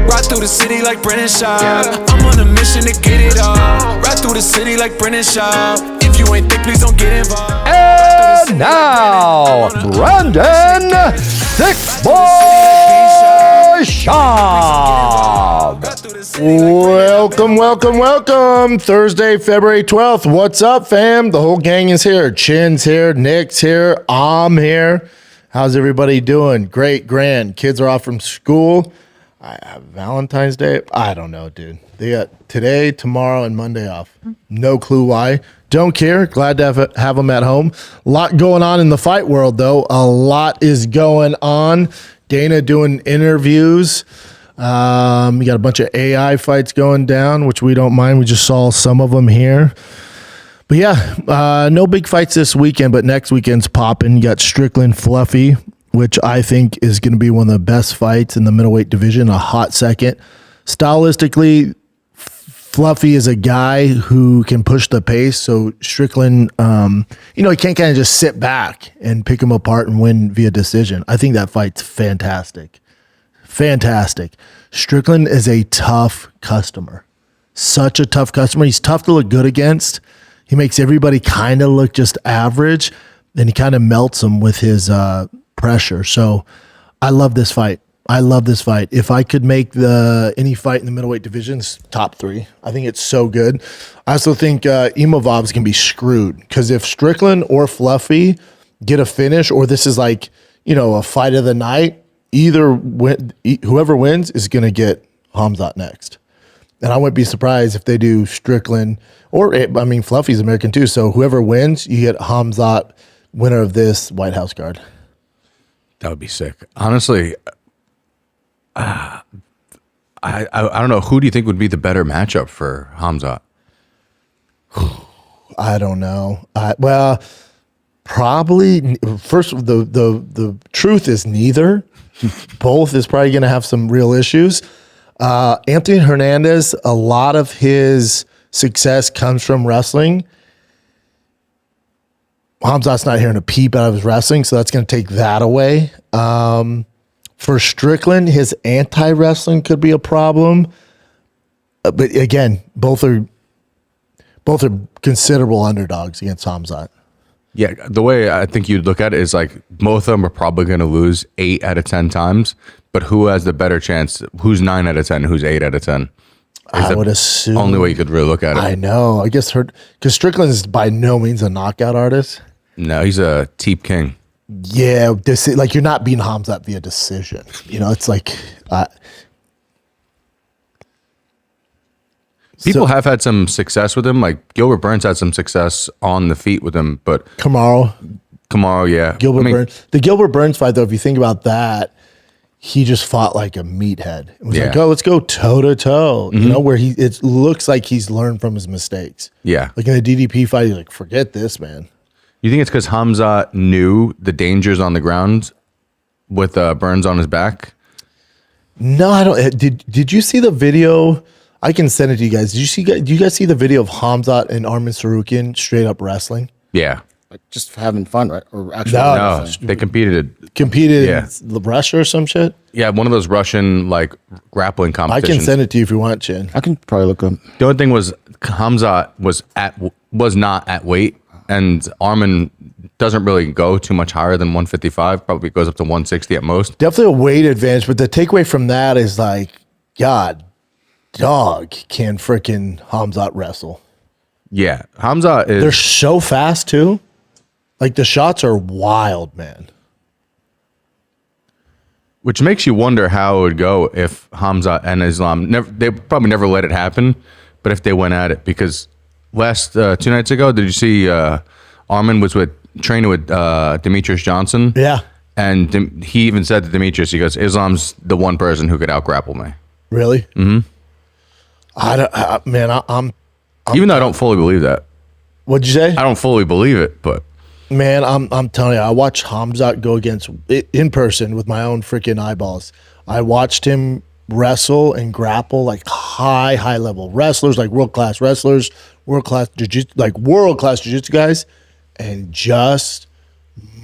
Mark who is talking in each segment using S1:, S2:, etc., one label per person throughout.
S1: Ride through the city like Brennan Schaub. I'm on a mission to get it all. Ride through the city like Brennan Schaub. If you ain't thick, please don't get involved.
S2: And now, Brandon Thick Boy Schaub.
S3: Welcome. Thursday, February 12th. What's up, fam? The whole gang is here. Chin's here. Nick's here. I'm here. How's everybody doing? Great, grand. Kids are off from school. Valentine's Day? I don't know, dude. They got today, tomorrow, and Monday off. No clue why. Don't care. Glad to have them at home. A lot going on in the fight world, though. A lot is going on. Dana doing interviews. We got a bunch of AI fights going down, which we don't mind. We just saw some of them here. But yeah, no big fights this weekend, but next weekend's popping. You got Strickland Fluffy, which I think is going to be one of the best fights in the middleweight division, a hot second. Stylistically, Fluffy is a guy who can push the pace. So Strickland, he can't kind of just sit back and pick him apart and win via decision. I think that fight's fantastic. Fantastic. Strickland is a tough customer. Such a tough customer. He's tough to look good against. He makes everybody kind of look just average, and he kind of melts them with his pressure. So I love this fight. If I could make any fight in the middleweight divisions, top three. I think it's so good. I also think Imovov's can be screwed, because if Strickland or Fluffy get a finish, or this is like, a fight of the night, whoever wins is going to get Khamzat next. And I wouldn't be surprised if they do Strickland, Fluffy's American too. So whoever wins, you get Khamzat, winner of this White House card.
S4: That would be sick. Honestly, I don't know. Who do you think would be the better matchup for Khamzat?
S3: I don't know. Probably first. The truth is neither. Both is probably going to have some real issues. Anthony Hernandez, a lot of his success comes from wrestling. Khamzat's not hearing a peep out of his wrestling, so that's going to take that away. For Strickland, his anti-wrestling could be a problem. But again, both are considerable underdogs against Khamzat.
S4: Yeah, the way I think you'd look at it is like both of them are probably going to lose 8 out of 10 times, but who has the better chance? Who's 9 out of 10? Who's 8 out of 10?
S3: I would assume.
S4: Only way you could really look at it.
S3: I know. I guess because Strickland is by no means a knockout artist.
S4: No, he's a teep king.
S3: Yeah, you're not beating Khamzat via decision. It's like
S4: people have had some success with him. Like Gilbert Burns had some success on the feet with him, but
S3: Kamaru,
S4: yeah.
S3: Burns. The Gilbert Burns fight, though, if you think about that, he just fought like a meathead. It was like, let's go toe to toe. Where it looks like he's learned from his mistakes.
S4: Yeah,
S3: like in the DDP fight, he's like, forget this, man.
S4: You think it's because Khamzat knew the dangers on the ground with Burns on his back?
S3: No, I don't. Did you see the video? I can send it to you guys. Do you guys see the video of Khamzat and Arman Sarukian straight up wrestling?
S4: Yeah.
S5: Like just having fun, right? Or actually
S4: no, they competed
S3: in Russia or some shit?
S4: Yeah, one of those Russian like grappling competitions.
S3: I can send it to you if you want, Chin.
S5: I can probably look up.
S4: The only thing was Khamzat was not at weight, and Arman doesn't really go too much higher than 155. Probably goes up to 160 at most.
S3: Definitely a weight advantage, but the takeaway from that is like, God, dog can freaking Khamzat wrestle.
S4: Yeah, Khamzat is.
S3: They're so fast too. Like the shots are wild, man.
S4: Which makes you wonder how it would go if Khamzat and Islam they probably never let it happen, but if they went at it, because last 2 nights ago, did you see Arman was training with Demetrius Johnson?
S3: Yeah.
S4: And he even said to Demetrius, he goes, Islam's the one person who could out-grapple me.
S3: Really?
S4: Mm-hmm.
S3: I'm
S4: even though I don't fully believe that.
S3: What'd you say?
S4: I don't fully believe it, but.
S3: Man, I'm telling you, I watched Khamzat go against in person with my own freaking eyeballs. I watched him wrestle and grapple like high level wrestlers, like world-class wrestlers, world-class jiu-jitsu guys, and just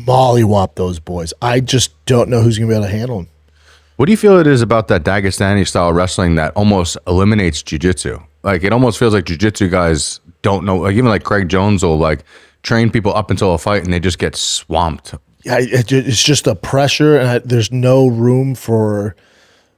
S3: mollywop those boys. I just don't know who's going to be able to handle them.
S4: What do you feel it is about that Dagestani style wrestling that almost eliminates jiu-jitsu? Like, it almost feels like jiu-jitsu guys don't know. Like, even like Craig Jones will like train people up until a fight and they just get swamped.
S3: Yeah, it's just a pressure, and there's no room for,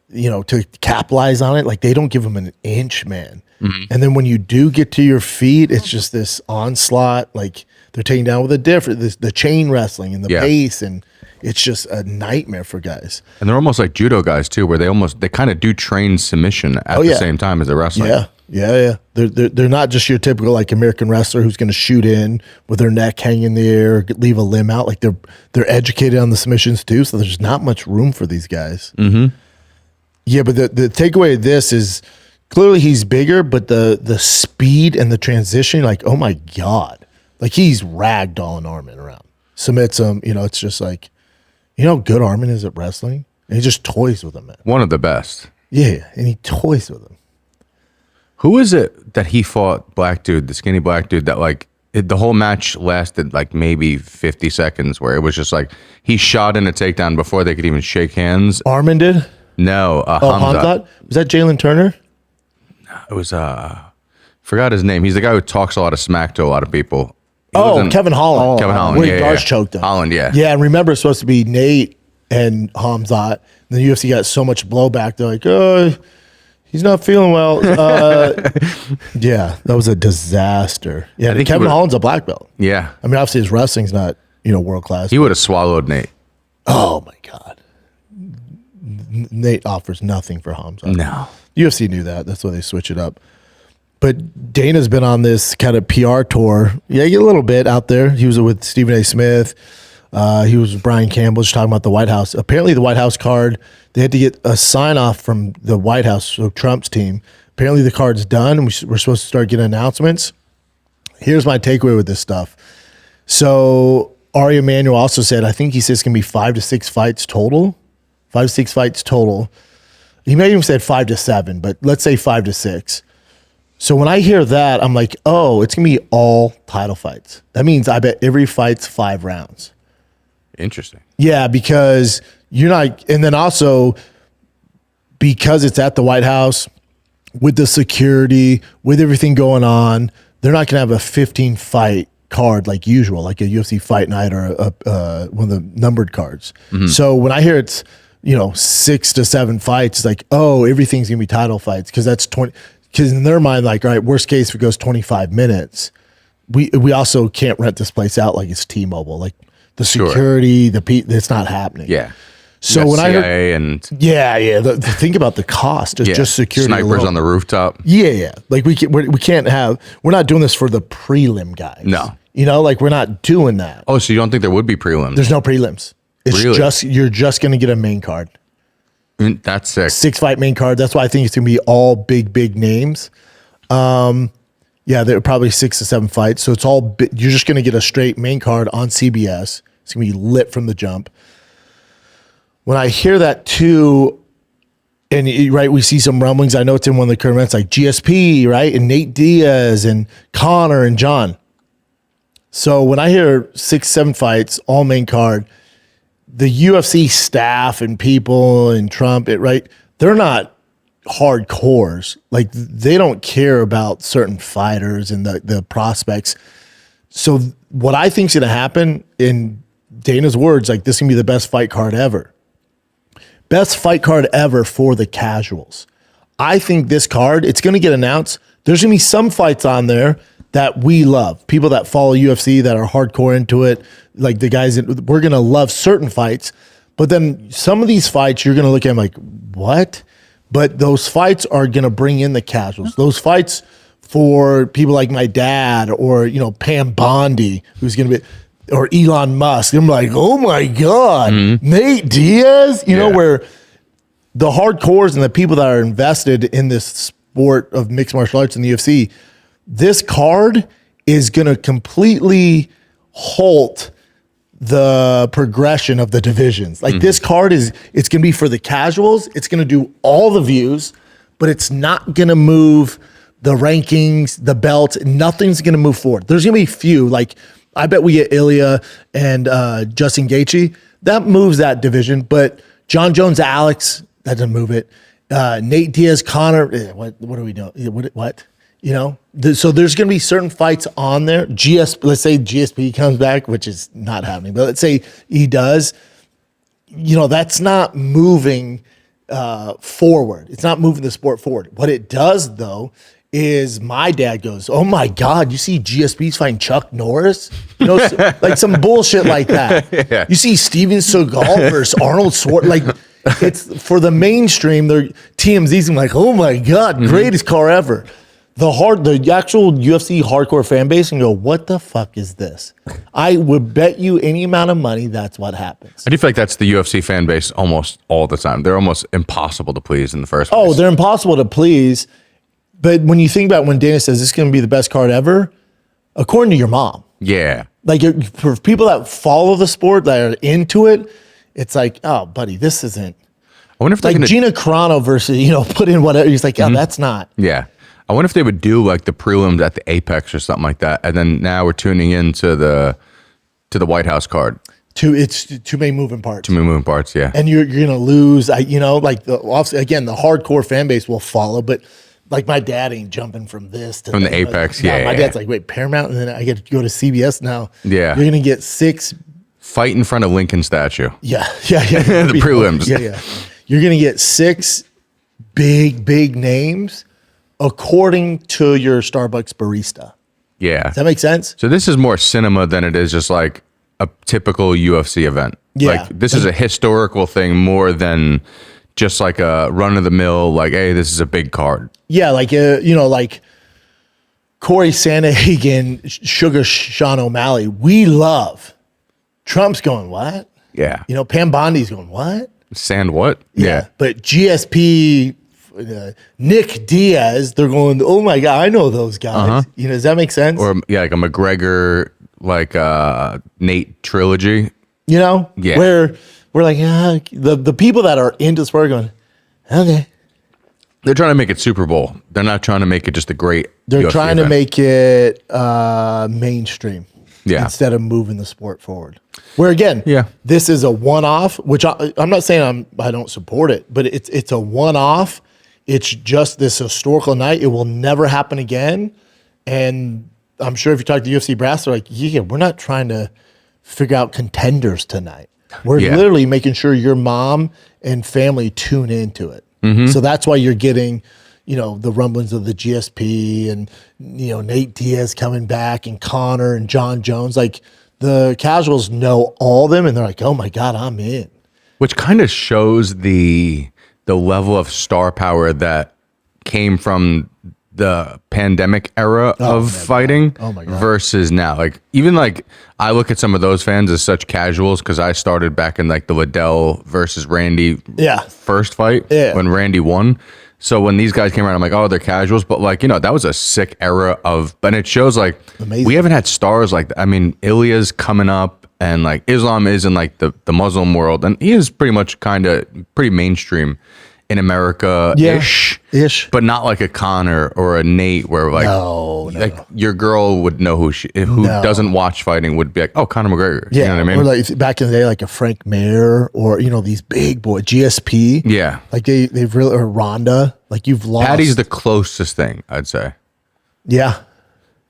S3: to capitalize on it. Like, they don't give them an inch, man. And then when you do get to your feet, it's just this onslaught. Like, they're taking down with the chain wrestling and the pace, and it's just a nightmare for guys.
S4: And they're almost like judo guys too, where they kind of do train submission at the same time as the wrestling.
S3: Yeah. They're not just your typical like American wrestler who's going to shoot in with their neck hanging in the air, leave a limb out. Like they're educated on the submissions too, so there's not much room for these guys. Yeah, but the takeaway of this is clearly he's bigger, but the speed and the transition, like, oh my God, like he's ragdolling Arman around, submits him. It's just like, how good Arman is at wrestling, and he just toys with him, man.
S4: One of the best.
S3: Yeah, and he toys with him.
S4: Who is it that he fought, black dude, the skinny black dude, that like the whole match lasted like maybe 50 seconds, where it was just like he shot in a takedown before they could even shake hands?
S3: Arman did?
S4: No,
S3: Khamzat? Was that Jalen Turner?
S4: It was forgot his name. He's the guy who talks a lot of smack to a lot of people.
S3: Kevin Holland.
S4: Kevin Holland,
S3: Where he guards choked him.
S4: Holland, yeah.
S3: Yeah, and remember, it's supposed to be Nate and Khamzat. And the UFC got so much blowback. They're like, oh, he's not feeling well. Yeah, that was a disaster. Yeah, Kevin Holland's a black belt.
S4: Yeah.
S3: I mean, obviously his wrestling's not, world class.
S4: He would have swallowed Nate.
S3: Oh, my God. Nate offers nothing for Khamzat.
S4: No.
S3: UFC knew that. That's why they switch it up. But Dana's been on this kind of PR tour. Yeah, a little bit out there. He was with Stephen A. Smith. He was with Brian Campbell, just talking about the White House. Apparently the White House card, they had to get a sign-off from the White House, so Trump's team. Apparently the card's done, and we're supposed to start getting announcements. Here's my takeaway with this stuff. So Ari Emanuel also said, I think he says it's going to be 5 to 6 fights total. 5 to 6 fights total. He may even said 5 to 7, but let's say 5 to 6. So when I hear that, I'm like, oh, it's going to be all title fights. That means I bet every fight's 5 rounds.
S4: Interesting.
S3: Yeah, because you're not, and then also because it's at the White House with the security, with everything going on, they're not going to have a 15-fight card like usual, like a UFC fight night or one of the numbered cards. So when I hear it's 6 to 7 fights, it's like, oh, everything's gonna be title fights because that's 20. Because in their mind, like, all right, worst case if it goes 25 minutes, we also can't rent this place out like it's T-Mobile, like the security, it's not happening.
S4: Yeah.
S3: So when
S4: CIA and
S3: think about the cost, just security,
S4: snipers
S3: alone.
S4: on the rooftop.
S3: Yeah. Like we can't have. We're not doing this for the prelim guys.
S4: No.
S3: Like we're not doing that.
S4: Oh, so you don't think there would be prelims?
S3: There's no prelims. It's
S4: Really?
S3: you're just going to get a main card.
S4: That's sick.
S3: 6-fight main card. That's why I think it's going to be all big names. Yeah, there are probably 6 to 7 fights. So it's all you're just going to get a straight main card on CBS. It's going to be lit from the jump. When I hear that too, and we see some rumblings. I know it's in one of the current events, like GSP, right, and Nate Diaz and Conor and Jon. So when I hear 6, 7 fights, all main card, the UFC staff and people and Trump, they're not hardcores. Like they don't care about certain fighters and the prospects. So what I think is going to happen, in Dana's words, like this is going to be the best fight card ever. Best fight card ever for the casuals. I think this card, it's going to get announced. There's going to be some fights on there that we love. People that follow UFC that are hardcore into it, like the guys that we're going to love certain fights. But then some of these fights, you're going to look at them like, what? But those fights are going to bring in the casuals. Those fights for people like my dad or, Pam Bondi, who's going to be, or Elon Musk. I'm like, oh my God, Nate Diaz, where the hardcores and the people that are invested in this sport of mixed martial arts in the UFC, this card is going to completely halt the progression of the divisions. Like this card it's going to be for the casuals. It's going to do all the views, but it's not going to move the rankings, the belts. Nothing's going to move forward. There's going to be few, like I bet we get Ilia and Justin Gaethje. That moves that division, but Jon Jones, Alex, that doesn't move it. Nate Diaz, Conor. What are we doing? What? You know, so there's going to be certain fights on there. Let's say GSP comes back, which is not happening, but let's say he does. You know, that's not moving forward. It's not moving the sport forward. What it does, though, is my dad goes, "Oh my God, you see GSP's fighting Chuck Norris?" You know, like some bullshit like that.
S4: Yeah.
S3: You see Steven Seagal versus Arnold Schwarzenegger. Like, it's for the mainstream. They're TMZ's like, "Oh my God, greatest car ever." The actual UFC hardcore fan base and go, "What the fuck is this?" I would bet you any amount of money that's what happens.
S4: I do feel like that's the UFC fan base almost all the time. They're almost impossible to please in the first place.
S3: Oh, they're impossible to please. But when you think about when Dana says this is going to be the best card ever, according to your mom,
S4: yeah.
S3: like for people that follow the sport, that are into it, it's like, oh, buddy, this isn't.
S4: I wonder if
S3: Like Gina Carano versus, put in whatever. He's like, oh, that's not.
S4: Yeah. I wonder if they would do like the prelims at the Apex or something like that. And then now we're tuning into the White House card.
S3: It's too many moving parts.
S4: Too many moving parts, yeah.
S3: And you're going to lose, like the hardcore fan base will follow, but like my dad ain't jumping from this to
S4: from the Apex, yeah.
S3: My dad's like, wait, Paramount, and then I get to go to CBS now.
S4: Yeah.
S3: You're going to get 6.
S4: Fight in front of Lincoln statue.
S3: Yeah.
S4: The prelims.
S3: Yeah. You're going to get 6 big names according to your Starbucks barista.
S4: Yeah.
S3: Does that make sense?
S4: So this is more cinema than it is just like a typical UFC event.
S3: Yeah.
S4: Like this is a historical thing more than just like a run of the mill, like, hey, this is a big card.
S3: Yeah, like like Corey Sandhagen, Sugar Sean O'Malley, we love. Trump's going, what?
S4: Yeah.
S3: Pam Bondi's going, what?
S4: Sand what? Yeah.
S3: But GSP, Nick Diaz, they're going, oh my God, I know those guys. Does that make sense?
S4: Or yeah, like a McGregor, like Nate trilogy.
S3: Yeah. Where we're like, the people that are into sport are going, okay.
S4: They're trying to make it Super Bowl. They're not trying to make it just a great.
S3: They're
S4: UFC
S3: trying
S4: event.
S3: to make it mainstream.
S4: Yeah.
S3: Instead of moving the sport forward. Where again,
S4: Yeah.
S3: this is a one-off, which I'm not saying I don't support it, but it's a one-off. It's just this historical night. It will never happen again. And I'm sure if you talk to UFC brass, they're like, yeah, we're not trying to figure out contenders tonight. We're literally making sure your mom and family tune into it. So that's why you're getting, the rumblings of the GSP and, Nate Diaz coming back and Conor and Jon Jones. Like the casuals know all of them and they're like, oh my God, I'm in.
S4: Which kind of shows the level of star power that came from the pandemic era of fighting versus now. Like even like I look at some of those fans as such casuals because I started back in like the Liddell versus Randy first fight when Randy won. So when these guys came around, I'm like, oh, they're casuals. But like, that was a sick era but it shows like we haven't had stars like that. I mean, Ilia's coming up and like Islam is in like the Muslim world and he is pretty much kind of pretty mainstream in America-ish, but not like a Conor or a Nate where like, your girl would know who doesn't watch fighting would be like, oh, Conor McGregor.
S3: Yeah.
S4: You know what I mean?
S3: Or like back in the day, like a Frank Mir or, these big boy GSP.
S4: Yeah.
S3: Like they've really, or Ronda, like you've lost.
S4: Patty's the closest thing, I'd say.
S3: Yeah.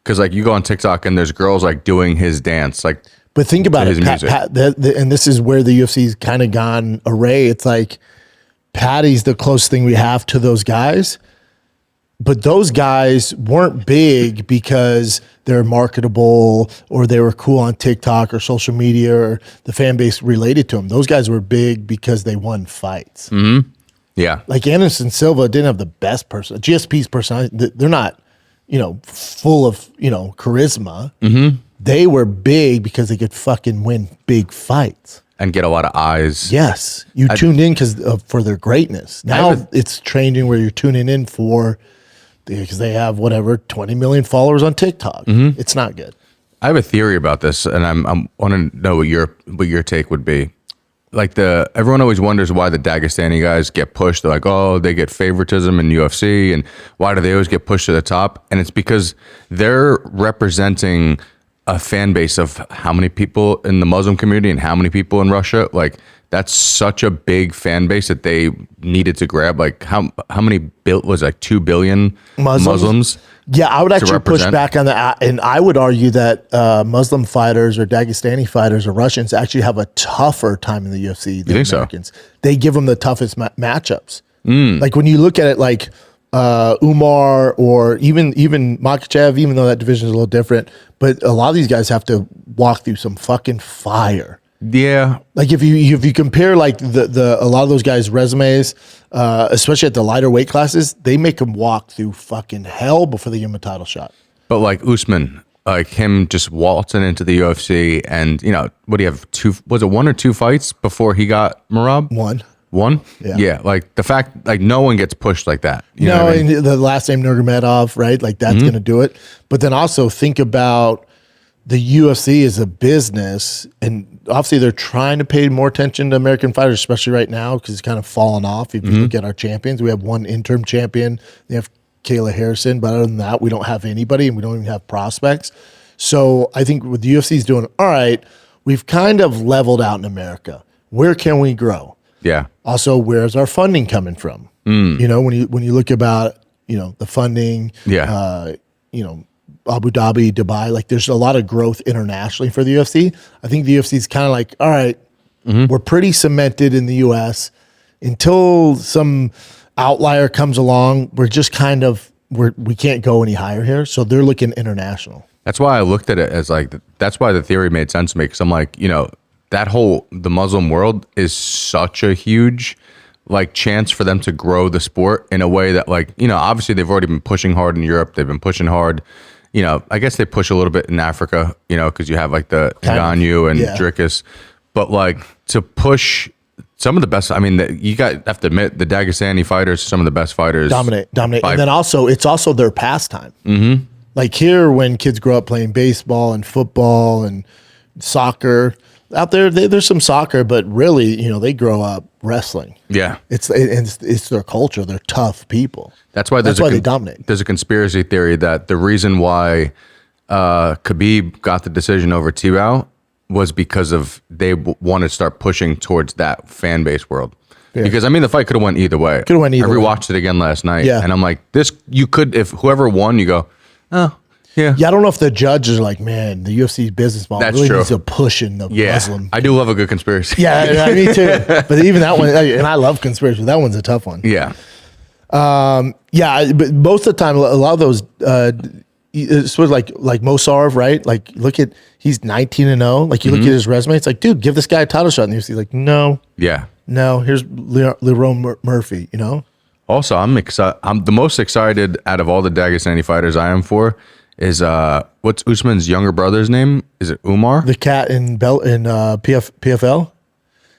S4: Because like you go on TikTok and there's girls like doing his dance. Like,
S3: but think about it,
S4: music.
S3: and this is where the UFC's kind of gone array. It's like, Patty's the closest thing we have to those guys, but those guys weren't big because they're marketable or they were cool on TikTok or social media or the fan base related to them. Those guys were big because they won fights.
S4: Mm-hmm. Yeah.
S3: Like Anderson Silva didn't have the best person. GSP's personality, they're not, full of, charisma. Mm-hmm. They were big because they could fucking win big fights.
S4: And get a lot of eyes.
S3: Yes. You tuned in for their greatness. Now it's changing where you're tuning in because they have 20 million followers on TikTok. Mm-hmm. It's not good.
S4: I have a theory about this and I want to know what your take would be. Like everyone always wonders why the Dagestani guys get pushed. They're like, oh, they get favoritism in UFC and why do they always get pushed to the top? And it's because they're representing a fan base of how many people in the Muslim community and how many people in Russia. Like that's such a big fan base that they needed to grab. Like how many was like 2 billion Muslims?
S3: Yeah, I would actually push
S4: represent?
S3: back on that, and I would argue that Muslim fighters or Dagestani fighters or Russians actually have a tougher time in the UFC than Americans. So? They give them the toughest matchups. Like when you look at it, like Umar or even Makhachev, even though that division is a little different, but a lot of these guys have to walk through some fucking fire.
S4: Yeah,
S3: like if you compare like the a lot of those guys' resumes, especially at the lighter weight classes, they make them walk through fucking hell before they give them a title shot.
S4: but like Usman, like him just waltzing into the UFC, and what do you have? Was it 1 or 2 fights before he got Merab? One? Yeah. Like the fact, like no one gets pushed like that. You know what I mean?
S3: And the last name Nurmagomedov, right? Like that's going to do it. But then also think about the UFC as a business, and obviously they're trying to pay more attention to American fighters, especially right now because it's kind of fallen off. If you look at our champions, we have one interim champion. They have Kayla Harrison, but other than that, we don't have anybody, and we don't even have prospects. So I think what the UFC is doing, all right, we've kind of leveled out in America. Where can we grow?
S4: Yeah.
S3: Also, where's our funding coming from? When you look about the funding, Abu Dhabi, Dubai, like there's a lot of growth internationally for the UFC. I think the UFC is kind of like, all right, we're pretty cemented in the US until some outlier comes along. We're just kind of we can't go any higher here. So they're looking international.
S4: That's why I looked at it as like, that's why the theory made sense to me. Cause I'm like, the Muslim world is such a huge like chance for them to grow the sport in a way that like, obviously they've already been pushing hard in Europe. They've been pushing hard. I guess they push a little bit in Africa, cause you have like the Ngannou and Dricus, but like to push some of the best, I mean, you have to admit the Dagestani fighters, some of the best fighters.
S3: Dominate. And then also, it's also their pastime. Like here, when kids grow up playing baseball and football and soccer, out there, there's some soccer, but really, they grow up wrestling. Yeah, it's their culture. They're tough people.
S4: That's why
S3: they dominate.
S4: There's a conspiracy theory that the reason why Khabib got the decision over Tibau was because of they wanted to start pushing towards that fan base world. Yeah. Because I mean, the fight could have went either way. I rewatched it again last night, and I'm like, this you could if whoever won, you go, oh. Yeah,
S3: I don't know if the judges are like, man, the UFC business model really needs to push in the Muslim.
S4: I do love a good conspiracy.
S3: Yeah, me too. But even that one, and I love conspiracy, that one's a tough one.
S4: Yeah.
S3: But most of the time, a lot of those, it's sort of like Mosarv, right? Like, look at, he's 19-0. Like, you look at his resume, it's like, dude, give this guy a title shot. And the UFC like, no. Yeah. No, here's Lerone Murphy,
S4: Also, I'm excited. I'm the most excited out of all the Dagestani fighters I am for is what's Usman's younger brother's name? Is it Umar?
S3: The cat in PFL.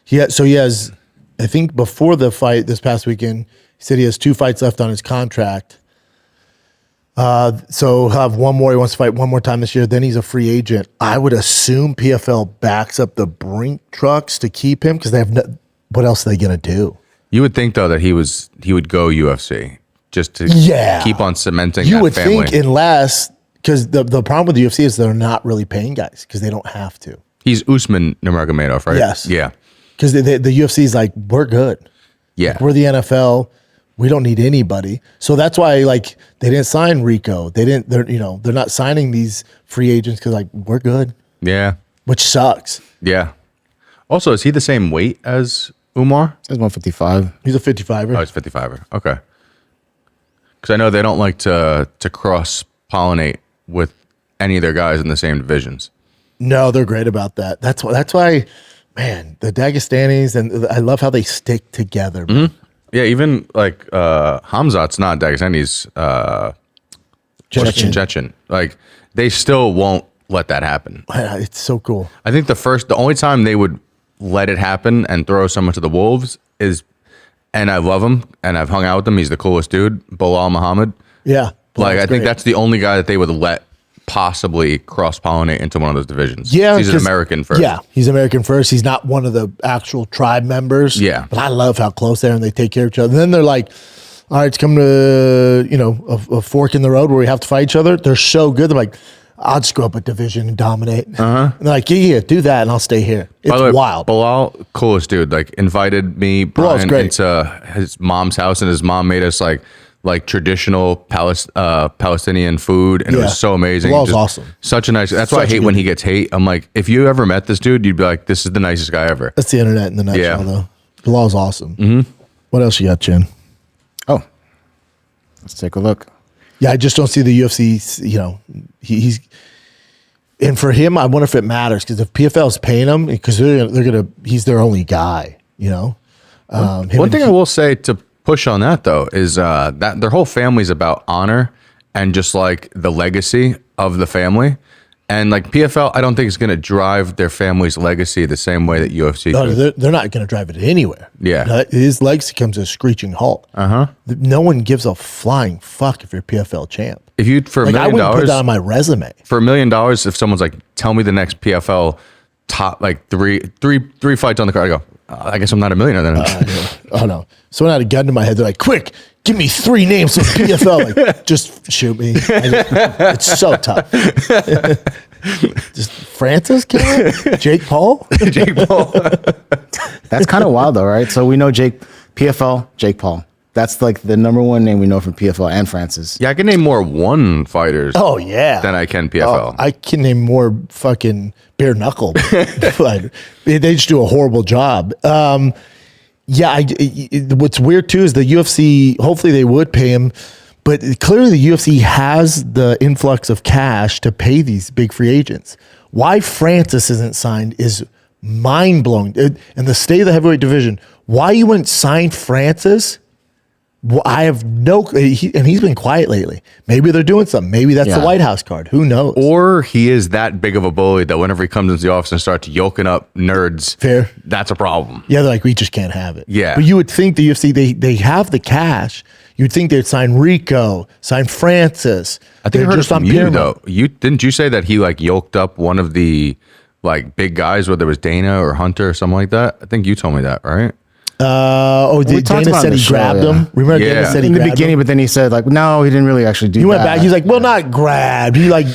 S3: He has, I think before the fight this past weekend, he said he has 2 fights left on his contract. So he'll have one more. He wants to fight one more time this year. Then he's a free agent. I would assume PFL backs up the Brink trucks to keep him because they have what else are they gonna do?
S4: You would think though that he would go UFC just to keep on cementing.
S3: You
S4: that
S3: would
S4: family.
S3: think unless. Because the problem with the UFC is they're not really paying guys because they don't have to.
S4: He's Usman Nurmagomedov, right?
S3: Yes.
S4: Yeah.
S3: Because the UFC is like, we're good.
S4: Yeah.
S3: Like, we're the NFL. We don't need anybody. So that's why like they didn't sign Rico. They're not signing these free agents because like we're good.
S4: Yeah.
S3: Which sucks.
S4: Yeah. Also, is he the same weight as Umar?
S5: He's 155.
S3: He's a 55er.
S4: Oh, he's 55er. Okay. Because I know they don't like to cross pollinate with any of their guys in the same divisions.
S3: No, they're great about that. That's why, man, the Dagestanis, and I love how they stick together.
S4: Yeah, even like Khamzat's not Dagestani's Chechen. Like they still won't let that happen.
S3: It's so cool.
S4: I think the only time they would let it happen and throw someone to the wolves is, and I love him and I've hung out with him. He's the coolest dude, Bilal Muhammad.
S3: Yeah.
S4: Like I think that's the only guy that they would let possibly cross-pollinate into one of those divisions.
S3: Yeah.
S4: He's an American first.
S3: Yeah, he's American first. He's not one of the actual tribe members.
S4: Yeah.
S3: But I love how close they are and they take care of each other. And then they're like, all right, it's coming to, a fork in the road where we have to fight each other. They're so good. They're like, I'll just go up a division and dominate. And they're like, yeah, do that, and I'll stay here. It's
S4: By the way,
S3: wild.
S4: Bilal, coolest dude. Like invited me,
S3: Bilal's
S4: Brian,
S3: great.
S4: into his mom's house, and his mom made us like traditional Palestinian food, and it
S3: Yeah.
S4: was so amazing.
S3: Bilal's awesome.
S4: Such a nice. That's why I
S3: Such a
S4: hate
S3: good
S4: when he
S3: dude.
S4: gets hate. I'm like, if you ever met this dude, you'd be like, this is the nicest guy ever.
S3: That's the internet in the nutshell,
S4: Yeah.
S3: though. Bilal's awesome. What else you got, Chin?
S5: Oh, let's take a look.
S3: Yeah, I just don't see the UFC. You know, he's and for him, I wonder if it matters because if PFL is paying him, because they're gonna, he's their only guy. You know,
S4: One thing I will say to push on that though is that their whole family's about honor and just like the legacy of the family. And like PFL, I don't think it's going to drive their family's legacy the same way that UFC
S3: no,
S4: could.
S3: they're not going to drive it anywhere.
S4: Yeah.
S3: His legacy comes to a screeching halt. No one gives a flying fuck if you're PFL champ.
S4: If you for
S3: Like,
S4: $1
S3: I
S4: million
S3: wouldn't put that on my resume.
S4: for $1 million, if someone's like, tell me the next PFL top like three fights on the card, I go, I guess I'm not a millionaire then.
S3: Oh no! Someone had a gun to my head. They're like, "Quick, give me 3 names from PFL." Like, just shoot me. It's so tough. Just Francis, Jake Paul.
S4: Jake Paul.
S5: That's kind of wild, though, right? So we know Jake Paul. That's like the number one name we know from PFL and Francis.
S4: Yeah, I can name more one fighters
S3: Oh yeah.
S4: than I can PFL.
S3: I can name more fucking bare knuckle. But they just do a horrible job. Yeah, what's weird too is the UFC, hopefully they would pay him, but clearly the UFC has the influx of cash to pay these big free agents. Why Francis isn't signed is mind-blowing. In the state of the heavyweight division, why you wouldn't sign Francis, well, I have no, and he's been quiet lately. Maybe they're doing something. Maybe that's the
S5: Yeah.
S3: White House card. Who knows?
S4: Or he is that big of a bully that whenever he comes into the office and starts yoking up nerds,
S3: Fair.
S4: that's a problem.
S3: Yeah, they're like, we just can't have it.
S4: Yeah.
S3: But you would think the UFC, they have the cash. You'd think they'd sign Rico, sign Francis.
S4: I think I
S3: They're
S4: heard it from you
S3: Paramount.
S4: though. Didn't you say that he like yoked up one of the like big guys, whether it was Dana or Hunter or something like that? I think you told me that, right?
S5: We talked
S3: Dana
S5: about
S3: said
S5: it on
S3: he
S5: the show,
S3: grabbed
S5: yeah.
S3: him. Remember
S4: Yeah.
S3: Dana said he
S5: In the
S3: grabbed
S5: beginning,
S3: him?
S5: but then he said like, no, he didn't really actually do
S3: He
S5: that.
S3: went back. He's like, well, not grabbed. He like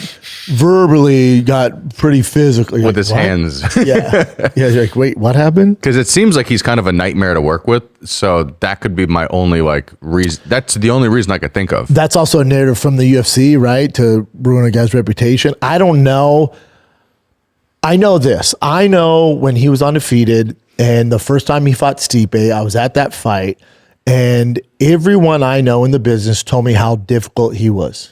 S3: verbally got pretty physically.
S4: With
S3: Like,
S4: his
S3: what?
S4: hands.
S3: Yeah. Yeah. You're like, wait, what happened?
S4: Because it seems like he's kind of a nightmare to work with. So that could be my only like reason. That's the only reason I could think of.
S3: That's also a narrative from the UFC, right? To ruin a guy's reputation. I don't know. I know this. I know when he was undefeated and the first time he fought Stipe, I was at that fight, and everyone I know in the business told me how difficult he was.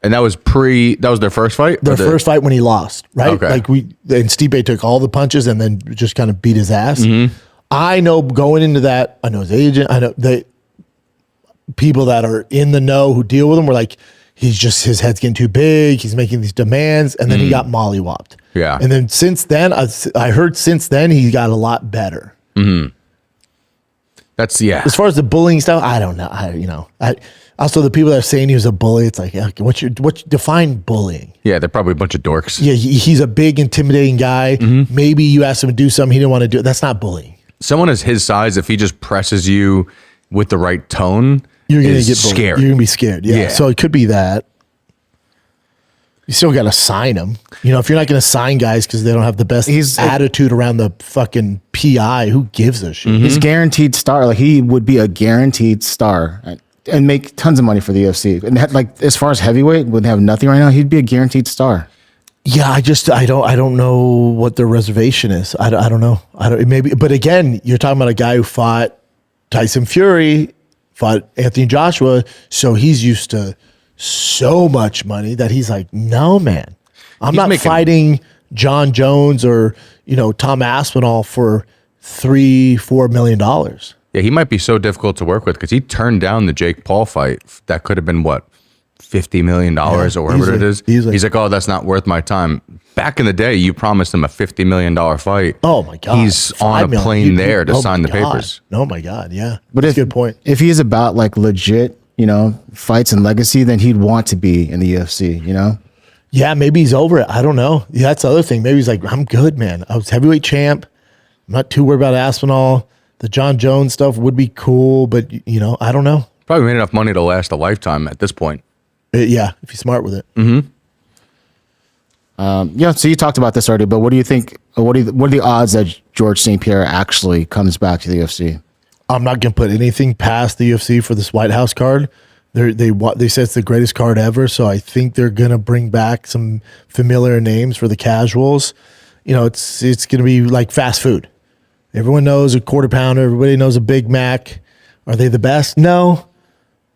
S4: And that was their first fight?
S3: Their first fight when he lost, right?
S4: Okay.
S3: Like and Stipe took all the punches and then just kind of beat his ass. I know going into that, I know his agent, I know the people that are in the know who deal with him were like, his head's getting too big, he's making these demands, and then he got mollywopped.
S4: Yeah.
S3: And then since then, I heard since then he got a lot better.
S4: That's, yeah.
S3: As far as the bullying stuff, I don't know. Also the people that are saying he was a bully, it's like, okay, what you define bullying?
S4: Yeah, they're probably a bunch of dorks.
S3: Yeah, he's a big, intimidating guy. Maybe you asked him to do something he didn't want to do. That's not bullying.
S4: Someone is his size, if he just presses you with the right tone,
S3: You're gonna
S4: is
S3: get bullied.
S4: scared.
S3: You're gonna be scared. Yeah.
S4: Yeah.
S3: So it could be that. You still got to sign them. You know, if you're not going to sign guys because they don't have the best attitude around the fucking PI, who gives a shit?
S5: He's guaranteed star. Like he would be a guaranteed star and make tons of money for the UFC. And like as far as heavyweight, would have nothing right now. He'd be a guaranteed star.
S3: Yeah, I don't know what their reservation is. I don't know. Maybe, but again, you're talking about a guy who fought Tyson Fury, fought Anthony Joshua, so he's used to so much money that he's like, no, man, I'm not fighting Jon Jones or Tom Aspinall for $3-4 million.
S4: Yeah, he might be so difficult to work with because he turned down the Jake Paul fight. That could have been what, $50 million or whatever it is. He's like, oh, that's not worth my time. Back in the day, you promised him a $50 million fight.
S3: Oh my God.
S4: He's on a plane there to sign the papers.
S3: Oh my God. Yeah.
S5: But
S3: that's a good point.
S5: If he's about like legit, fights and legacy, then he'd want to be in the UFC,
S3: Yeah, maybe he's over it. I don't know. Yeah, that's the other thing. Maybe he's like, I'm good, man. I was heavyweight champ. I'm not too worried about Aspinall. The Jon Jones stuff would be cool, but I don't know.
S4: Probably made enough money to last a lifetime at this point.
S3: Yeah, if you're smart with it.
S5: Yeah, so you talked about this already, but what do you think? What are the odds that George St. Pierre actually comes back to the UFC?
S3: I'm not going to put anything past the UFC for this White House card. They said it's the greatest card ever, so I think they're going to bring back some familiar names for the casuals. You know, it's going to be like fast food. Everyone knows a quarter pounder. Everybody knows a Big Mac. Are they the best? No,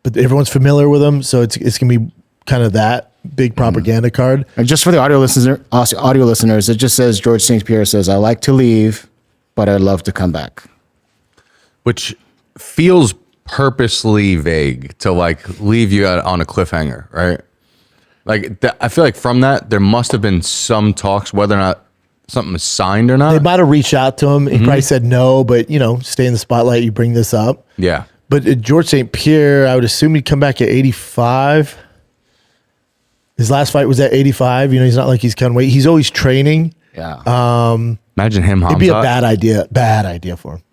S3: but everyone's familiar with them, so it's going to be kind of that big propaganda card.
S5: And just for the audio listeners, it just says George St. Pierre says, "I like to leave, but I'd love to come back,"
S4: which feels purposely vague to like leave you out on a cliffhanger, right? Like I feel like from that there must have been some talks whether or not something was signed or not.
S3: They might have reached out to him. He probably said no, but you know, stay in the spotlight. You bring this up,
S4: Yeah.
S3: But George St. Pierre, I would assume he'd come back at 85. His last fight was at 85. You know, he's not like he's cutting weight. He's always training.
S5: Yeah.
S4: Imagine him, Khamzat.
S3: It'd be a bad idea. Bad idea for him.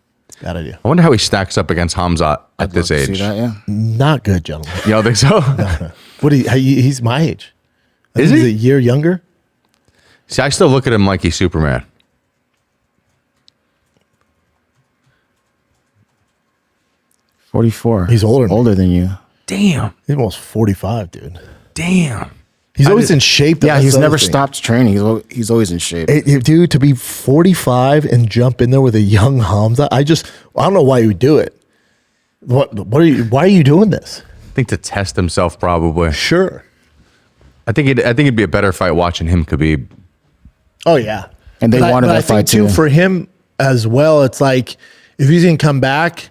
S3: Bad idea.
S4: I wonder how he stacks up against Khamzat at this
S5: Love to
S4: age.
S5: see that, yeah.
S3: Not good, gentlemen.
S4: You don't think so?
S3: What? He's my age. I
S4: Is
S3: think
S4: he?
S3: He's a year younger.
S4: See, I still look at him like he's Superman.
S5: $44.
S3: He's older
S5: than you.
S4: Damn.
S3: He's almost 45, dude.
S4: Damn.
S3: He's always in shape. Though.
S5: Yeah,
S3: That's
S5: he's
S3: the other
S5: never
S3: thing.
S5: stopped training. He's always in shape.
S3: Dude, to be 45 and jump in there with a young Khamzat, I don't know why you would do it. Why are you doing this?
S4: I think to test himself, probably.
S3: Sure.
S4: I think it'd be a better fight watching him, Khabib.
S3: Oh yeah,
S5: And they wanted that
S3: I think
S5: fight too.
S3: for him as well. It's like if he's gonna come back,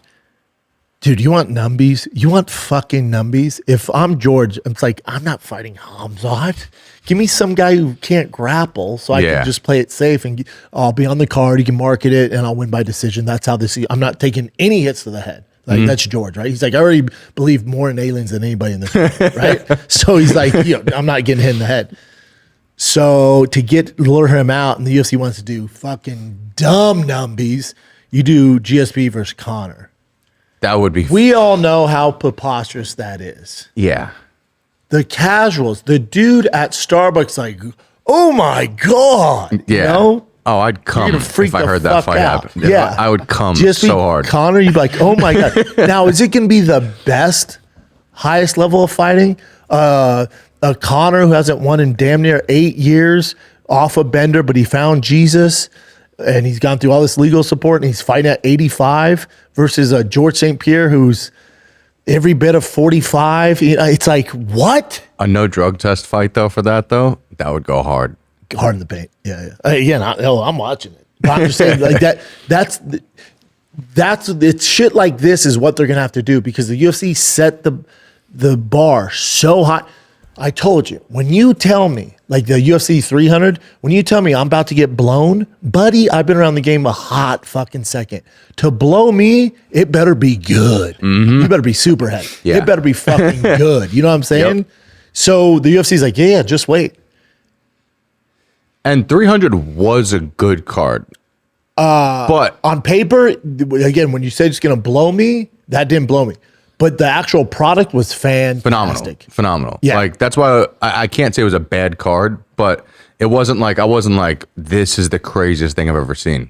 S3: dude. You want numbies? You want fucking numbies? If I'm George, it's like I'm not fighting Khamzat. Give me some guy who can't grapple, so I
S4: Yeah.
S3: can just play it safe and I'll be on the card. You can market it, and I'll win by decision. That's how this. I'm not taking any hits to the head. Like that's George, right? He's like, I already believe more in aliens than anybody in this room, right? So he's like, I'm not getting hit in the head. So to lure him out, and the UFC wants to do fucking dumb numbies, you do GSP versus Conor.
S4: That would be.
S3: We all know how preposterous that is.
S4: Yeah.
S3: The casuals, the dude at Starbucks, like, oh my god,
S4: Yeah.
S3: you know?
S4: Oh, I'd come
S3: You're gonna freak
S4: if I
S3: the
S4: heard that
S3: fuck
S4: fight
S3: out.
S4: happen.
S3: Yeah.
S4: I would come
S3: GSP
S4: so hard.
S3: Conor, you'd be like, oh my god. Now, is it going to be the best, highest level of fighting? A Conor who hasn't won in damn near 8 years, off a bender, but he found Jesus, and he's gone through all this legal support, and he's fighting at 85 versus a George St. Pierre who's every bit of 45. It's like, what?
S4: A no drug test fight though for that though, that would go hard.
S3: Hard in the paint. Yeah. Again, I'm watching it. But I'm just saying, like that's it's shit like this is what they're gonna have to do because the UFC set the bar so high. I told you, when you tell me, like the UFC 300, when you tell me I'm about to get blown, buddy, I've been around the game a hot fucking second. To blow me, it better be good. You better be super heavy.
S4: Yeah.
S3: It better be fucking good. You know what I'm saying?
S4: Yep.
S3: So the UFC's like, yeah, just wait.
S4: And 300 was a good card. But
S3: On paper, again, when you say it's going to blow me, that didn't blow me. But the actual product was fantastic.
S4: Phenomenal.
S3: Yeah.
S4: Like that's why I can't say it was a bad card, but I wasn't like this is the craziest thing I've ever seen.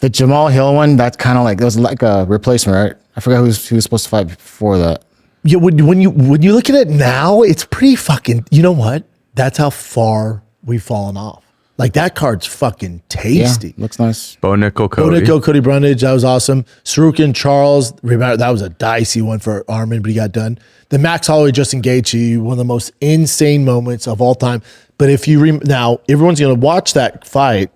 S5: The Jamal Hill one, that's kind of like, it was like a replacement, right? I forgot who was supposed to fight before that.
S3: Yeah, when you look at it now, it's pretty fucking. You know what? That's how far we've fallen off. Like that card's fucking tasty.
S5: Yeah, looks nice.
S4: Bo Nickel, Cody.
S3: Cody Brundage, that was awesome. Sorokin, Charles, remember that was a dicey one for Arman, but he got done. The Max Holloway, Justin Gaethje, one of the most insane moments of all time. But if you now, everyone's going to watch that fight,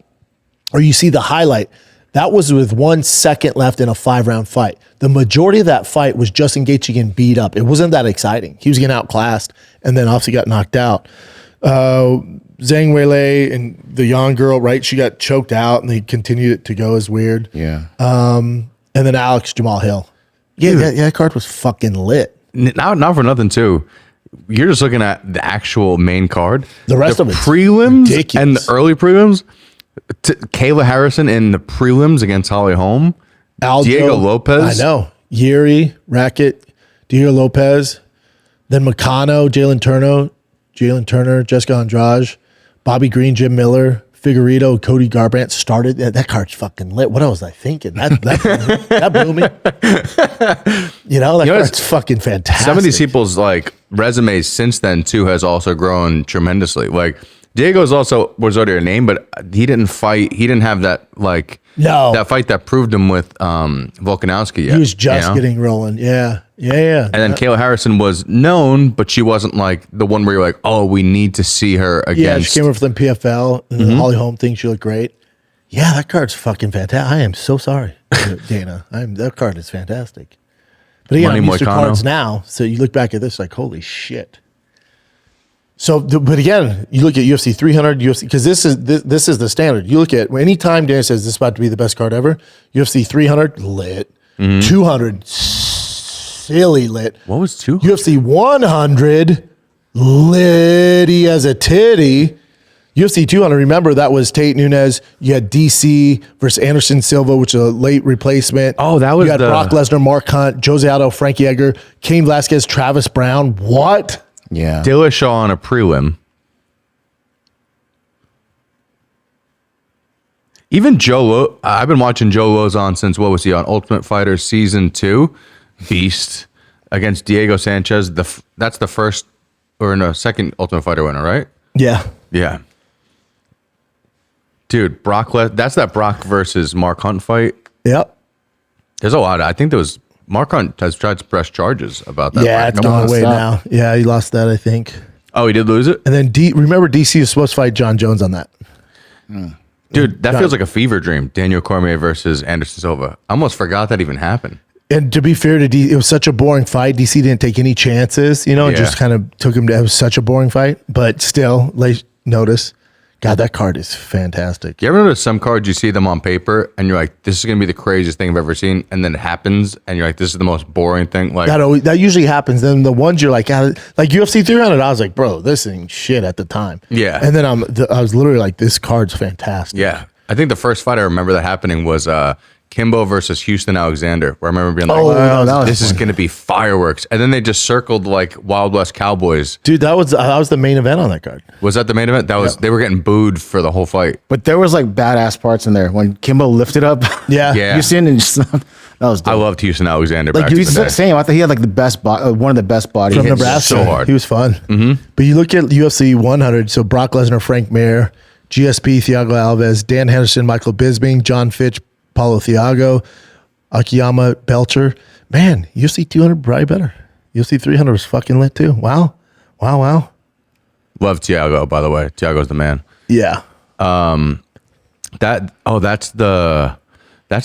S3: or you see the highlight. That was with 1 second left in a 5-round fight. The majority of that fight was Justin Gaethje getting beat up. It wasn't that exciting. He was getting outclassed, and then obviously got knocked out. Zhang Weili and the young girl, right? She got choked out, and they continued it to go as weird.
S5: Yeah.
S3: And then Alex Jamal Hill. Yeah, that card was fucking lit.
S4: Not for nothing too. You're just looking at the actual main card.
S3: The rest of it's
S4: prelims
S3: ridiculous.
S4: and the early prelims. Kayla Harrison in the prelims against Holly Holm.
S3: Aljo,
S4: Diego Lopez.
S3: I know. Yuri, Racket, Diego Lopez. Then Makano, Jalen Turno, Jalen Turner, Jessica Andrade, Bobby Green, Jim Miller, Figueiredo, Cody Garbrandt started. That card's fucking lit. What was I thinking? That blew me. That card's fucking fantastic.
S4: Some of these people's like resumes since then too has also grown tremendously. Like Diego's also was already a name, but he didn't fight. He didn't have that that fight that proved him with Volkanovski yet.
S3: He was just getting rolling. Yeah.
S4: And then Kayla Harrison was known, but she wasn't like the one where you're like, oh, we need to see her against.
S3: Yeah, she came over from the PFL and the Holly Holm thing. She looked great. Yeah, that card's fucking fantastic. I am so sorry, Dana. That card is fantastic. But again, I'm used to cards now, so you look back at this like, holy shit. So, but again, you look at UFC 300, because this is the standard. You look at anytime Dana says this is about to be the best card ever. UFC 300 lit, 200 silly lit.
S4: What was 200?
S3: UFC 100 litty as a titty. UFC 200, remember that was Tate Nunez. You had DC versus Anderson Silva, which is a late replacement.
S4: Oh, that was
S3: you had Brock Lesnar, Mark Hunt, Jose Aldo, Frankie Edgar, Cain Velasquez, Travis Brown. What?
S5: Yeah.
S4: Dillashaw on a prelim. Even Joe Lo, I've been watching Joe Lozon since, what was he on? Ultimate Fighter Season 2. Beast against Diego Sanchez. That's the first, or no, second Ultimate Fighter winner, right?
S3: Yeah.
S4: Yeah. Dude, that's that Brock versus Mark Hunt fight.
S3: Yep.
S4: There's a lot. I think there was, Mark Hunt has tried to press charges about that.
S3: Yeah,
S4: fight.
S3: it's gone away now. Yeah, he lost that, I think.
S4: Oh, he did lose it?
S3: And then remember DC is supposed to fight Jon Jones on that.
S4: Dude, that feels like a fever dream. Daniel Cormier versus Anderson Silva. I almost forgot that even happened.
S3: And to be fair to DC, it was such a boring fight. DC didn't take any chances, just kind of took him to. It was such a boring fight, but still, notice. God, that card is fantastic.
S4: You ever notice some cards you see them on paper and you're like, this is going to be the craziest thing I've ever seen, and then it happens and you're like, this is the most boring thing. Like
S3: that usually happens. Then the ones you're like UFC 300, I was like, bro, this thing shit at the time.
S4: Yeah.
S3: And then I was literally like, this card's fantastic.
S4: Yeah. I think the first fight I remember that happening was Kimbo versus Houston Alexander, where I remember being like, this is going to be fireworks. And then they just circled like Wild West Cowboys.
S3: Dude, that was the main event on that card.
S4: Was that the main event? That was, They were getting booed for the whole fight.
S5: But there was like badass parts in there when Kimbo lifted up.
S3: Yeah.
S5: Houston and that was dope.
S4: I loved Houston Alexander.
S5: Like he was saying, I thought he had like the best, one of the best bodies.
S3: From Nebraska.
S4: So hard.
S3: He was fun. But you look at UFC 100, so Brock Lesnar, Frank Mir, GSP, Thiago Alves, Dan Henderson, Michael Bisping, John Fitch, Paulo Thiago, Akiyama, Belcher. Man, UFC 200 probably better. UFC 300 was fucking lit too. Wow.
S4: Love Thiago, by the way. Thiago's the man.
S3: Yeah.
S4: That's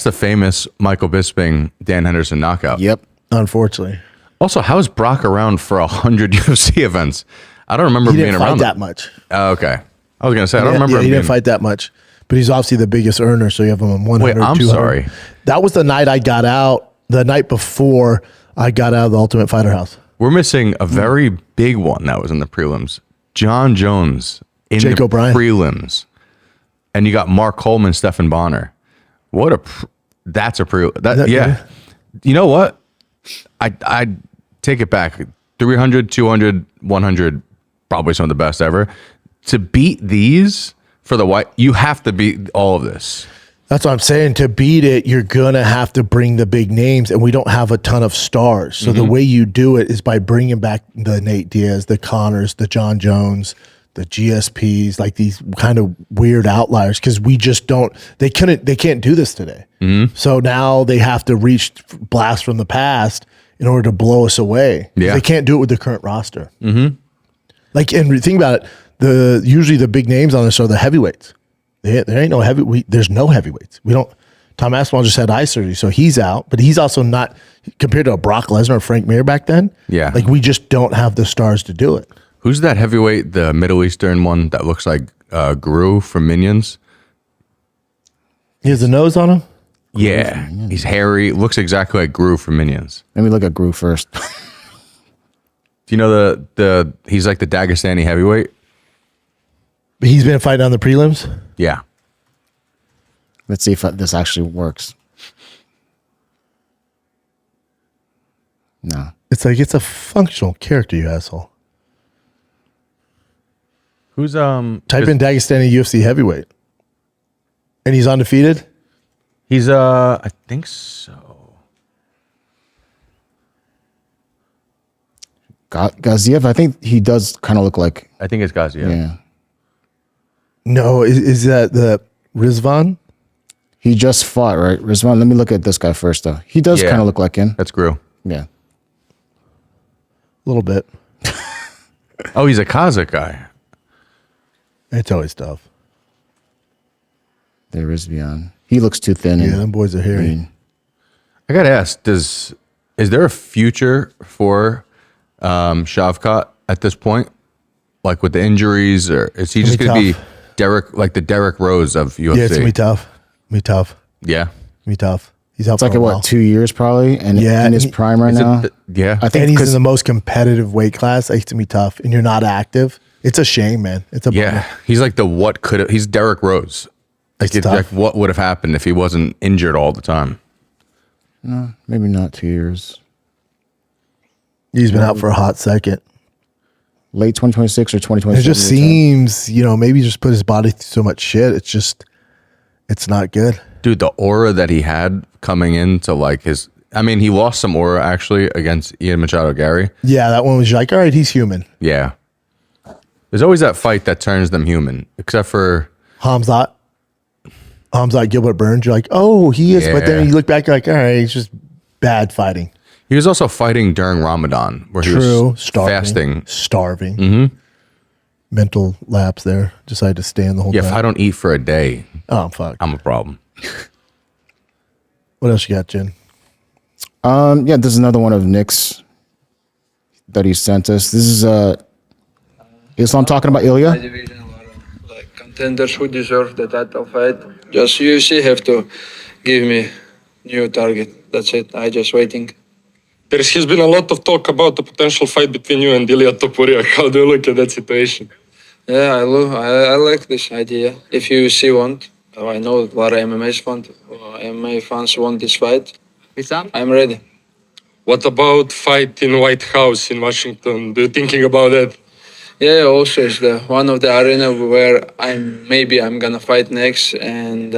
S4: the famous Michael Bisping, Dan Henderson knockout.
S5: Yep.
S3: Unfortunately.
S4: Also, how is Brock around for 100 UFC events? I don't remember
S3: He
S4: being
S3: didn't
S4: around
S3: fight that much.
S4: Oh, okay. I was going to say, I don't remember him
S3: he
S4: being...
S3: didn't fight that much. But he's obviously the biggest earner, so you have him on 100,
S4: Wait, I'm
S3: 200.
S4: sorry.
S3: That was the night I got out, the night before I got out of the Ultimate Fighter House.
S4: We're missing a very big one that was in the prelims. Jon Jones in
S3: Jake
S4: the
S3: O'Brien.
S4: prelims. And you got Mark Coleman, Stephan Bonner. That's a prelim. Yeah. You know what? I take it back. 300, 200, 100, probably some of the best ever. To beat these for the white, you have to beat all of this.
S3: That's what I'm saying. To beat it, you're going to have to bring the big names, and we don't have a ton of stars. So the way you do it is by bringing back the Nate Diaz, the Connors, the Jon Jones, the GSPs, like these kind of weird outliers, because we just don't, they can't do this today. So now they have to reach blast from the past in order to blow us away.
S4: Yeah.
S3: They can't do it with the current roster. Like, and think about it, usually the big names on this are the heavyweights. There ain't no there's no heavyweights. We don't. Tom Aspinall just had eye surgery, so he's out. But he's also not, compared to a Brock Lesnar or Frank Mir back then.
S4: Yeah,
S3: like we just don't have the stars to do it.
S4: Who's that heavyweight, the Middle Eastern one that looks like Gru from Minions?
S3: He has a nose on him.
S4: Yeah, he's hairy. Looks exactly like Gru from Minions.
S5: Let me look at Gru first.
S4: Do you know the he's like the Dagestani heavyweight?
S3: But he's been fighting on the prelims.
S4: Yeah.
S5: Let's see if this actually works. No.
S3: It's like, it's a functional character, you asshole.
S4: Who's
S3: Type in Dagestani UFC heavyweight. And he's undefeated?
S4: He's I think so.
S5: Gaziev, I think he does kind of look like.
S4: I think it's Gaziev.
S5: Yeah.
S3: No, is that the Rizvan?
S5: He just fought, right? Rizwan, let me look at this guy first, though. He does
S4: Yeah.
S5: kind of look like him.
S4: That's Grew.
S5: Yeah.
S3: A little bit.
S4: Oh, he's a Kazakh guy.
S3: It's always tough.
S5: There is Rizvan. He looks too thin.
S3: Yeah,
S5: and
S3: them boys are hairy.
S5: mean.
S4: I gotta ask: is there a future for Shavkat at this point? Like with the injuries, or is he just
S3: It's
S4: gonna
S3: gonna be
S4: be Derek, like the Derek Rose of UFC?
S3: Yeah, it's gonna be tough. Be tough.
S4: Yeah.
S3: Be tough. He's out
S5: It's like
S3: for a
S5: at
S3: while.
S5: what, 2 years probably? And
S3: Yeah,
S5: in his
S3: and
S5: prime right
S4: Is it
S5: now?
S4: yeah.
S5: I think
S3: And he's in
S5: because
S3: the most competitive weight class. It's gonna be tough, and you're not active. It's a shame, man. It's a bummer.
S4: Yeah. He's like the what could have. He's Derek Rose. Like,
S3: It's tough.
S4: like what would have happened if he wasn't injured all the time?
S5: maybe not 2 years.
S3: He's been out for a hot second.
S5: Late 2026 or
S3: It
S5: 2027.
S3: just seems, maybe he just put his body through so much shit. It's not good.
S4: Dude, the aura that he had coming into like his. I mean, he lost some aura actually against Ian Machado Gary.
S3: Yeah, that one was like, all right, he's human.
S4: Yeah. There's always that fight that turns them human, except for
S3: Khamzat Gilbert Burns. You're like, oh, he is. But then
S4: Yeah.
S3: you look back, you're like, all right, he's just bad fighting.
S4: he was also fighting during Ramadan, where he
S3: True.
S4: was
S3: Starving.
S4: fasting.
S3: Mental lapse there. Decided to stand the whole
S4: Yeah, if
S3: time.
S4: I don't eat for a day,
S3: Oh, fuck.
S4: I'm a problem.
S3: What else you got, Jen?
S5: Yeah, this is another one of Nick's that he sent us. This is Islam talking about
S6: My
S5: Ilia.
S6: division are like contenders who deserve the title fight. Just UFC have to give me new target. That's it. I just waiting.
S7: There has been a lot of talk about the potential fight between you and Ilia Topuria. How do you look at that situation?
S6: Yeah, I like this idea. If UFC want, I know a lot of MMA fans want this fight. I'm ready.
S7: What about fight in White House in Washington? Do you thinking about that?
S6: Yeah, also it's the one of the arena where I'm gonna fight next, and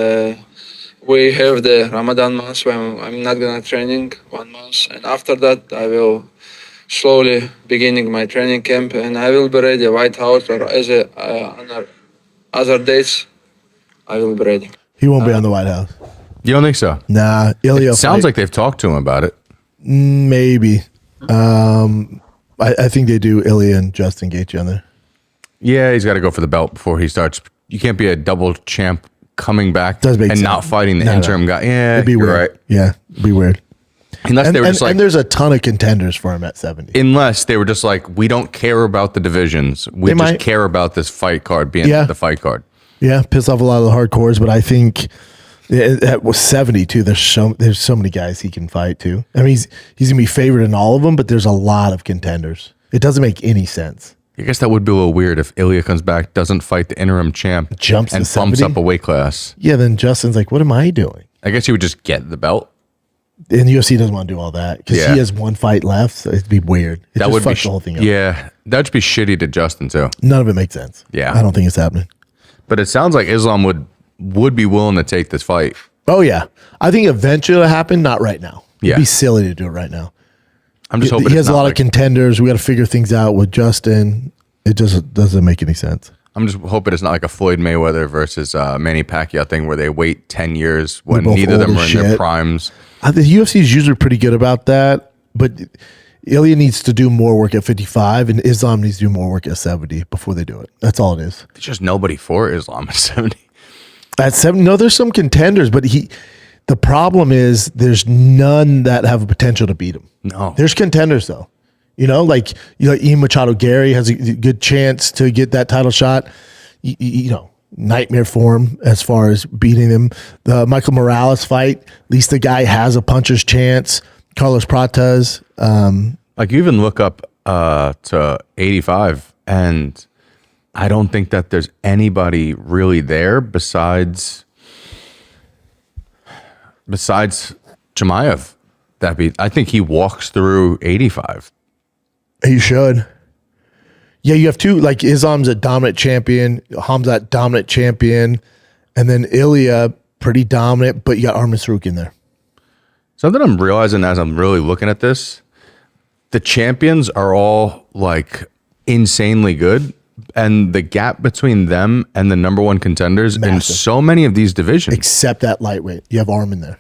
S6: we have the Ramadan month where I'm not gonna training 1 month, and after that I will slowly beginning my training camp, and I will be ready at White House or as on other dates. I will be ready.
S3: He won't be on the White House.
S4: You don't think so?
S3: Nah, Ilya.
S4: It sounds like they've talked to him about it.
S3: maybe. I think they do Ilya and Justin Gaethje on there.
S4: Yeah, he's got to go for the belt before he starts. You can't be a double champ coming back
S3: Does make
S4: and
S3: sense.
S4: not fighting the
S3: No, no.
S4: interim guy. Yeah,
S3: It'd be
S4: you're
S3: weird.
S4: right.
S3: Yeah, it'd be weird.
S4: Unless they were just like,
S3: and there's a ton of contenders for him at 70.
S4: unless they were just like, we don't care about the divisions. We
S3: They
S4: just
S3: might.
S4: care about this fight card being
S3: Yeah.
S4: the fight card.
S3: Yeah, piss off a lot of the hardcores, but I think at 70 too. There's so many guys he can fight too. I mean, he's gonna be favored in all of them, but there's a lot of contenders. It doesn't make any sense.
S4: I guess that would be a little weird if Ilia comes back, doesn't fight the interim champ,
S3: Jumps
S4: and
S3: to
S4: bumps
S3: 70?
S4: up a weight class.
S3: Yeah, then Justin's like, what am I doing?
S4: I guess he would just get the belt.
S3: And the UFC doesn't want to do all that because
S4: Yeah.
S3: he has one fight left. So it'd be weird. It
S4: That
S3: just
S4: would be
S3: fucks the whole thing up.
S4: yeah. That'd just be shitty to Justin too.
S3: None of it makes sense.
S4: Yeah.
S3: I don't think it's happening.
S4: But it sounds like Islam would be willing to take this fight.
S3: Oh yeah, I think eventually it'll happen. Not right now.
S4: Yeah.
S3: It'd be silly to do it right now.
S4: I'm just hoping
S3: He
S4: it's
S3: has a
S4: not
S3: lot
S4: like,
S3: of contenders. We got to figure things out with Justin. It just doesn't make any sense.
S4: I'm just hoping it's not like a Floyd Mayweather versus Manny Pacquiao thing where they wait 10 years when
S3: both
S4: neither of them
S3: old
S4: are
S3: as
S4: in their
S3: shit.
S4: primes.
S3: The UFC is usually pretty good about that, but Ilya needs to do more work at 55, and Islam needs to do more work at 70 before they do it. That's all it is.
S4: There's just nobody for Islam at 70.
S3: At 70, no, there's some contenders, but the problem is there's none that have a potential to beat him.
S4: No.
S3: There's contenders though. Ian Machado Gary has a good chance to get that title shot. Nightmare form as far as beating him. The Michael Morales fight, at least the guy has a puncher's chance. Carlos Pratas.
S4: Like you even look up to 85 and I don't think that there's anybody really there besides Chimaev. I think he walks through 85.
S3: He should. Yeah, you have two. Like Islam's a dominant champion, Khamzat dominant champion, and then Ilia pretty dominant. But you got Arman in there.
S4: Something I'm realizing as I'm really looking at this, the champions are all like insanely good, and the gap between them and the number one contenders in
S3: Massive.
S4: so many of these divisions.
S3: Except that lightweight, you have Arman there.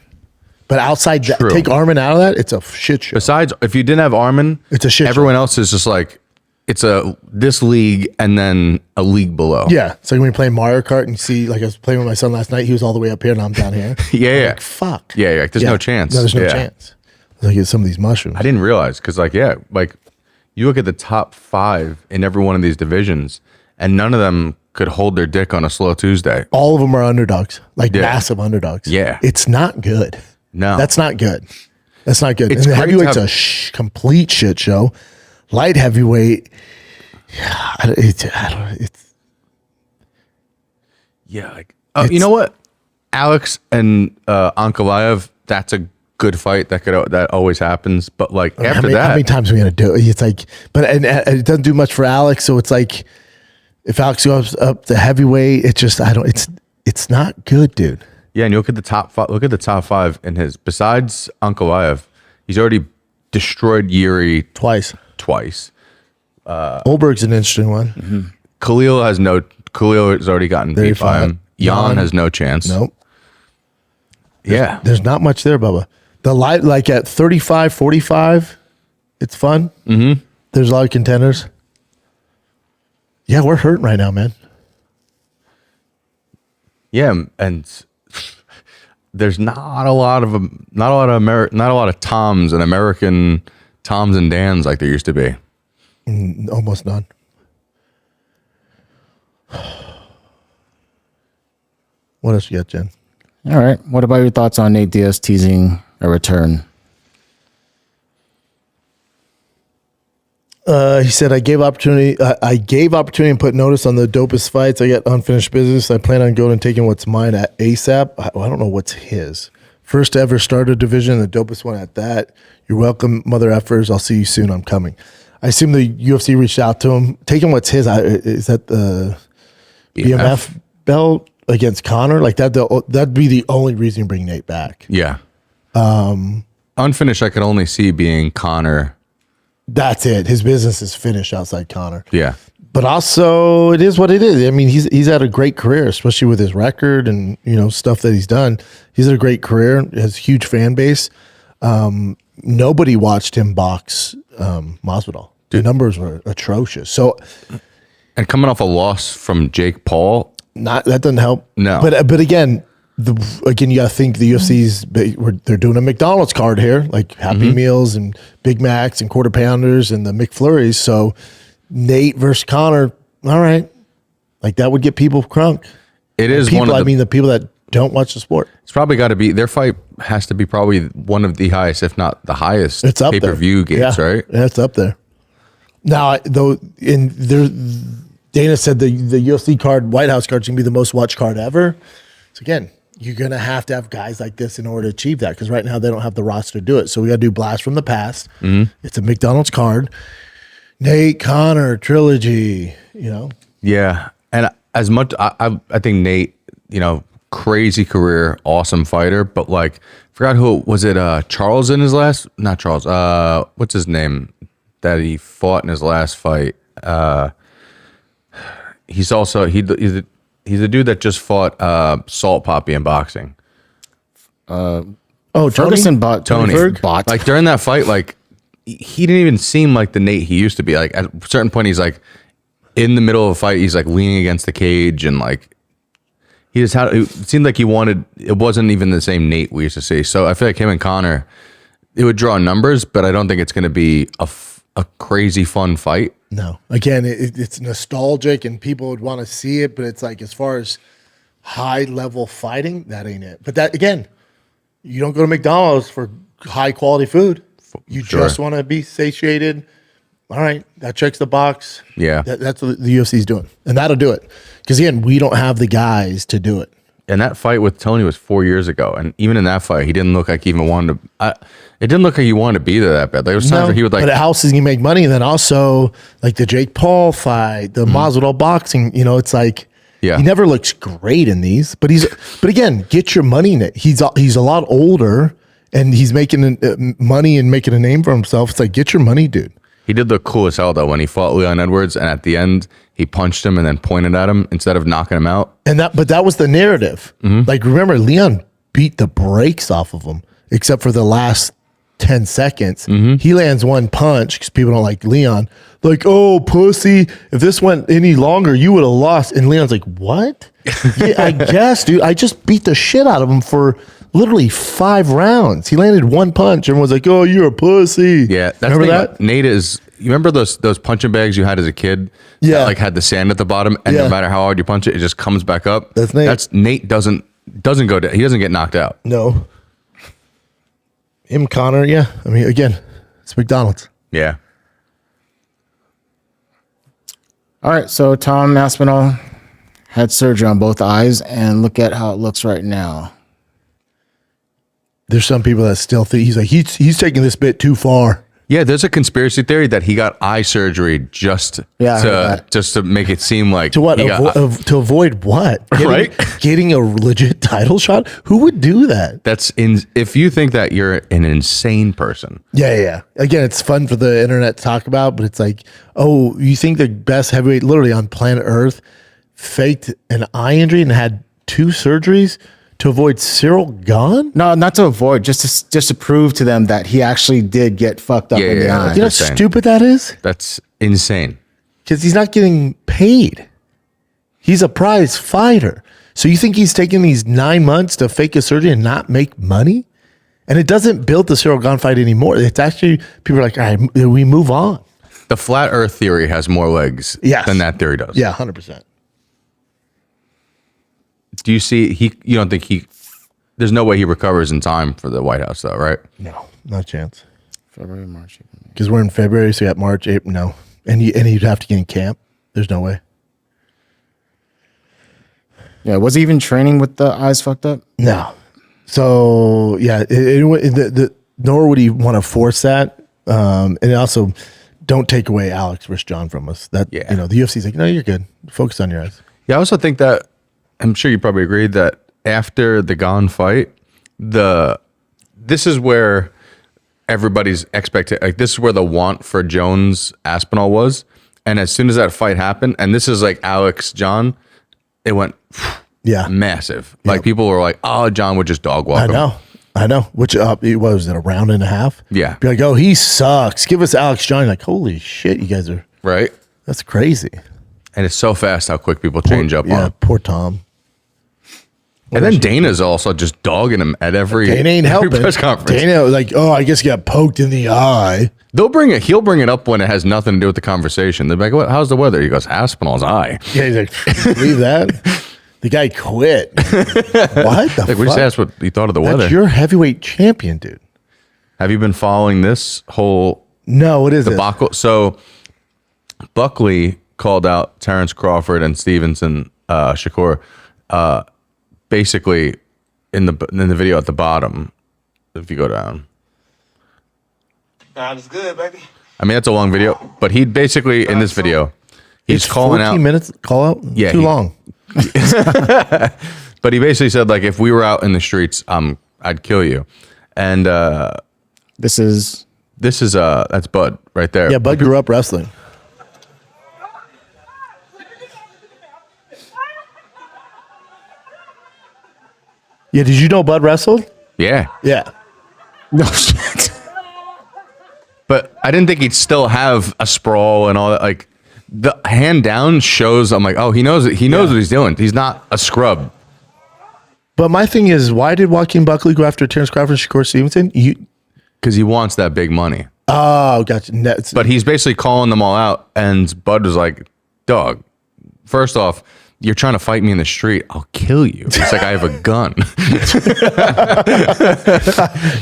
S3: But outside that,
S4: True.
S3: take Arman out of that, it's a shit show.
S4: Besides, if you didn't have Arman,
S3: It's a shit show.
S4: everyone else is just like, it's this league and then a league below.
S3: Yeah, it's like when you're playing Mario Kart and you see, like I was playing with my son last night, he was all the way up here and I'm down here.
S4: Yeah.
S3: Like, fuck.
S4: Yeah, there's no chance.
S3: No, there's no
S4: Yeah.
S3: chance. Like get some of these mushrooms.
S4: I didn't realize because, like, you look at the top 5 in every one of these divisions, and none of them could hold their dick on a slow Tuesday.
S3: All of them are underdogs, like
S4: Yeah.
S3: massive underdogs.
S4: Yeah.
S3: It's not good.
S4: No.
S3: That's not good. That's not good.
S4: It's
S3: and the
S4: great to
S3: heavyweight's
S4: have-
S3: a complete shit show. Light heavyweight, it's
S4: Yeah, like you know what, Alex and Ankalaev, that's a good fight. That always happens. But like after
S3: how many times are we gonna do it? It's like, but and it doesn't do much for Alex. So it's like, if Alex goes up the heavyweight, it's just it's not good, dude.
S4: yeah, and you look at the top 5. Look at the top 5 in his. Besides Ankalaev, he's already destroyed Yuri
S3: Twice. Olberg's an interesting one.
S4: Khalil has already gotten
S3: Very
S4: beat by
S3: fine.
S4: him. Jan has no chance.
S3: Nope.
S4: Yeah.
S3: There's not much there, Bubba. The light, like at 35, 45, it's fun. Mm-hmm. There's a lot of contenders. Yeah, we're hurting right now, man.
S4: Yeah, and there's not a lot of Toms and American Toms and Dans like there used to be.
S3: Almost none. What else you got, Jen?
S5: All right. What about your thoughts on Nate Diaz teasing a return?
S3: He said, I gave opportunity and put notice on the dopest fights. I got unfinished business. I plan on going and taking what's mine at ASAP. I don't know what's his. First to ever start a division, the dopest one at that. You're welcome, mother effers. I'll see you soon. I'm coming. I assume the UFC reached out to him. Taking what's his, is that the BMF belt against Conor? Like that'd be the only reason you bring Nate back.
S4: Yeah. Unfinished, I could only see being Conor.
S3: That's it. His business is finished outside Conor.
S4: Yeah.
S3: But also, it is what it is. I mean, he's had a great career, especially with his record and stuff that he's done. He's had a great career. Has a huge fan base. Nobody watched him box Masvidal. The numbers were atrocious. So,
S4: And coming off a loss from Jake Paul.
S3: that doesn't help.
S4: No.
S3: But again, you got to think the UFC's they're doing a McDonald's card here, like Happy Meals and Big Macs and Quarter Pounders and the McFlurries. So Nate versus Conor, all right, like that would get people crunk.
S4: It is
S3: People,
S4: one of the
S3: the people that don't watch the sport.
S4: It's probably got to be, their fight has to be probably one of the highest, if not the highest,
S3: It's up there.
S4: pay-per-view gates, right?
S3: Yeah, it's up there. Now, though, Dana said the UFC card, White House card, is going to be the most watched card ever. So again, you're going to have guys like this in order to achieve that, because right now they don't have the roster to do it. So we got to do Blast from the Past. It's a McDonald's card. Nate, Conor, trilogy,
S4: Yeah. And as much, I think Nate, crazy career, awesome fighter, but like, forgot who was it? Charles in his last, not Charles. What's his name that he fought in his last fight? He's also he's a dude that just fought Salt Poppy in boxing.
S5: Ferguson bought
S4: Tony
S5: bought.
S4: like during that fight, like he didn't even seem like the Nate he used to be. Like at a certain point, he's like in the middle of a fight, he's like leaning against the cage and like. He just had, it seemed like it wasn't even the same Nate we used to see. So I feel like him and Conor, it would draw numbers, but I don't think it's going to be a crazy fun fight.
S3: No. Again, it's nostalgic and people would want to see it, but it's like as far as high level fighting, that ain't it. But that, again, you don't go to McDonald's for high quality food. You just want to be satiated. All right, that checks the box.
S4: Yeah.
S3: That's what the UFC's doing. And that'll do it. Because again, we don't have the guys to do it.
S4: And that fight with Tony was 4 years ago, and even in that fight, he didn't look like he even wanted to. It didn't look like he wanted to be there that bad. There was times where he would like.
S3: But at House is gonna make money, and then also like the Jake Paul fight, the Masvidal boxing. You know, it's like he never looks great in these. But again, get your money in it. He's a lot older, and he's making money and making a name for himself. It's like, get your money, dude.
S4: He did look cool as hell though when he fought Leon Edwards, and at the end he punched him and then pointed at him instead of knocking him out.
S3: But that was the narrative. Like, remember, Leon beat the brakes off of him, except for the last 10 seconds. He lands one punch because people don't like Leon. Like, oh, pussy! If this went any longer, you would have lost. And Leon's like, what? Yeah, I guess, dude. I just beat the shit out of him for literally 5 rounds. He landed one punch. Everyone's like, "Oh, you're a pussy."
S4: Yeah, that's
S3: remember that?
S4: Nate is. You remember those punching bags you had as a kid?
S3: Yeah,
S4: that, like had the sand at the bottom, and no matter how hard you punch it, it just comes back up.
S3: That's Nate.
S4: That's Nate. Doesn't go down. He doesn't get knocked out.
S3: No. Him, Connor. Yeah, I mean, again, it's McDonald's.
S4: Yeah.
S5: All right, so Tom Aspinall had surgery on both eyes, and look at how it looks right now.
S3: There's some people that still think he's like he's taking this bit too far.
S4: Yeah, there's a conspiracy theory that he got eye surgery just to make it seem like
S3: to what to avoid what getting a legit title shot. Who would do that?
S4: If you think that you're an insane person.
S3: Yeah. Again, it's fun for the internet to talk about, but it's like, oh, you think the best heavyweight literally on planet Earth faked an eye injury and had 2 surgeries to avoid Cyril Gahn?
S5: No, not to avoid, just to prove to them that he actually did get fucked up in the eye.
S3: You know how stupid that is?
S4: That's insane.
S3: Because he's not getting paid. He's a prize fighter. So you think he's taking these 9 months to fake a surgery and not make money? And it doesn't build the Cyril Gahn fight anymore. It's actually, people are like, all right, we move on.
S4: The flat earth theory has more legs than that theory does.
S3: Yeah, 100%.
S4: Do you see, you don't think there's no way he recovers in time for the White House though, right?
S3: No, not a chance.
S5: February, March.
S3: Because we're in February, so you got March, April, no. And he'd have to get in camp. There's no way.
S5: Yeah, was he even training with the eyes fucked up?
S3: No. So, yeah, nor would he want to force that. And also, don't take away Alex versus John from us. The UFC's like, no, you're good. Focus on your eyes.
S4: Yeah, I also think that, I'm sure you probably agreed that after the Gahn fight, this is where everybody's expected. Like, this is where the want for Jones Aspinall was, and as soon as that fight happened, and this is like Alex John, it went massive. Like, people were like, "Oh, John would just dog walk him."
S3: I know. Which it was a round and a half.
S4: Yeah,
S3: be like, "Oh, he sucks. Give us Alex John." You're like, holy shit, you guys are
S4: right.
S3: That's crazy.
S4: And it's so fast how quick people change up.
S3: Yeah, poor Tom.
S4: And then Dana's also just dogging him at every press conference.
S3: Dana like, oh, I guess he got poked in the eye.
S4: He'll bring it up when it has nothing to do with the conversation. They're like, "What? How's the weather?" He goes, "Aspinall's eye."
S3: Yeah, he's like, believe that? The guy quit. What the fuck?
S4: We just asked what he thought of the weather.
S3: That's your heavyweight champion, dude.
S4: Have you been following this whole
S3: what is
S4: debacle? So Buckley called out Terrence Crawford and Stevenson, Shakur, basically in the video at the bottom. If you go down,
S8: it's good, baby.
S4: I mean, that's a long video, but he basically in this video, he's calling
S3: 14
S4: out
S3: minutes call out.
S4: Yeah,
S3: too long.
S4: But he basically said, like, if we were out in the streets, I'd kill you. And
S5: this is
S4: that's Bud right there.
S3: Yeah, Bud grew up wrestling. Yeah, did you know Bud wrestled?
S4: Yeah.
S3: Yeah.
S5: No shit.
S4: But I didn't think he'd still have a sprawl and all that. Like, the hand down shows, I'm like, oh, he knows it. He knows what he's doing. He's not a scrub.
S3: But my thing is, why did Joaquin Buckley go after Terrence Crawford and Shakur Stevenson?
S4: Because he wants that big money.
S3: Oh, gotcha.
S4: But he's basically calling them all out. And Bud was like, dog, first off, you're trying to fight me in the street. I'll kill you. It's like I have a gun.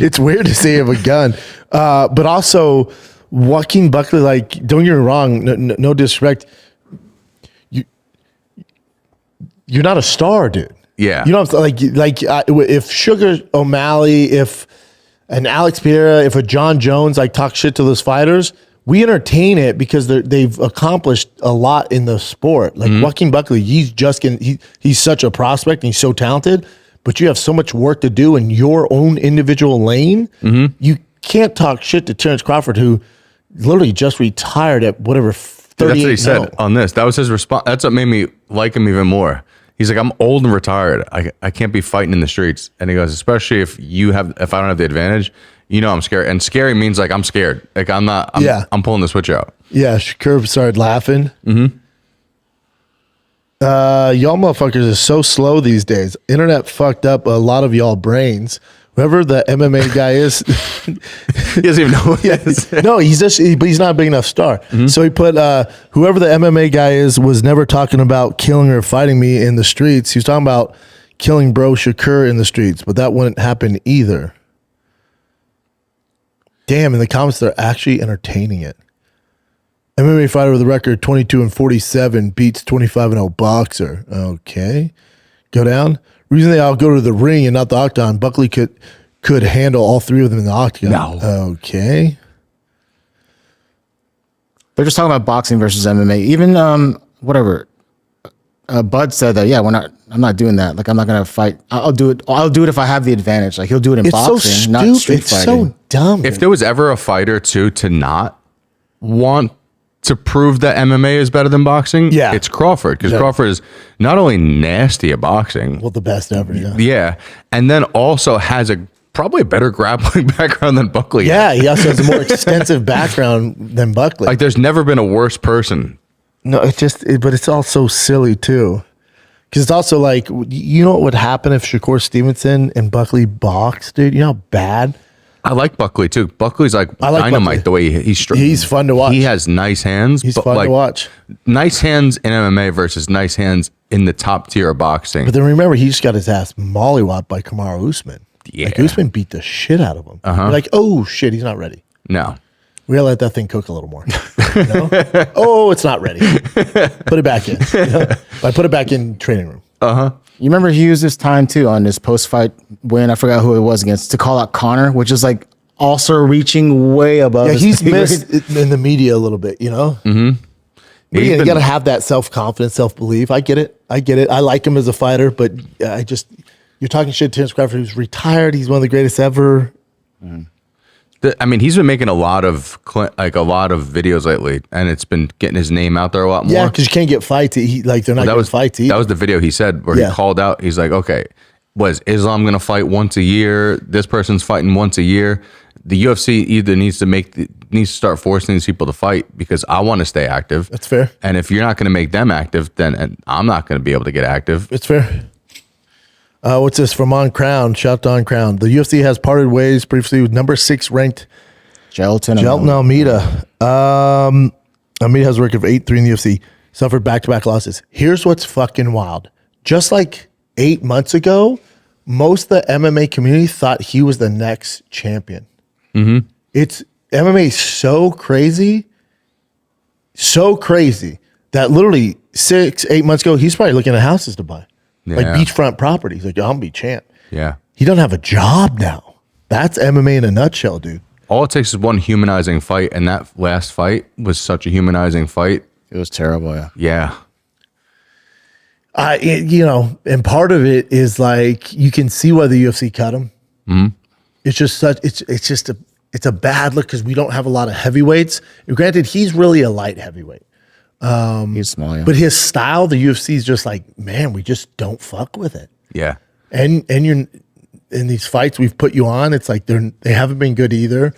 S3: It's weird to say you have a gun. But also, Joaquin Buckley, like, don't get me wrong, no disrespect. You're not a star, dude.
S4: Yeah.
S3: You know what I'm saying? If Sugar O'Malley, if an Alex Pereira, if a Jon Jones like talk shit to those fighters, we entertain it because they've accomplished a lot in the sport. Like Joaquin Buckley, he's such a prospect and he's so talented, but you have so much work to do in your own individual lane. You can't talk shit to Terrence Crawford, who literally just retired at whatever 38.
S4: That's what he said on this. That was his response. That's what made me like him even more. He's like, I'm old and retired. I can't be fighting in the streets. And he goes, especially if I don't have the advantage, I'm scared. And scary means like I'm scared. Like I'm pulling the switch out.
S3: Yeah, Shakur started laughing. Y'all motherfuckers are so slow these days. Internet fucked up a lot of y'all brains. Whoever the MMA guy is,
S4: he doesn't even know who he is.
S3: No, but he's not a big enough star. So he put whoever the MMA guy is was never talking about killing or fighting me in the streets. He was talking about killing bro Shakur in the streets, but that wouldn't happen either. Damn, in the comments they're actually entertaining it. MMA fighter with a record 22-47 beats 25-0 boxer. Okay, go down. Reason they all go to the ring and not the octagon. Buckley could handle all three of them in the octagon.
S4: No.
S3: Okay.
S5: They're just talking about boxing versus MMA. Even whatever. Bud said that. Yeah, I'm not doing that. Like I'm not gonna fight. I'll do it. I'll do it if I have the advantage. Like he'll do it in boxing,
S3: so stupid.
S5: not street
S3: it's
S5: fighting.
S3: So dumb.
S4: If there was ever a fighter to not want to prove that MMA is better than boxing, it's Crawford, because Crawford is not only nasty at boxing,
S3: the best ever.
S4: Yeah, and then also has probably a better grappling background than Buckley.
S3: Yeah, he also has a more extensive background than Buckley.
S4: Like there's never been a worse person.
S3: No, but it's all so silly too. Because it's also like, you know what would happen if Shakur Stevenson and Buckley boxed, dude? You know how bad?
S4: I like Buckley too. Buckley's like dynamite.
S3: Buckley.
S4: The way
S3: he's fun to watch.
S4: He has nice hands.
S3: He's fun to watch.
S4: Nice hands in MMA versus nice hands in the top tier of boxing.
S3: But then remember, he just got his ass mollywopped by Kamaru Usman.
S4: Yeah.
S3: Like Usman beat the shit out of him. You're like, oh shit, he's not ready.
S4: No.
S3: We gotta let that thing cook a little more. No? Oh, it's not ready. Put it back in. I put it back in training room.
S5: You remember he used his time too on this post-fight win. I forgot who it was against, to call out Conor, which is like also reaching way above.
S3: Yeah, he's missed in the media a little bit, Mm-hmm. But yeah, you got to have that self-confidence, self-belief. I get it. I like him as a fighter, but you're talking shit to Terrence Crawford, who's retired. He's one of the greatest ever.
S4: He's been making a lot of videos lately, and it's been getting his name out there a lot more.
S3: Yeah, because you can't get fights. They're not getting fights either.
S4: That was the video he said where he called out. He's like, okay, was Islam going to fight once a year? This person's fighting once a year. The UFC either needs to start forcing these people to fight, because I want to stay active.
S3: That's fair.
S4: And if you're not going to make them active, then I'm not going to be able to get active.
S3: It's fair. What's this from On Crown? Shout out to On Crown. The UFC has parted ways previously with number 6 ranked
S5: Jailton
S3: Almeida. Almeida has a record of 8-3 in the UFC. Suffered back-to-back losses. Here's what's fucking wild. Just like 8 months ago, most of the MMA community thought he was the next champion. Mm-hmm. It's MMA is so crazy that literally 6-8 months ago, he's probably looking at houses to buy.
S4: Yeah.
S3: Like beachfront properties. Like, I'm going to be champ.
S4: Yeah.
S3: He doesn't have a job now. That's MMA in a nutshell, dude.
S4: All it takes is one humanizing fight, and that last fight was such a humanizing fight.
S5: It was terrible,
S4: Yeah.
S3: And part of it is like, you can see why the UFC cut him. Mm-hmm. It's just it's a bad look, because we don't have a lot of heavyweights. Granted, he's really a light heavyweight.
S5: He's small,
S3: But his style, the UFC is just like, man, we just don't fuck with it.
S4: Yeah.
S3: And you're in these fights we've put you on, it's like they haven't been good either.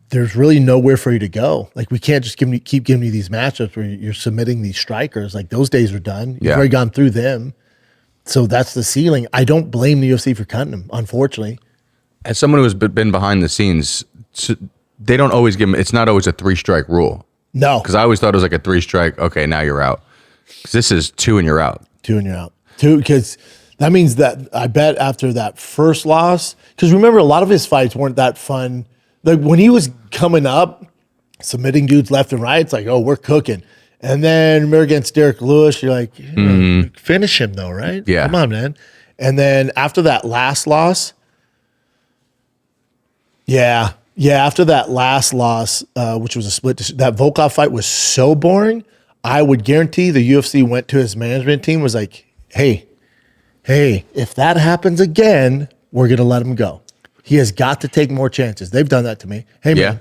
S3: There's really nowhere for you to go. Like, we can't just keep giving you these matchups where you're submitting these strikers. Like, those days are done. You've already gone through them. So that's the ceiling. I don't blame the UFC for cutting him, unfortunately.
S4: As someone who has been behind the scenes, they don't always give him, it's not always a 3-strike rule.
S3: No.
S4: Because I always thought it was like a 3-strike, okay, now you're out. Because this is 2 and you're out.
S3: 2 and you're out. 2, because that means that I bet after that first loss, because remember, a lot of his fights weren't that fun. Like, when he was coming up, submitting dudes left and right, it's like, oh, we're cooking. And then remember against Derek Lewis, you're like, finish him though, right?
S4: Yeah.
S3: Come on, man. And then after that last loss, after that last loss, which was a split, that Volkov fight was so boring. I would guarantee the UFC went to his management team, was like, hey, if that happens again, we're going to let him go. He has got to take more chances. They've done that to me. Hey, man,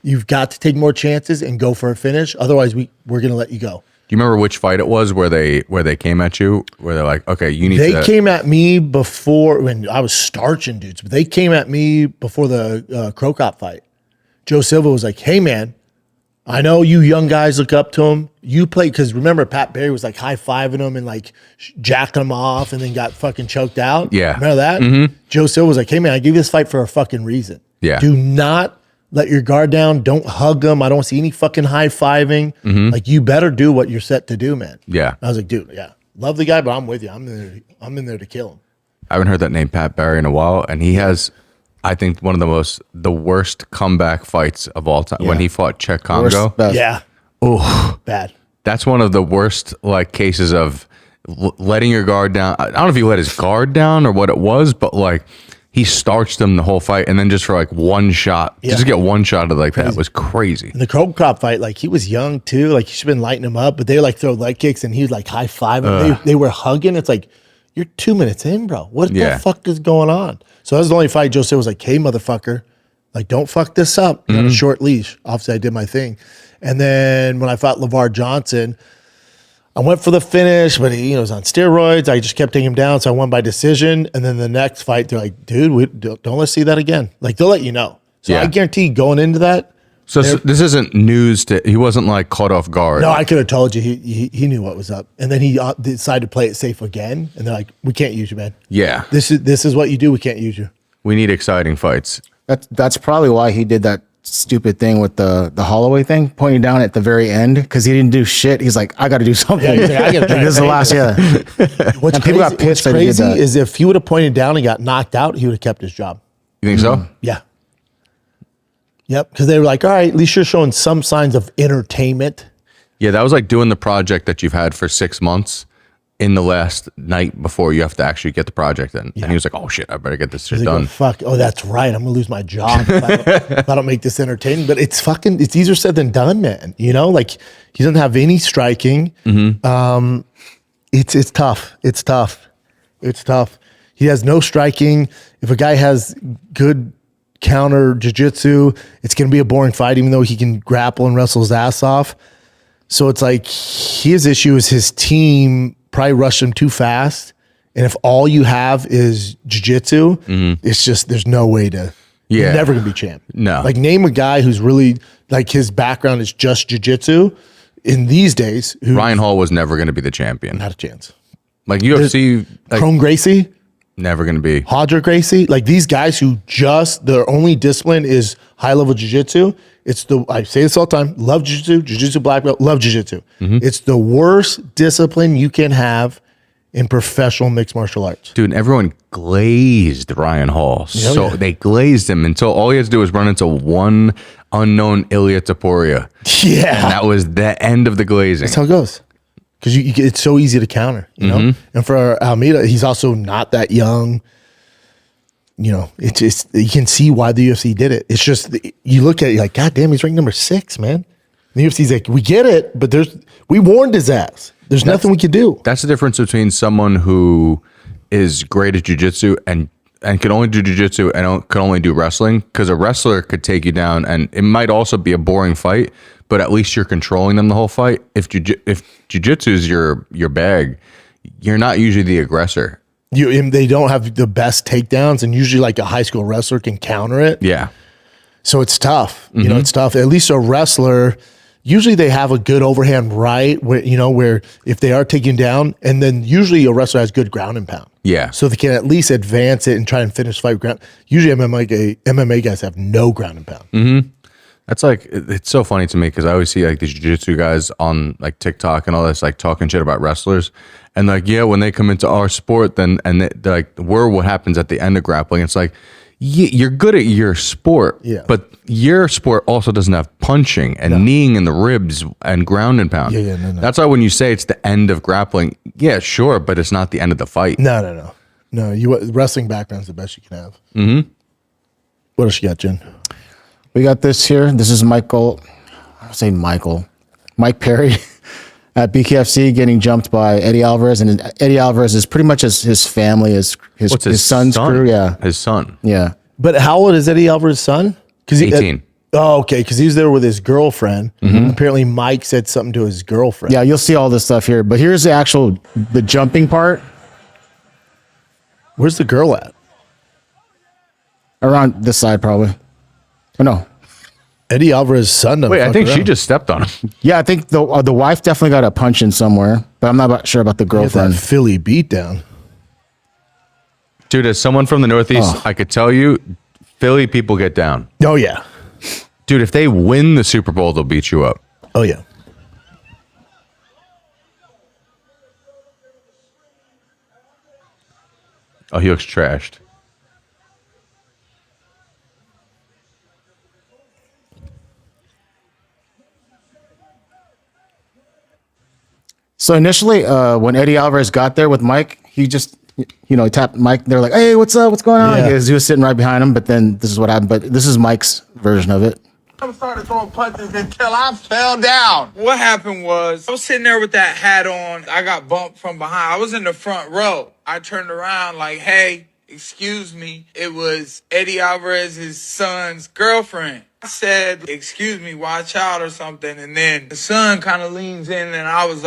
S3: you've got to take more chances and go for a finish. Otherwise, we're going to let you go.
S4: Do you remember which fight it was where they came at you? Where they're like, okay, you need to...
S3: They came at me before, when I was starching dudes, but they came at me before the Crow Cop fight. Joe Silva was like, hey, man, I know you young guys look up to him. You play, because remember, Pat Barry was like high-fiving him and like jacking him off and then got fucking choked out.
S4: Yeah.
S3: Remember that? Joe Silva was like, hey, man, I gave you this fight for a fucking reason.
S4: Yeah.
S3: Do not let your guard down. Don't hug him. I don't see any fucking high-fiving. Like, you better do what you're set to do, man.
S4: Yeah.
S3: And I was like, dude, love the guy, but I'm with you. I'm in there to kill him.
S4: I haven't heard that name Pat Barry in a while, and he has, I think, one of the worst comeback fights of all time. When he fought Czech Congo.
S5: Best.
S3: Yeah.
S4: Oh,
S3: Bad.
S4: that's one of the worst like cases of letting your guard down. I don't know if he let his guard down or what it was, but like he starched him the whole fight, and then just for like one shot, just to get one shot of like that was crazy.
S3: In the Crow Cop fight, like he was young too. Like he should have been lighting him up, but they like throw leg kicks and he was like high fiving. They were hugging. It's like, you're 2 minutes in, bro. What the fuck is going on? So that was the only fight Jose was like, hey, motherfucker, like, don't fuck this up. You on a short leash. Obviously, I did my thing. And then when I fought LeVar Johnson, I went for the finish, but he was on steroids. I just kept taking him down, so I won by decision. And then the next fight, they're like, dude, don't let's see that again. Like, they'll let you know. So I guarantee going into that.
S4: So this isn't news to, he wasn't like caught off guard.
S3: No, I could have told you he knew what was up. And then he decided to play it safe again. And they're like, we can't use you, man.
S4: Yeah.
S3: This is what you do. We can't use you.
S4: We need exciting fights.
S5: That's probably why he did that stupid thing with the Holloway thing, pointing down at the very end, because he didn't do shit. He's like, I got to do something.
S3: Yeah, he's like, I gotta try
S5: this is the last,
S3: What's
S5: And people got pissed that he did that.
S3: is if he would have pointed down and got knocked out, he would have kept his job.
S4: You think so?
S3: Yeah. Yep. Because they were like, all right, at least you're showing some signs of entertainment.
S4: Yeah, that was like doing the project that you've had for 6 months in the last night before you have to actually get the project in. And he was like, oh shit, I better get this shit
S3: They
S4: done.
S3: go, fuck. Oh, that's right. I'm gonna lose my job if I don't make this entertaining. But it's easier said than done, man. You know, like he doesn't have any striking. It's tough. It's tough. He has no striking. If a guy has good counter jiu-jitsu, it's going to be a boring fight, even though he can grapple and wrestle his ass off. So it's like his issue is his team probably rushed him too fast. And if all you have is jiu-jitsu, it's just, there's no way to, you're never going to be champ.
S4: No.
S3: Like name a guy who's really, like his background is just jiu-jitsu in these days.
S4: Ryan Hall was never going to be the champion.
S3: Not a chance.
S4: Like UFC, like,
S3: Chrome Gracie,
S4: never going to be.
S3: Hodger Gracie, like these guys who just, their only discipline is high-level jiu-jitsu. I say this all the time, love jiu-jitsu, jiu-jitsu black belt, love jiu-jitsu. It's the worst discipline you can have in professional mixed martial arts.
S4: Dude, and everyone glazed Ryan Hall. They glazed him until all he had to do was run into one unknown Ilia Topuria.
S3: Yeah.
S4: And that was the end of the glazing.
S3: That's how it goes. Because it's so easy to counter, you know? And for Almeida, he's also not that young. You know, it's just, you can see why the UFC did it. It's just, you look at it, you're like, God damn, he's ranked number 6, man. And the UFC's like, we get it, but we warned his ass. There's nothing we can do.
S4: That's the difference between someone who is great at jiu-jitsu and can only do jiu-jitsu and can only do wrestling. Because a wrestler could take you down, and it might also be a boring fight, but at least you're controlling them the whole fight. If jiu-jitsu is your bag, you're not usually the aggressor.
S3: They don't have the best takedowns, and usually like a high school wrestler can counter it.
S4: Yeah.
S3: So it's tough. You know, it's tough. At least a wrestler, usually they have a good overhand right where if they are taken down, and then usually a wrestler has good ground and pound.
S4: Yeah.
S3: So they can at least advance it and try and finish fight ground. Usually MMA guys have no ground and pound.
S4: That's like, it's so funny to me because I always see like these jiu-jitsu guys on like TikTok and all this, like talking shit about wrestlers. And like, yeah, when they come into our sport, they're like, we're what happens at the end of grappling. It's like, You're good at your sport, but your sport also doesn't have punching and kneeing in the ribs and ground and pound.
S3: No.
S4: That's why when you say it's the end of grappling, yeah, sure, but it's not the end of the fight.
S3: No. Wrestling background's the best you can have. Mm-hmm. What else you got, Jen?
S5: We got this here. This is Mike Perry at BKFC getting jumped by Eddie Alvarez, and Eddie Alvarez is pretty much his family, his son's crew. Yeah,
S4: his son.
S5: Yeah.
S3: But how old is Eddie Alvarez's son?
S4: 18.
S3: Okay, because he was there with his girlfriend. Mm-hmm. Apparently, Mike said something to his girlfriend.
S5: Yeah, you'll see all this stuff here. But here's the jumping part.
S3: Where's the girl at?
S5: Around this side, probably. Oh, no.
S3: Eddie Alvarez's son.
S4: Wait, I think she just stepped on him.
S5: Yeah, I think the wife definitely got a punch in somewhere, but I'm not sure about the girlfriend.
S3: That Philly beatdown.
S4: Dude, as someone from the Northeast, I could tell you, Philly people get down.
S3: Oh, yeah.
S4: Dude, if they win the Super Bowl, they'll beat you up.
S3: Oh, yeah.
S4: Oh, he looks trashed.
S5: So initially, when Eddie Alvarez got there with Mike, he just, he tapped Mike. They're like, "Hey, what's up? What's going on?"
S3: Yeah.
S5: He was sitting right behind him, but then this is what happened. But this is Mike's version of it.
S8: I started throwing punches until I fell down. What happened was I was sitting there with that hat on. I got bumped from behind. I was in the front row. I turned around like, "Hey, excuse me." It was Eddie Alvarez's son's girlfriend. I said, "Excuse me, watch out," or something. And then the son kind of leans in and I was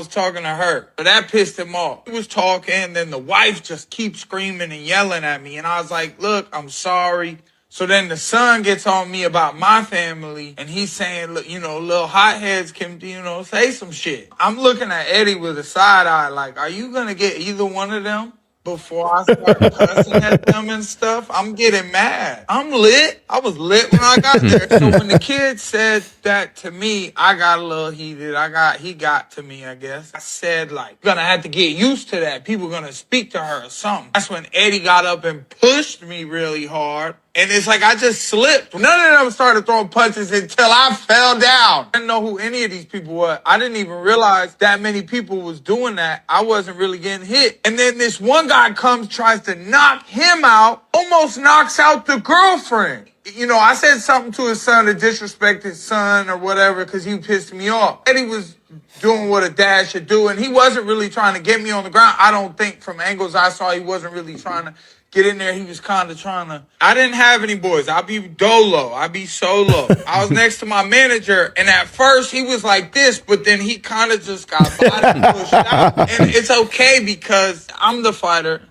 S8: talking to her. But that pissed him off. He was talking, then the wife just keeps screaming and yelling at me. And I was like, "Look, I'm sorry." So then the son gets on me about my family, and he's saying, "Look, little hotheads can, say some shit." I'm looking at Eddie with a side eye, like, "Are you going to get either one of them before I start cussing at them and stuff?" I'm getting mad. I'm lit. I was lit when I got there. So when the kid said that to me, I got a little heated. He got to me, I guess. I said, like, "You're going to have to get used to that. People going to speak to her or something." That's when Eddie got up and pushed me really hard. And it's like I just slipped. None of them started throwing punches until I fell down. I didn't know who any of these people were. I didn't even realize that many people was doing that. I wasn't really getting hit. And then this one guy comes, tries to knock him out, almost knocks out the girlfriend. I said something to his son to disrespect his son or whatever because he pissed me off. Eddie was doing what a dad should do, and he wasn't really trying to get me on the ground. I don't think from angles I saw he wasn't really trying to get in there. He was kind of trying to. I didn't have any boys. I'd be dolo. I'd be solo. I was next to my manager, and at first he was like this, but then he kind of just got body pushed out. And it's okay because I'm the fighter.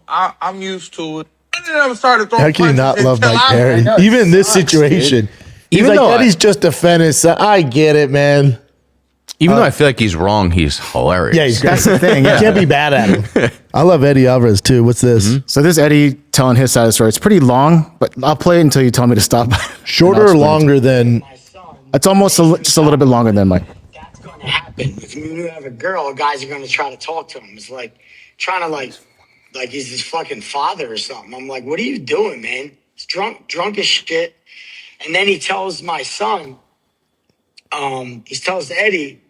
S8: I'm used to it. And then I started throwing
S3: How can you not
S8: punches
S3: love
S8: until
S3: Mike
S8: I-
S3: Perry? Even in this situation. He's
S4: Even
S3: like,
S4: though
S3: Eddie's just defending his son. I get it, man.
S4: Even though I feel like he's wrong, he's hilarious.
S3: Yeah, he's great.
S5: That's the thing. Yeah.
S3: You can't be bad at him. I love Eddie Alvarez, too. What's this?
S5: So this Eddie telling his side of the story. It's pretty long, but I'll play it until you tell me to stop.
S3: Shorter or longer than...
S5: It's almost just a little bit longer than Mike.
S9: That's going to happen. If you have a girl, guys are going to try to talk to him. It's like trying to like he's his fucking father or something. I'm like, what are you doing, man? He's drunk as shit. And then he tells my son, he tells Eddie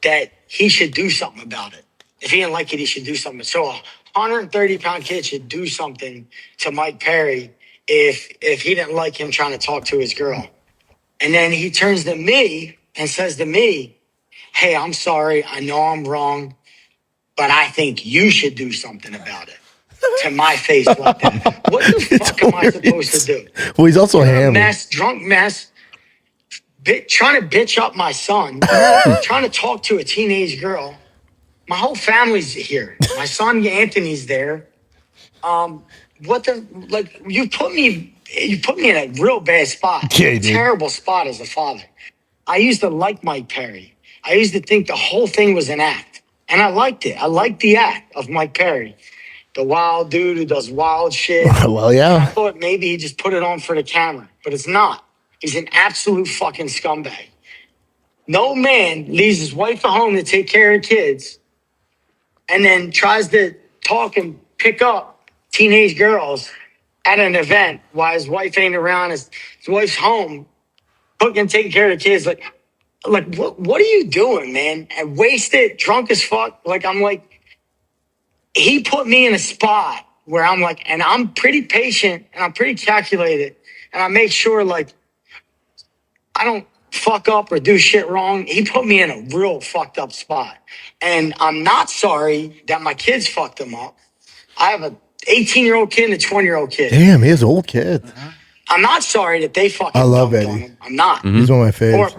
S9: that he should do something about it. If he didn't like it, he should do something. So a 130-pound kid should do something to Mike Perry if he didn't like him trying to talk to his girl. And then he turns to me and says to me, "Hey, I'm sorry. I know I'm wrong, but I think you should do something about it." To my face like that. What the fuck am I supposed to do?
S3: Well, he's also
S9: You're a
S3: hammered.
S9: mess, drunk mess, trying to bitch up my son, trying to talk to a teenage girl. My whole family's here. My son Anthony's there. You put me in a real bad spot.
S3: Yeah,
S9: A terrible spot as a father. I used to like Mike Perry. I used to think the whole thing was an act. And I liked it. I liked the act of Mike Perry. The wild dude who does wild shit.
S3: Well,
S9: I
S3: yeah.
S9: thought maybe he just put it on for the camera, but it's not. He's an absolute fucking scumbag. No man leaves his wife at home to take care of kids and then tries to talk and pick up teenage girls at an event while his wife ain't around, his wife's home, cooking, taking care of the kids. Like what are you doing, man? And wasted, drunk as fuck. Like, I'm like, he put me in a spot where I'm like, and I'm pretty patient and I'm pretty calculated. And I make sure, like, I don't fuck up or do shit wrong. He put me in a real fucked up spot. And I'm not sorry that my kids fucked him up. I have a 18-year-old kid and a 20-year-old kid.
S3: Damn, he has old kids.
S9: I'm not sorry that they fucking
S3: I love
S9: dumped on
S3: Eddie.
S9: him. I'm not.
S3: He's one of my favorites.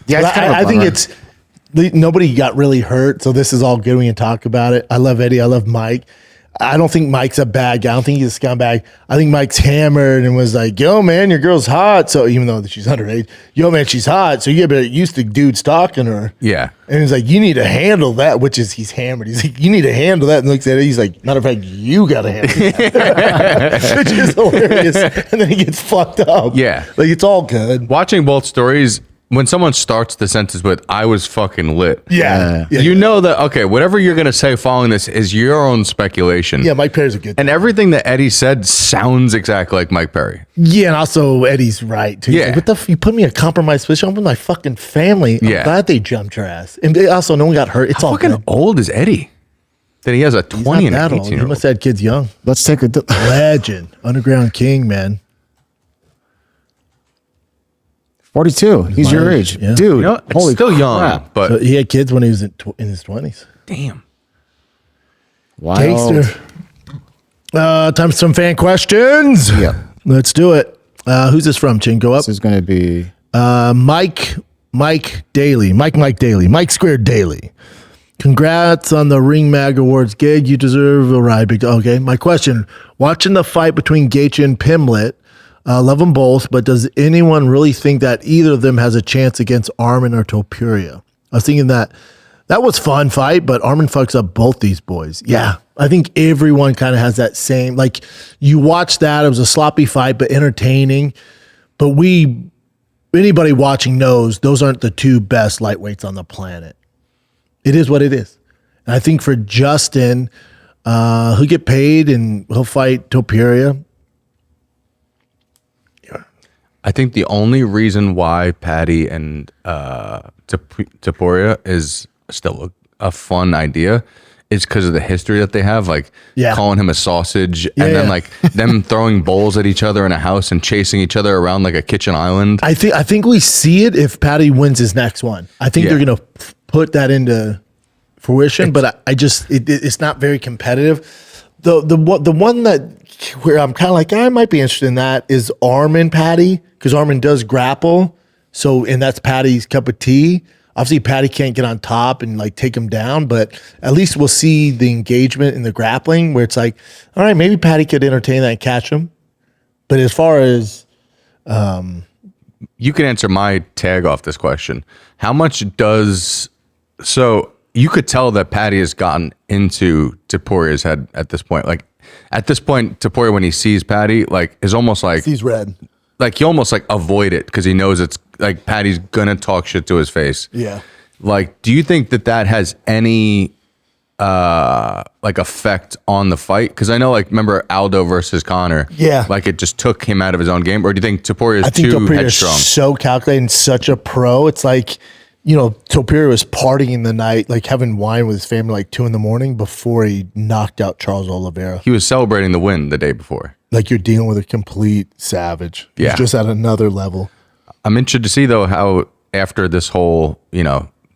S5: Yeah, it's
S3: But
S5: kind of a
S3: I think
S5: bummer.
S3: it's nobody got really hurt, so this is all good. We can talk about it. I love Eddie. I love Mike. I don't think Mike's a bad guy. I don't think he's a scumbag. I think Mike's hammered and was like, "Yo, man, your girl's hot." So even though she's underage, "Yo, man, she's hot." So you get used to dudes talking to her.
S4: Yeah.
S3: And he's like, "You need to handle that," which is he's hammered. He's like, "You need to handle that," and looks at it. He's like, "Matter of fact, you got to handle that," which is hilarious. And then he gets fucked up.
S4: Yeah.
S3: like it's all good.
S4: Watching both stories, when someone starts the sentence with "I was fucking lit,"
S3: Yeah,
S4: you know that okay, whatever you're gonna say following this is your own speculation.
S3: Yeah, Mike Perry's a good.
S4: And everything that Eddie said sounds exactly like Mike Perry.
S3: Yeah, and also Eddie's right too. He's
S4: Yeah.
S3: like, what the you put me in a compromised position? I'm with my fucking family. I'm
S4: Yeah.
S3: glad they jumped your ass. And they also, no one got hurt. It's
S4: How
S3: all
S4: fucking
S3: good.
S4: old is Eddie? That he has a
S3: He's
S4: 20 and
S3: not
S4: an
S3: that old.
S4: 18
S3: He
S4: year
S3: must
S4: old.
S3: have had kids young.
S5: Let's take a.
S3: Legend, underground king, man.
S5: 42. He's your age,
S3: Yeah.
S5: dude.
S4: You know, it's
S5: holy
S4: still young,
S5: crap.
S4: but
S3: So he had kids when he was in his 20s.
S4: damn.
S5: Wild.
S3: Gangster. Time for some fan questions.
S5: Yeah.
S3: Let's do it. Who's this from, Chin? Go up.
S5: This is going to be.
S3: Mike Daly. Mike Squared Daly. Congrats on the Ring Mag Awards gig. You deserve a ride. Okay. My question, watching the fight between Gaethje and Pimlet, love them both, but does anyone really think that either of them has a chance against Arman or Topuria? I was thinking that was fun fight, but Arman fucks up both these boys. Yeah. I think everyone kind of has that same, like you watch that, it was a sloppy fight, but entertaining. But anybody watching knows those aren't the two best lightweights on the planet. It is what it is. And I think for Justin, he'll get paid and he'll fight Topuria.
S4: I think the only reason why Patty and Topuria is still a fun idea is because of the history that they have, like calling him a sausage and then like them throwing bowls at each other in a house and chasing each other around like a kitchen island.
S3: I think we see it if Patty wins his next one. I think they're going to put that into fruition, but it's not very competitive. The one that where I'm kind of like I might be interested in that is Arman Patty, because Arman does grapple, and that's Patty's cup of tea. Obviously, Patty can't get on top and like take him down, but at least we'll see the engagement in the grappling where it's like, all right, maybe Patty could entertain that and catch him. But as far as
S4: you can answer my tag off this question. How much so you could tell that Patty has gotten into Topuria's head at this point. Like at this point, Topuria, when he sees Patty, like is almost like
S3: he's red.
S4: Like he almost like avoid it because he knows it's like Patty's gonna talk shit to his face.
S3: Yeah.
S4: Like, do you think that has any like effect on the fight? Because I know, like, remember Aldo versus Conor?
S3: Yeah.
S4: Like it just took him out of his own game. Or do you think Topuria is too
S3: Topuria
S4: headstrong?
S3: is so calculated and such a pro. It's like, Topuria was partying the night, like having wine with his family like 2 a.m. before he knocked out Charles Oliveira.
S4: He was celebrating the win the day before.
S3: Like you're dealing with a complete savage.
S4: Yeah.
S3: He's just at another level.
S4: I'm interested to see though how after this whole,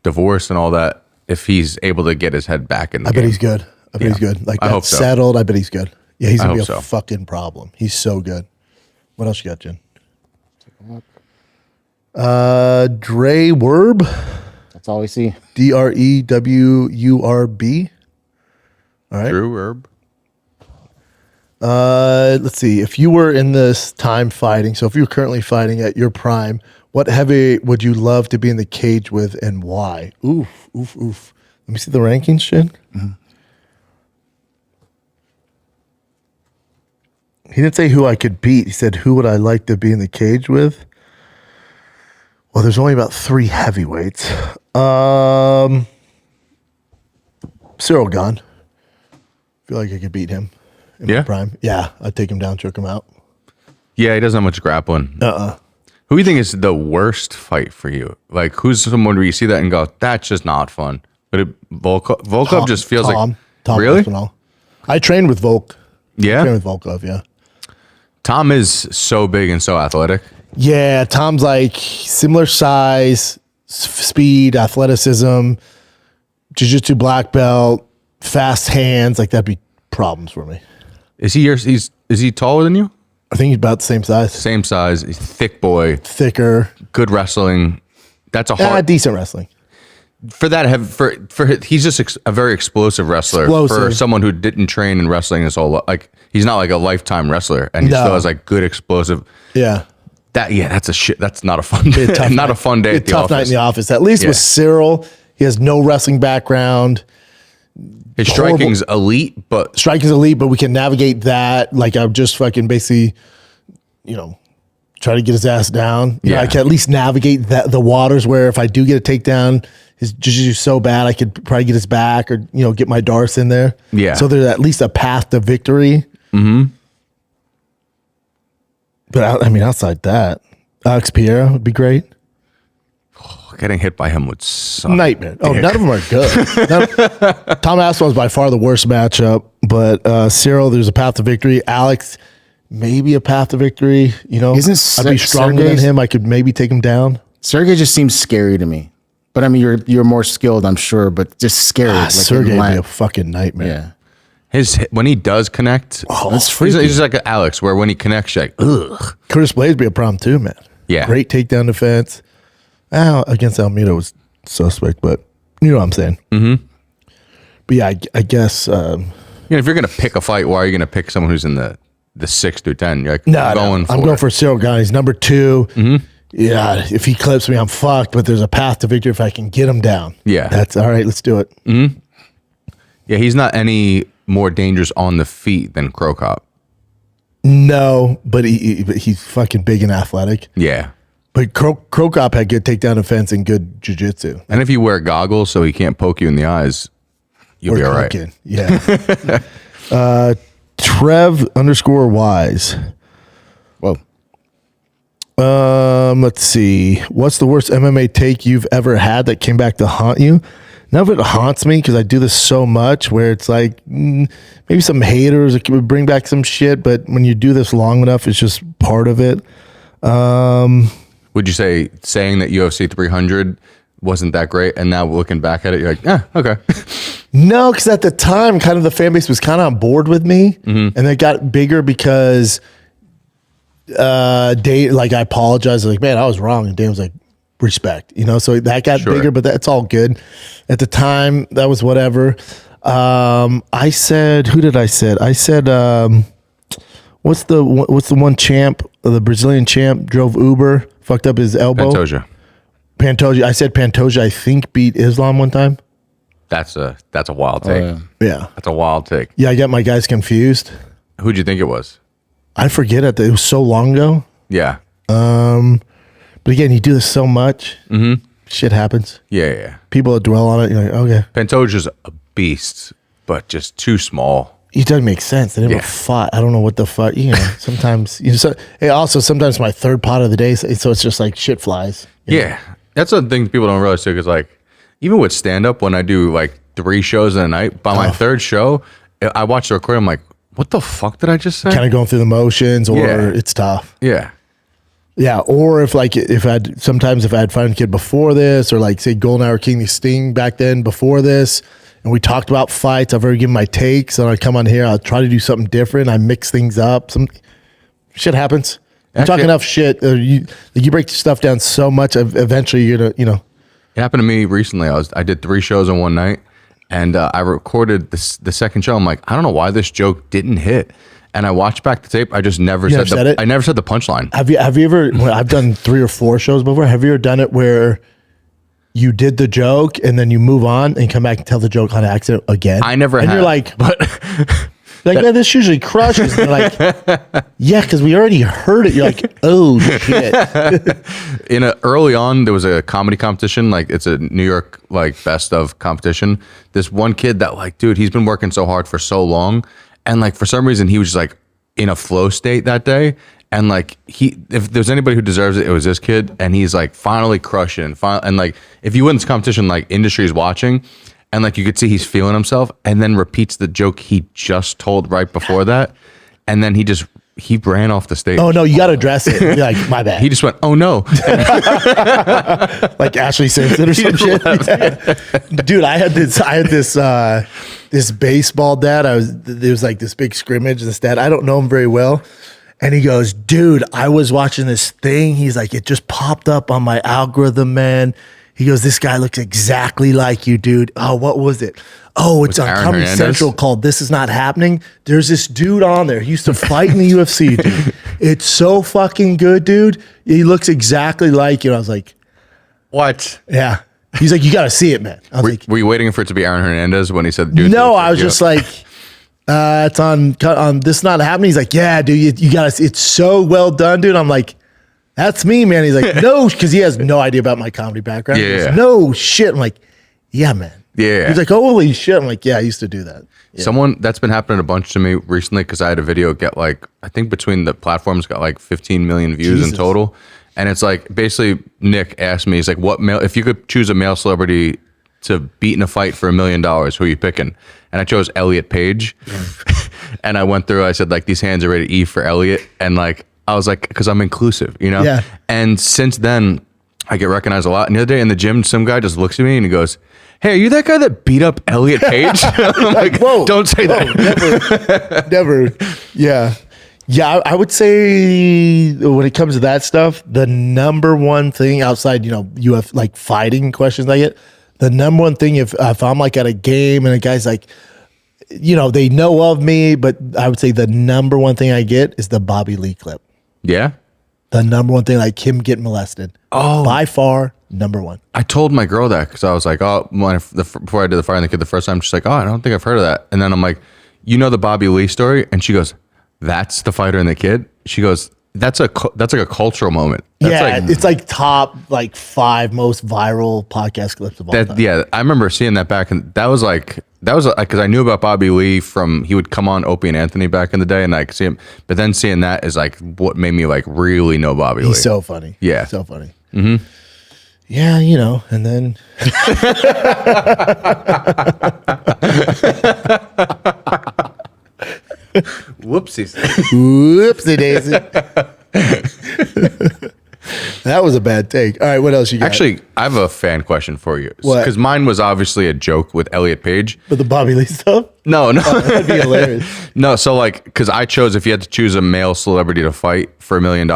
S4: divorce and all that, if he's able to get his head back in the
S3: I
S4: game.
S3: bet he's good. I bet he's good. Like
S4: I hope
S3: that's
S4: so.
S3: settled. I bet he's good. Yeah, he's gonna
S4: I
S3: be a
S4: hope so.
S3: fucking problem. He's so good. What else you got, Jen? Dre Werb.
S5: That's all we see.
S3: DREWURB. All right.
S4: Drew Herb.
S3: Let's see. If you were in this time fighting, so if you're currently fighting at your prime, what heavyweight would you love to be in the cage with and why? Oof. Let me see the rankings, shit.
S5: Mm-hmm.
S3: He didn't say who I could beat. He said, who would I like to be in the cage with? Well, there's only about 3 heavyweights. Cyril Gahn. I feel like I could beat him in my
S4: Yeah?
S3: prime. Yeah, I'd take him down, choke him out.
S4: Yeah, he doesn't have much grappling. Who do you think is the worst fight for you? Like, who's someone where you see that and go, that's just not fun? But Volkov just feels
S3: Tom
S4: really?
S3: Aspinall. I trained with Volk.
S4: Yeah?
S3: Trained with Volkov, yeah.
S4: Tom is so big and so athletic.
S3: Yeah, Tom's like similar size, speed, athleticism, jiu-jitsu black belt, fast hands. Like, that'd be problems for me.
S4: Is he taller than you?
S3: I think he's about the same size.
S4: Same size. He's a thick boy.
S3: Thicker.
S4: Good wrestling. That's a hard
S3: Decent wrestling.
S4: for that. He's just a very explosive wrestler.
S3: Explosive.
S4: For someone who didn't train in wrestling his whole like he's not like a lifetime wrestler, and he still has like good explosive.
S3: Yeah.
S4: That's a shit. That's not a fun day. Not a fun day at the
S3: tough
S4: office.
S3: night in the office. At least with Cyril, he has no wrestling background.
S4: His striking's elite, but
S3: we can navigate that. Like, I'm just fucking basically, try to get his ass down. I can at least navigate the waters where if I do get a takedown, his jiu-jitsu so bad, I could probably get his back or, get my darts in there.
S4: Yeah.
S3: So there's at least a path to victory.
S4: Mm-hmm.
S3: But outside that, Alex Pereira would be great.
S4: Getting hit by him would suck.
S3: Nightmare. Oh, none of them are good. Tom Aspinall is by far the worst matchup, but Cyril, there's a path to victory. Alex, maybe a path to victory.
S5: Isn't
S3: I'd be stronger than him. I could maybe take him down.
S5: Sergey just seems scary to me. But I mean, you're more skilled, I'm sure, but just scary.
S3: Sergey would be a fucking nightmare.
S5: Yeah.
S4: When he does connect,
S5: that's freaky.
S4: He's just like Alex, where when he connects, you're like, ugh.
S3: Curtis Blades would be a problem too, man.
S4: Yeah.
S3: Great takedown defense. Against Almeida was suspect, but you know what I'm saying.
S4: Mm-hmm.
S3: But yeah, I guess.
S4: If you're gonna pick a fight, why are you gonna pick someone who's in the 6 through 10? You're like,
S3: I'm going for Cyril Gane. He's number 2.
S4: Mm-hmm.
S3: Yeah, if he clips me, I'm fucked. But there's a path to victory if I can get him down.
S4: Yeah,
S3: that's all right. Let's do it.
S4: Mm-hmm. Yeah, he's not any more dangerous on the feet than Crow Cop.
S3: No, but he's fucking big and athletic.
S4: Yeah.
S3: But Crow Cop had good takedown defense and good jiu-jitsu.
S4: And if you wear goggles so he can't poke you in the eyes, you'll be all right.
S3: Yeah. Trev_Wise.
S5: Whoa.
S3: Let's see. What's the worst MMA take you've ever had that came back to haunt you? None of it haunts me because I do this so much where it's like maybe some haters would bring back some shit, but when you do this long enough, it's just part of it.
S4: Would you say saying that UFC 300 wasn't that great, and now looking back at it, you're like, okay.
S3: No, because at the time, kind of the fan base was kind of on board with me, and it got bigger because Dave, like, I apologized, like, man, I was wrong, and Dave was like, respect, so that got bigger, but that's all good. At the time, that was whatever. I said, who did I say? I said, what's the one champ, the Brazilian champ, drove Uber, fucked up his elbow. Pantoja. I said Pantoja, I think, beat Islam one time.
S4: That's a wild take.
S3: Yeah.
S4: That's a wild take.
S3: Yeah, I got my guys confused.
S4: Who'd you think it was?
S3: I forget it. It was so long ago.
S4: Yeah.
S3: But again, you do this so much.
S4: Mm-hmm.
S3: Shit happens.
S4: Yeah.
S3: People dwell on it. You're like, okay.
S4: Pantoja's a beast, but just too small.
S3: It doesn't make sense. They never fought. I don't know what the fuck. Sometimes sometimes my third pot of the day, so it's just like shit flies.
S4: Yeah, that's the thing people don't realize too. Because like, even with stand up, when I do like 3 shows in a night, by my third show, I watch the recording. I'm like, what the fuck did I just say?
S3: Kind of going through the motions, or it's tough.
S4: Yeah.
S3: Yeah, or if I had Fighting Kid before this, or like say Golden Hour King, the Sting back then before this, and we talked about fights, I've already given my takes, and I come on here, I'll try to do something different. I mix things up. Some shit happens. You talk enough shit, you break stuff down so much, eventually you're gonna,
S4: It happened to me recently. I did 3 shows in one night, and I recorded the second show. I'm like, I don't know why this joke didn't hit. And I watched back the tape. I just never said it. I never said the punchline.
S3: Have you ever? Well, I've done 3 or 4 shows before. Have you ever done it where you did the joke and then you move on and come back and tell the joke on accident again?
S4: I never have.
S3: And you're like,
S4: but
S3: man, this usually crushes. And they're like, yeah, because we already heard it. You're like, oh shit.
S4: Early on, there was a comedy competition. Like, it's a New York like best of competition. This one kid that like, dude, he's been working so hard for so long. And like for some reason he was just like in a flow state that day. And like if there's anybody who deserves it, it was this kid. And he's like finally crushing. And like if you win this competition, like industry's watching, and like you could see he's feeling himself, and then repeats the joke he just told right before that, and then he ran off the stage.
S3: Oh no, you got to address it. Be like, my bad.
S4: He just went, oh no,
S3: like Ashley Simpson or some shit. Yeah. Dude, I had this baseball dad. There was like this big scrimmage. This dad, I don't know him very well. And he goes, dude, I was watching this thing. He's like, it just popped up on my algorithm, man. He goes, this guy looks exactly like you, dude. Oh, what was it? Oh, it's on Comedy Central called This Is Not Happening. There's this dude on there. He used to fight in the UFC, dude. It's so fucking good, dude. He looks exactly like you. I was like,
S4: what?
S3: Yeah. He's like, you got to see it, man. I was like,
S4: were you waiting for it to be Aaron Hernandez when he said, dude?
S3: No, I was just like, it's on This Is Not Happening. He's like, yeah, dude, you got to, it's so well done, dude. I'm like, that's me, man. He's like, no, because he has no idea about my comedy background.
S4: Yeah.
S3: He goes, no shit. I'm like, yeah, man.
S4: Yeah.
S3: He's like, holy shit. I'm like, yeah, I used to do that. Yeah.
S4: Someone that's been happening a bunch to me recently, because I had a video get like, I think between the platforms got like 15 million views in total. And it's like, basically Nick asked me, he's like, if you could choose a male celebrity to beat in a fight for $1 million, who are you picking? And I chose Elliot Page. And I went through, I said like, these hands are rated E for Elliot. And like, I was like, because I'm inclusive, you know?
S3: Yeah.
S4: And since then, I get recognized a lot. And the other day in the gym, some guy just looks at me and he goes, hey, are you that guy that beat up Elliot Page? I'm like, whoa, don't say that.
S3: Never. Yeah. Yeah, I would say when it comes to that stuff, the number one thing outside, you have like fighting questions I get, the number one thing if I'm like at a game and a guy's like, they know of me, but I would say the number one thing I get is the Bobby Lee clip.
S4: Yeah?
S3: The number one thing, like him getting molested. Oh. By far, number one.
S4: I told my girl that because I was like, before I did the Fire and the Kid the first time, she's like, oh, I don't think I've heard of that. And then I'm like, the Bobby Lee story? And she goes, that's the Fighter and the Kid? She goes, that's like a cultural moment. That's
S3: it's like top 5 most viral podcast clips of all time.
S4: Yeah, I remember seeing that back, and that was because I knew about Bobby Lee from, he would come on Opie and Anthony back in the day, and I could see him. But then seeing that is like what made me like really know Bobby Lee.
S3: He's so funny.
S4: Yeah,
S3: so funny.
S4: Mm-hmm.
S3: Yeah, and then Whoopsie daisy. That was a bad take. All right, what else you got?
S4: Actually, I have a fan question for you.
S3: What?
S4: Because mine was obviously a joke with Elliot Page.
S3: With the Bobby Lee stuff?
S4: No.
S3: That'd be hilarious.
S4: No, so like, because I chose, if you had to choose a male celebrity to fight for $1 million,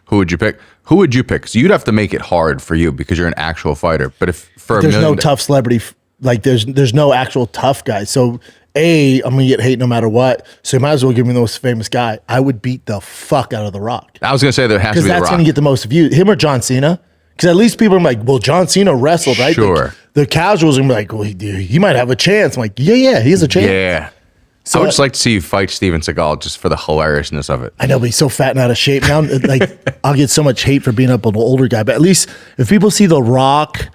S4: who would you pick? Who would you pick? So you'd have to make it hard for you because you're an actual fighter. But if for $1 million,
S3: there's no tough celebrity, like there's no actual tough guy. So I'm gonna get hate no matter what. So you might as well give me the most famous guy. I would beat the fuck out of The Rock.
S4: I was gonna say there has to be The Rock.
S3: Because that's gonna get the most views. Him or John Cena. Because at least people are like, well, John Cena wrestled, right?
S4: Sure.
S3: The casuals are gonna be like, well, he might have a chance. I'm like, yeah, he has a chance.
S4: Yeah. So I would just like to see you fight Steven Seagal just for the hilariousness of it.
S3: I know, but he's so fat and out of shape now. Like, I'll get so much hate for being up with an older guy. But at least if people see The Rock,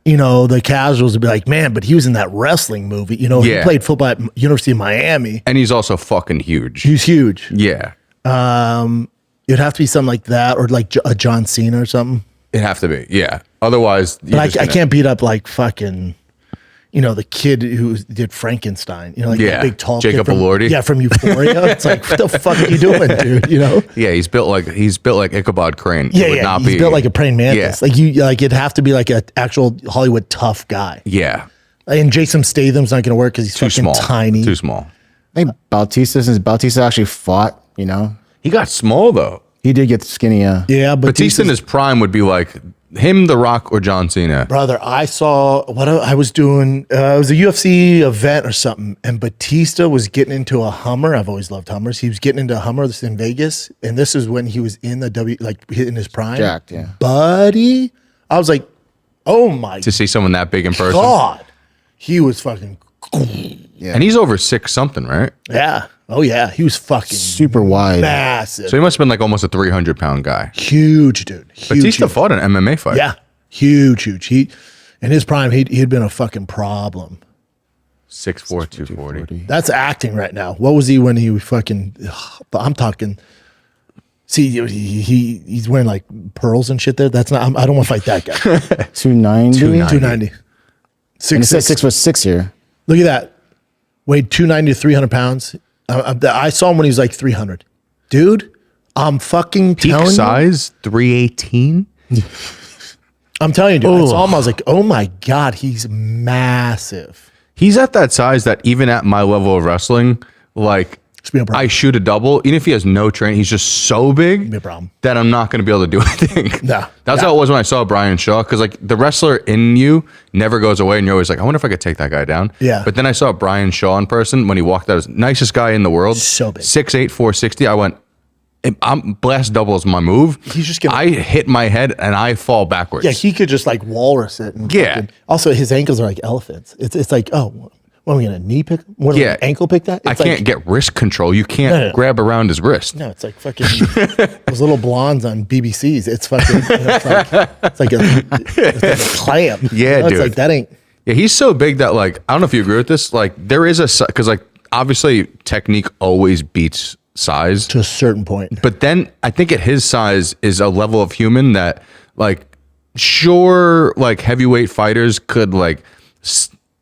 S3: the casuals would be like, man, but he was in that wrestling movie. He played football at University of Miami.
S4: And he's also fucking huge.
S3: He's huge.
S4: Yeah.
S3: It'd have to be something like that, or like a John Cena or something.
S4: It'd have to be, yeah. Otherwise,
S3: but I can't beat up like fucking, the kid who did Frankenstein. The big tall
S4: Jacob
S3: kid
S4: Elordi.
S3: Yeah, from Euphoria. It's like, what the fuck are you doing, dude?
S4: Yeah, he's built like Ichabod Crane.
S3: Yeah, he's built like a praying mantis. Yeah. It'd have to be like an actual Hollywood tough guy.
S4: Yeah.
S3: And Jason Statham's not going to work because he's
S4: too
S3: fucking
S4: small.
S3: tiny.
S4: Too small.
S5: I think since Bautista actually fought,
S4: He got small though.
S5: He did get skinny, yeah.
S3: Yeah, but
S4: Batista in his prime would be like him, The Rock, or John Cena.
S3: Brother, I saw what I was doing. It was a UFC event or something, and Batista was getting into a Hummer. I've always loved Hummers. He was getting into a Hummer in Vegas, and this is when he was in the in his prime.
S5: Jacked, yeah.
S3: Buddy, I was like, oh my
S4: To see someone that big in person.
S3: God, he was fucking.
S5: Yeah.
S4: And he's over 6 something, right?
S3: Yeah. Oh yeah, he was fucking
S5: super wide,
S3: massive.
S4: So he must have been like almost a 300-pound guy.
S3: Huge dude.
S4: Batista fought an MMA fight.
S3: Yeah, huge. He in his prime, he'd been a fucking problem.
S4: 6'4", 240.
S3: That's acting right now. What was he when he fucking? I'm talking. See, he's wearing like pearls and shit there. That's not. I don't want to fight that guy.
S5: 290.
S3: 290.
S5: And it says 6'6" here.
S3: Look at that. Weighed 290 to 300 pounds. I saw him when he was like 300. Dude, I'm fucking
S4: Peak
S3: telling
S4: size 318.
S3: I'm telling you, dude. I saw him. I was like, oh my God, he's massive.
S4: He's at that size that even at my level of wrestling, like I shoot a double, even if he has no training, he's just so big
S3: Be a problem.
S4: that I'm not going to be able to do anything.
S3: No.
S4: That's how it was when I saw Brian Shaw, because like the wrestler in you never goes away, and you're always like, I wonder if I could take that guy down.
S3: Yeah.
S4: But then I saw Brian Shaw in person when he walked out, as nicest guy in the world.
S3: So big.
S4: 6'8", 460. I went, I'm blast double is my move.
S3: He's just gonna-
S4: I hit my head and I fall backwards.
S3: Yeah, he could just like walrus it. And
S4: Yeah.
S3: Also, his ankles are like elephants. It's like, oh, what are we gonna knee pick? What are we gonna ankle pick that?
S4: I
S3: It's
S4: can't get wrist control. You can't
S3: No.
S4: grab around his wrist.
S3: No, it's like fucking those little blondes on BBCs. It's fucking. It's like a clamp.
S4: Yeah,
S3: It's
S4: dude.
S3: like that ain't.
S4: Yeah, he's so big that like I don't know if you agree with this. Like there is because like obviously technique always beats size
S3: to a certain point.
S4: But then I think at his size is a level of human that like sure like heavyweight fighters could like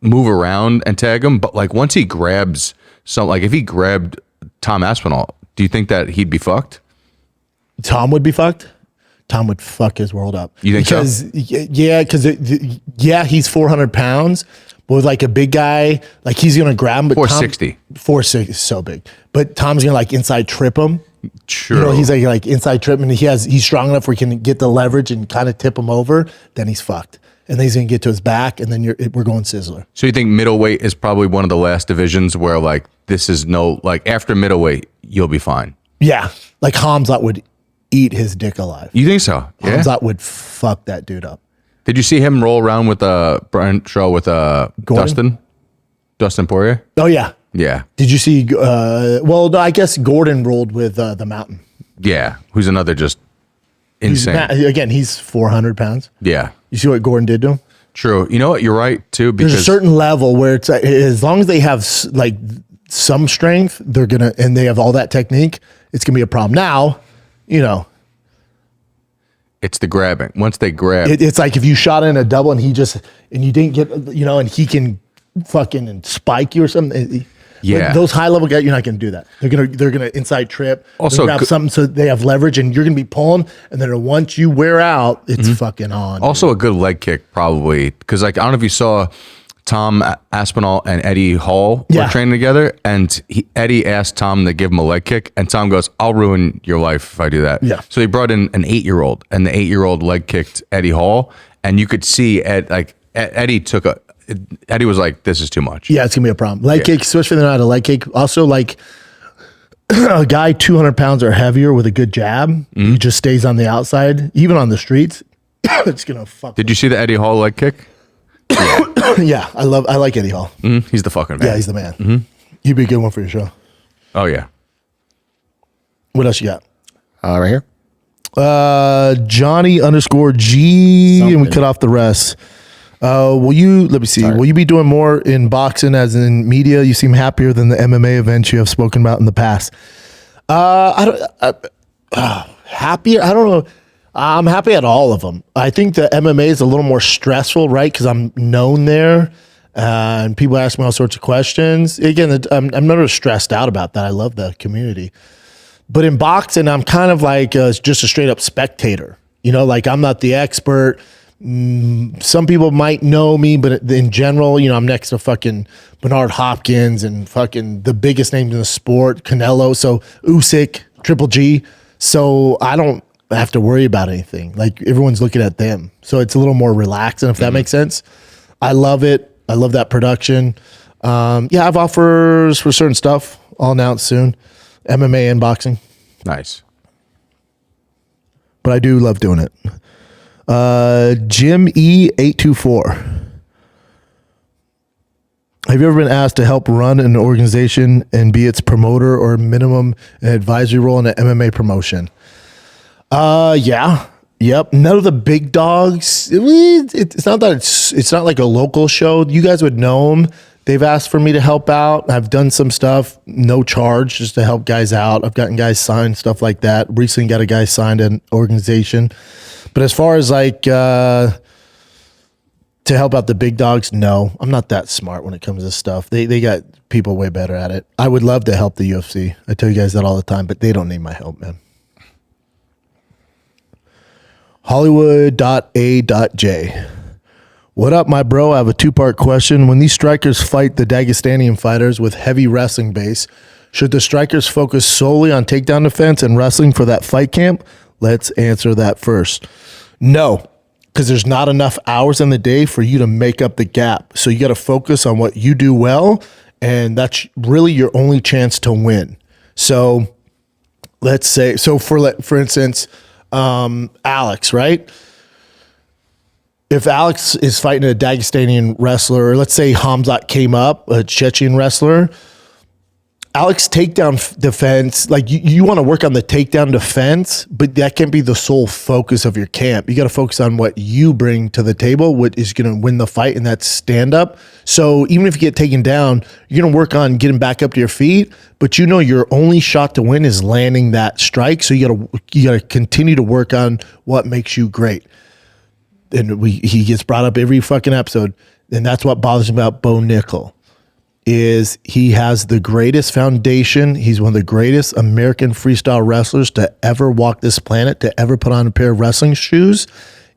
S4: move around and tag him, but like once he grabs some, like if he grabbed Tom Aspinall, do you think that he'd be fucked?
S3: Tom would be fucked. Tom would fuck his world up.
S4: You think
S3: because,
S4: so?
S3: Yeah, because he's 400 pounds, but with like a big guy, like he's gonna grab him. But
S4: 460.
S3: 460 is so big, but Tom's gonna like inside trip him.
S4: True.
S3: You know, he's like inside trip, and he's strong enough where he can get the leverage and kind of tip him over. Then he's fucked, and then he's gonna get to his back, and then we're going Sizzler.
S4: So you think middleweight is probably one of the last divisions where like this is no like after middleweight you'll be fine.
S3: Yeah, like Khamzat would eat his dick alive.
S4: You think so? Yeah.
S3: Khamzat would fuck that dude up.
S4: Did you see him roll around with Brian Shaw with Dustin Poirier?
S3: Oh yeah.
S4: Yeah.
S3: Did you see? Well, no, I guess Gordon rolled with the Mountain.
S4: Yeah, who's another just insane.
S3: Again, he's 400 pounds.
S4: Yeah.
S3: You see what Gordon did to him?
S4: True. You know what? You're right too. Because
S3: There's a certain level where it's as long as they have like some strength, they're gonna, and they have all that technique, it's gonna be a problem. Now, you know,
S4: it's the grabbing. Once they grab,
S3: it's like if you shot in a double and you didn't get, you know, and he can fucking and spike you or something.
S4: Yeah.
S3: Those high level guys, you're not going to do that. They're gonna inside trip.
S4: Also,
S3: grab something so they have leverage, and you're going to be pulling. And then once you wear out, it's fucking on.
S4: Also, a good leg kick probably because like I don't know if you saw Tom Aspinall and Eddie Hall were training together, and Eddie asked Tom to give him a leg kick, and Tom goes, "I'll ruin your life if I do that."
S3: Yeah.
S4: So he brought in an 8-year-old, and the 8-year-old leg kicked Eddie Hall, and you could see Eddie was like, "This is too much."
S3: Yeah, it's gonna be a problem. Leg kick, especially if they're not a leg kick. Also, like a guy 200 pounds or heavier with a good jab, he just stays on the outside, even on the streets. It's gonna fuck.
S4: Did you see the Eddie Hall leg kick?
S3: Yeah, I like Eddie Hall.
S4: He's the fucking man.
S3: Yeah, he's the man. He'd be a good one for your show.
S4: Oh yeah.
S3: What else you got?
S5: Right here.
S3: Johnny _G, and we
S5: Something.
S3: cut off the rest. Let me see.
S5: Sorry.
S3: Will you be doing more in boxing as in media? You seem happier than the MMA events you have spoken about in the past. Happier? I don't know. I'm happy at all of them. I think the MMA is a little more stressful, right? Because I'm known there, and people ask me all sorts of questions. Again, I'm never stressed out about that. I love the community. But in boxing, I'm kind of like just a straight up spectator. You know, like I'm not the expert. Some people might know me, but in general, you know, I'm next to fucking Bernard Hopkins and fucking the biggest names in the sport, Canelo, so Usyk, Triple G. So I don't have to worry about anything. Like everyone's looking at them. So it's a little more relaxing, if that makes sense. I love it. I love that production. I have offers for certain stuff. I'll announce soon. MMA and boxing.
S4: Nice.
S3: But I do love doing it. Jim E824. Have you ever been asked to help run an organization and be its promoter or minimum an advisory role in an MMA promotion? Yeah. Yep. None of the big dogs. It's not that it's not like a local show. You guys would know them. they've asked for me to help out. I've done some stuff, no charge, just to help guys out. I've gotten guys signed, stuff like that. Recently got a guy signed an organization. But as far as like to help out the big dogs, no, I'm not that smart when it comes to stuff. They got people way better at it. I would love to help the UFC. I tell you guys that all the time, but they don't need my help, man. Hollywood.a.j. What up, my bro? I have a two-part question. When these strikers fight the Dagestanian fighters with heavy wrestling base, should the strikers focus solely on takedown defense and wrestling for that fight camp? Let's answer that first. No, because there's not enough hours in the day for you to make up the gap. So you got to focus on what you do well, and that's really your only chance to win. So let's say, for instance, Alex, right? If Alex is fighting a Dagestanian wrestler, or let's say Khamzat came up, a Chechen wrestler, Alex takedown defense, like you want to work on the takedown defense, but that can't be the sole focus of your camp. You got to focus on what you bring to the table, what is going to win the fight, and that's stand up. So even if you get taken down, you're going to work on getting back up to your feet, but you know your only shot to win is landing that strike. So you got to continue to work on what makes you great. And he gets brought up every fucking episode, and that's what bothers me about Bo Nickel. Is he has the greatest foundation. He's one of the greatest American freestyle wrestlers to ever walk this planet, to ever put on a pair of wrestling shoes.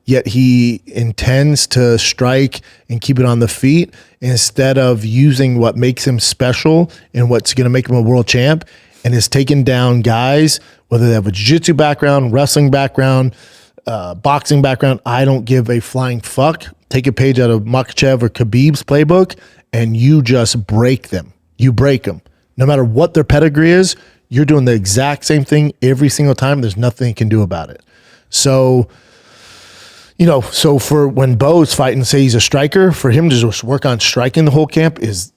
S3: Yet he intends to strike and keep it on the feet instead of using what makes him special and what's going to make him a world champ, and is taking down guys, whether they have a jiu-jitsu background, wrestling background, boxing background. I don't give a flying fuck. Take a page out of Makhachev or Khabib's playbook, and you just break them. You break them. No matter what their pedigree is, you're doing the exact same thing every single time. There's nothing you can do about it. So, so for when Bo's fighting, say he's a striker, for him to just work on striking the whole camp is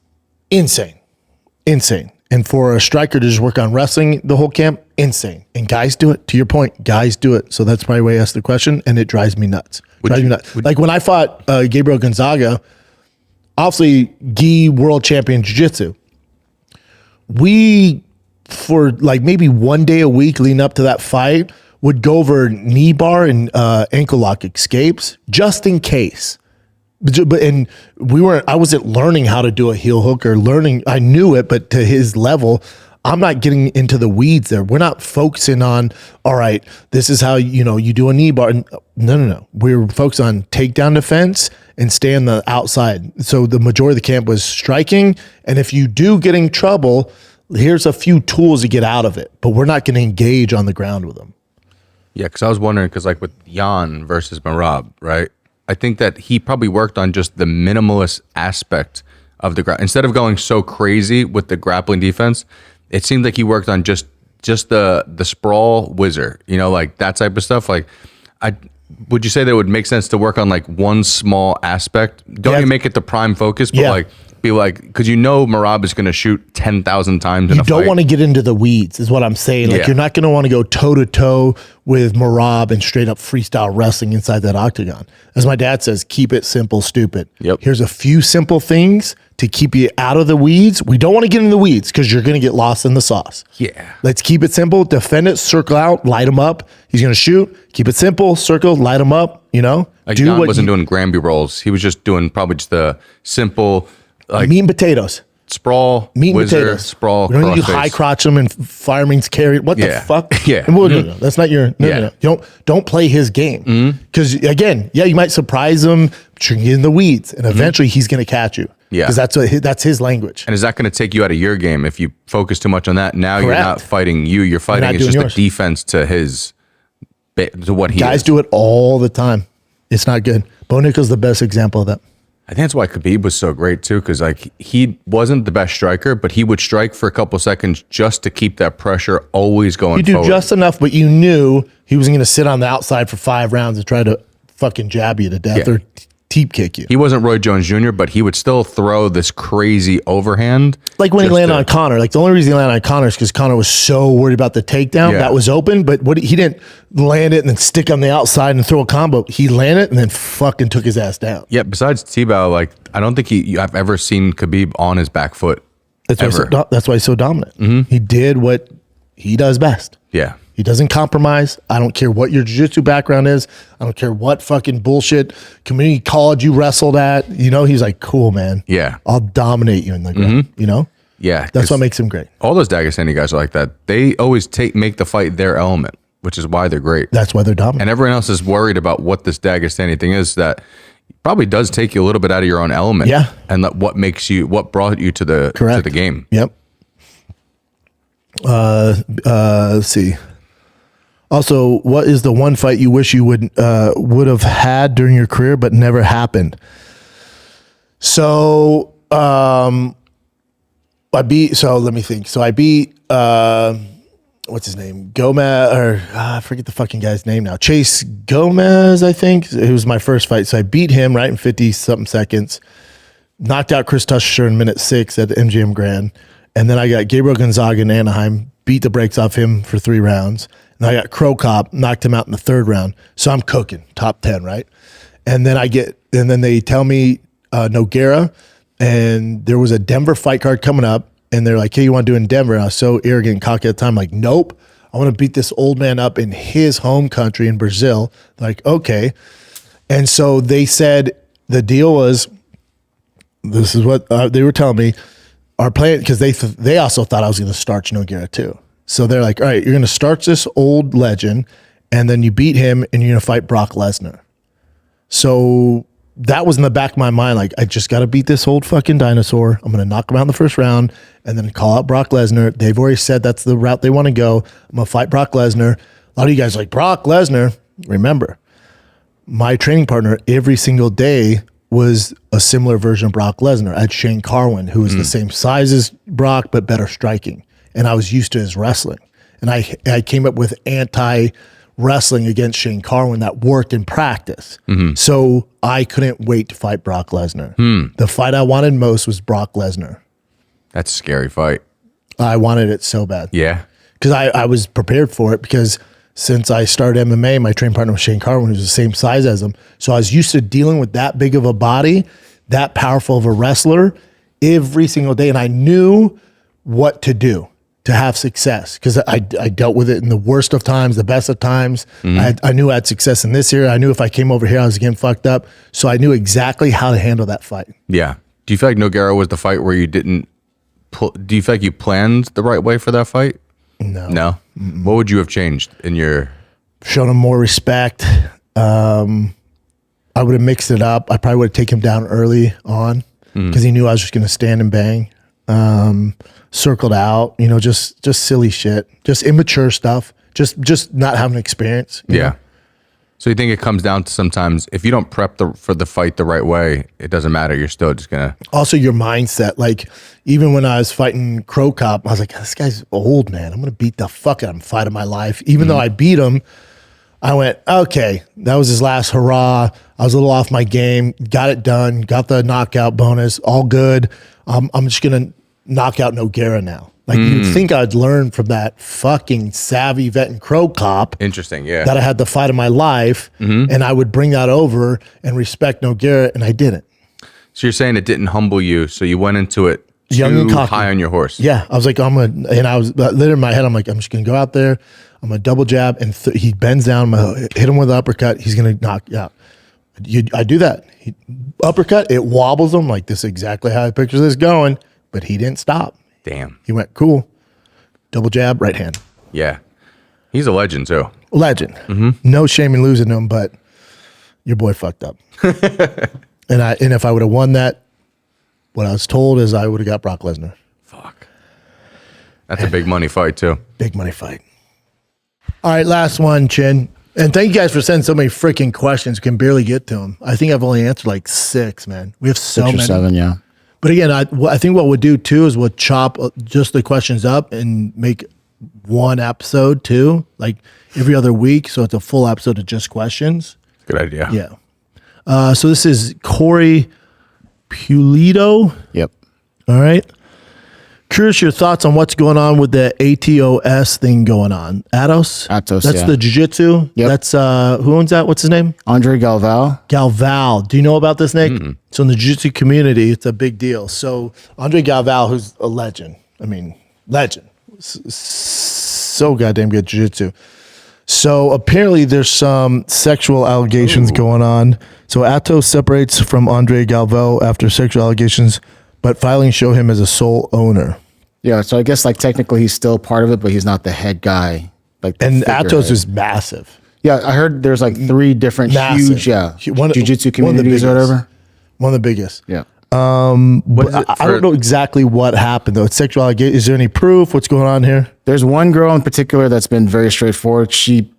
S3: insane. Insane. And for a striker to just work on wrestling the whole camp, insane. And guys do it. To your point, guys do it. So that's probably why I asked the question, and it drives me nuts. Like when I fought Gabriel Gonzaga, obviously, Gi world champion jiu-jitsu. We, for like maybe one day a week leading up to that fight, would go over knee bar and ankle lock escapes just in case. And I wasn't learning how to do a heel hook or learning. I knew it, but to his level, I'm not getting into the weeds there. We're not focusing on, all right, this is how, you do a knee bar. No. We're focused on takedown defense and stay on the outside. So the majority of the camp was striking. And if you do get in trouble, here's a few tools to get out of it. But we're not going to engage on the ground with them.
S4: Yeah, because I was wondering, because like with Jan versus Merab, right? I think that he probably worked on just the minimalist aspect of the instead of going so crazy with the grappling defense. It seemed like he worked on just the sprawl whizzer, like that type of stuff. Like, would you say that it would make sense to work on like one small aspect? Don't you make it the prime focus, but be like, because Merab is going to shoot 10,000 times in a fight. You don't
S3: want to get into the weeds, is what I'm saying. Like, you're not going to want to go toe-to-toe with Merab and straight up freestyle wrestling inside that octagon. As my dad says, keep it simple, stupid.
S4: Yep.
S3: Here's a few simple things to keep you out of the weeds. We don't want to get in the weeds because you're going to get lost in the sauce.
S4: Yeah.
S3: Let's keep it simple, defend it, circle out, light him up. He's going to shoot. Keep it simple, circle, light him up,
S4: Like Jon wasn't doing Granby rolls. He was just doing probably just the simple... like
S3: meat and potatoes,
S4: sprawl,
S3: meat and potatoes,
S4: sprawl.
S3: We don't need to high crotch them and fireman's carry. What the fuck?
S4: Yeah,
S3: no, that's not your. No. Don't play his game because again, you might surprise him, string you in the weeds, and eventually he's going to catch you.
S4: Yeah,
S3: because that's his language.
S4: And is that going to take you out of your game if you focus too much on that? Now you're not fighting you. You're fighting. It's just a defense to what he.
S3: Guys do it all the time. It's not good. Bo Nickel's the best example of that.
S4: I think that's why Khabib was so great too, because like he wasn't the best striker, but he would strike for a couple seconds just to keep that pressure always going.
S3: You do just enough, but you knew he wasn't going to sit on the outside for 5 rounds and try to fucking jab you to death or teep kick you.
S4: He wasn't Roy Jones Jr., but he would still throw this crazy overhand.
S3: Like when he landed on Conor. Like the only reason he landed on Conor is because Conor was so worried about the takedown that was open. But he didn't land it and then stick on the outside and throw a combo. He landed and then fucking took his ass down.
S4: Yeah. Besides Tebow, like I don't think I've ever seen Khabib on his back foot.
S3: That's why he's so dominant.
S4: Mm-hmm.
S3: He did what he does best.
S4: Yeah.
S3: He doesn't compromise. I don't care what your jiu-jitsu background is. I don't care what fucking bullshit community college you wrestled at. You know, he's like, cool, man.
S4: Yeah.
S3: I'll dominate you in the ground, you know?
S4: Yeah.
S3: That's what makes him great.
S4: All those Dagestani guys are like that. They always make the fight their element, which is why they're great.
S3: That's why they're dominant.
S4: And everyone else is worried about what this Dagestani thing is that probably does take you a little bit out of your own element.
S3: Yeah.
S4: And what brought you to the game.
S3: Yep. Let's see. Also, what is the one fight you wish you would have had during your career but never happened? So, let me think. So I beat what's his name? Gomez, or I forget the fucking guy's name now. Chase Gomez, I think. It was my first fight. So I beat him right in 50-something seconds. Knocked out Chris Tusher in minute 6 at the MGM Grand. And then I got Gabriel Gonzaga in Anaheim, beat the brakes off him for 3 rounds. And I got Crow Cop, knocked him out in the 3rd round. So I'm cooking, top 10, right? And then they tell me Nogueira, and there was a Denver fight card coming up, and they're like, hey, you want to do it in Denver? And I was so arrogant and cocky at the time, like, nope. I want to beat this old man up in his home country in Brazil. Like, okay. And so they said the deal was, this is what they were telling me, our plan, because they also thought I was going to starch Nogueira too. So they're like, all right, you're going to starch this old legend, and then you beat him, and you're going to fight Brock Lesnar. So that was in the back of my mind, like, I just got to beat this old fucking dinosaur. I'm going to knock him out in the 1st round, and then call out Brock Lesnar. They've already said that's the route they want to go. I'm going to fight Brock Lesnar. A lot of you guys are like, Brock Lesnar. Remember, my training partner every single day was a similar version of Brock Lesnar. I had Shane Carwin, who was the same size as Brock, but better striking. And I was used to his wrestling. And I came up with anti-wrestling against Shane Carwin that worked in practice. So I couldn't wait to fight Brock Lesnar. The fight I wanted most was Brock Lesnar.
S4: That's a scary fight.
S3: I wanted it so bad.
S4: Yeah.
S3: Because I was prepared for it, because since I started MMA, my training partner was Shane Carwin, who's the same size as him. So I was used to dealing with that big of a body, that powerful of a wrestler every single day. And I knew what to do to have success, because I dealt with it in the worst of times, the best of times. I knew I had success in this area. I knew if I came over here, I was getting fucked up. So I knew exactly how to handle that fight.
S4: Yeah. Do you feel like Nogueira was the fight where you didn't do you feel like you planned the right way for that fight? No. What would you have changed in your?
S3: Shown him more respect. I would have mixed it up. I probably would have taken him down early on, because he knew I was just going to stand and bang. Circled out, just silly shit, just immature stuff, just not having experience.
S4: Yeah. So you think it comes down to sometimes if you don't prep for the fight the right way, it doesn't matter. You're still just gonna. Also,
S3: your mindset. Like even when I was fighting Crow Cop, I was like, this guy's old, man. I'm gonna beat the fuck out of him, fight of my life. Even though I beat him, I went, okay, that was his last hurrah. I was a little off my game, got it done, got the knockout bonus, all good. I'm just gonna knock out Nogueira now. Like you'd think I'd learn from that fucking savvy vet and Crow Cop.
S4: Interesting, yeah.
S3: That I had the fight of my life, and I would bring that over and respect Nogueira, and I didn't.
S4: So you're saying it didn't humble you, so you went into it
S3: young and cocky,
S4: high on your horse.
S3: Yeah, I was like, and I was literally in my head, I'm like, I'm just gonna go out there, I'm gonna double jab, and he bends down, I'm gonna hit him with an uppercut, he's gonna knock you out. I do that. Uppercut, it wobbles him, like this is exactly how I picture this going, but he didn't stop.
S4: Damn.
S3: He went, cool. Double jab, right hand.
S4: Yeah. He's a legend, too.
S3: Legend. No shame in losing to him, but your boy fucked up. and if I would have won that, what I was told is I would have got Brock Lesnar.
S4: Fuck. That's a big money fight, too.
S3: Big money fight. All right, last one, Chin. And thank you guys for sending so many freaking questions. We can barely get to them. I think I've only answered like 6, man. We have so
S5: 6 or
S3: many.
S5: 7, yeah.
S3: But again, I think what we'll do too is we'll chop just the questions up and make one episode too, like every other week. So it's a full episode of just questions.
S4: Good idea.
S3: Yeah. So this is Corey Pulido.
S5: Yep.
S3: All right. Curious your thoughts on what's going on with the ATOS thing going on. Atos?
S5: Atos,
S3: That's
S5: yeah.
S3: the jiu-jitsu?
S5: Yep.
S3: That's, who owns that? What's his name?
S5: Andre Galval.
S3: Galval. Do you know about this, Nick? So in the jiu-jitsu community, it's a big deal. So Andre Galval, who's a legend. I mean, legend. So goddamn good jiu-jitsu. So apparently there's some sexual allegations going on. So Atos separates from Andre Galval after sexual allegations, but filings show him as a sole owner.
S5: Yeah, so I guess like technically he's still part of it, but he's not the head guy. Like the
S3: And
S5: figurehead.
S3: Atos is massive.
S5: Yeah, I heard there's like 3 different
S3: Massive.
S5: huge jiu-jitsu communities or whatever.
S3: One of the biggest.
S5: Yeah.
S4: What is it
S3: I don't know exactly what happened though. It's sexual allegation. Is there any proof? What's going on here?
S5: There's one girl in particular that's been very straightforward. She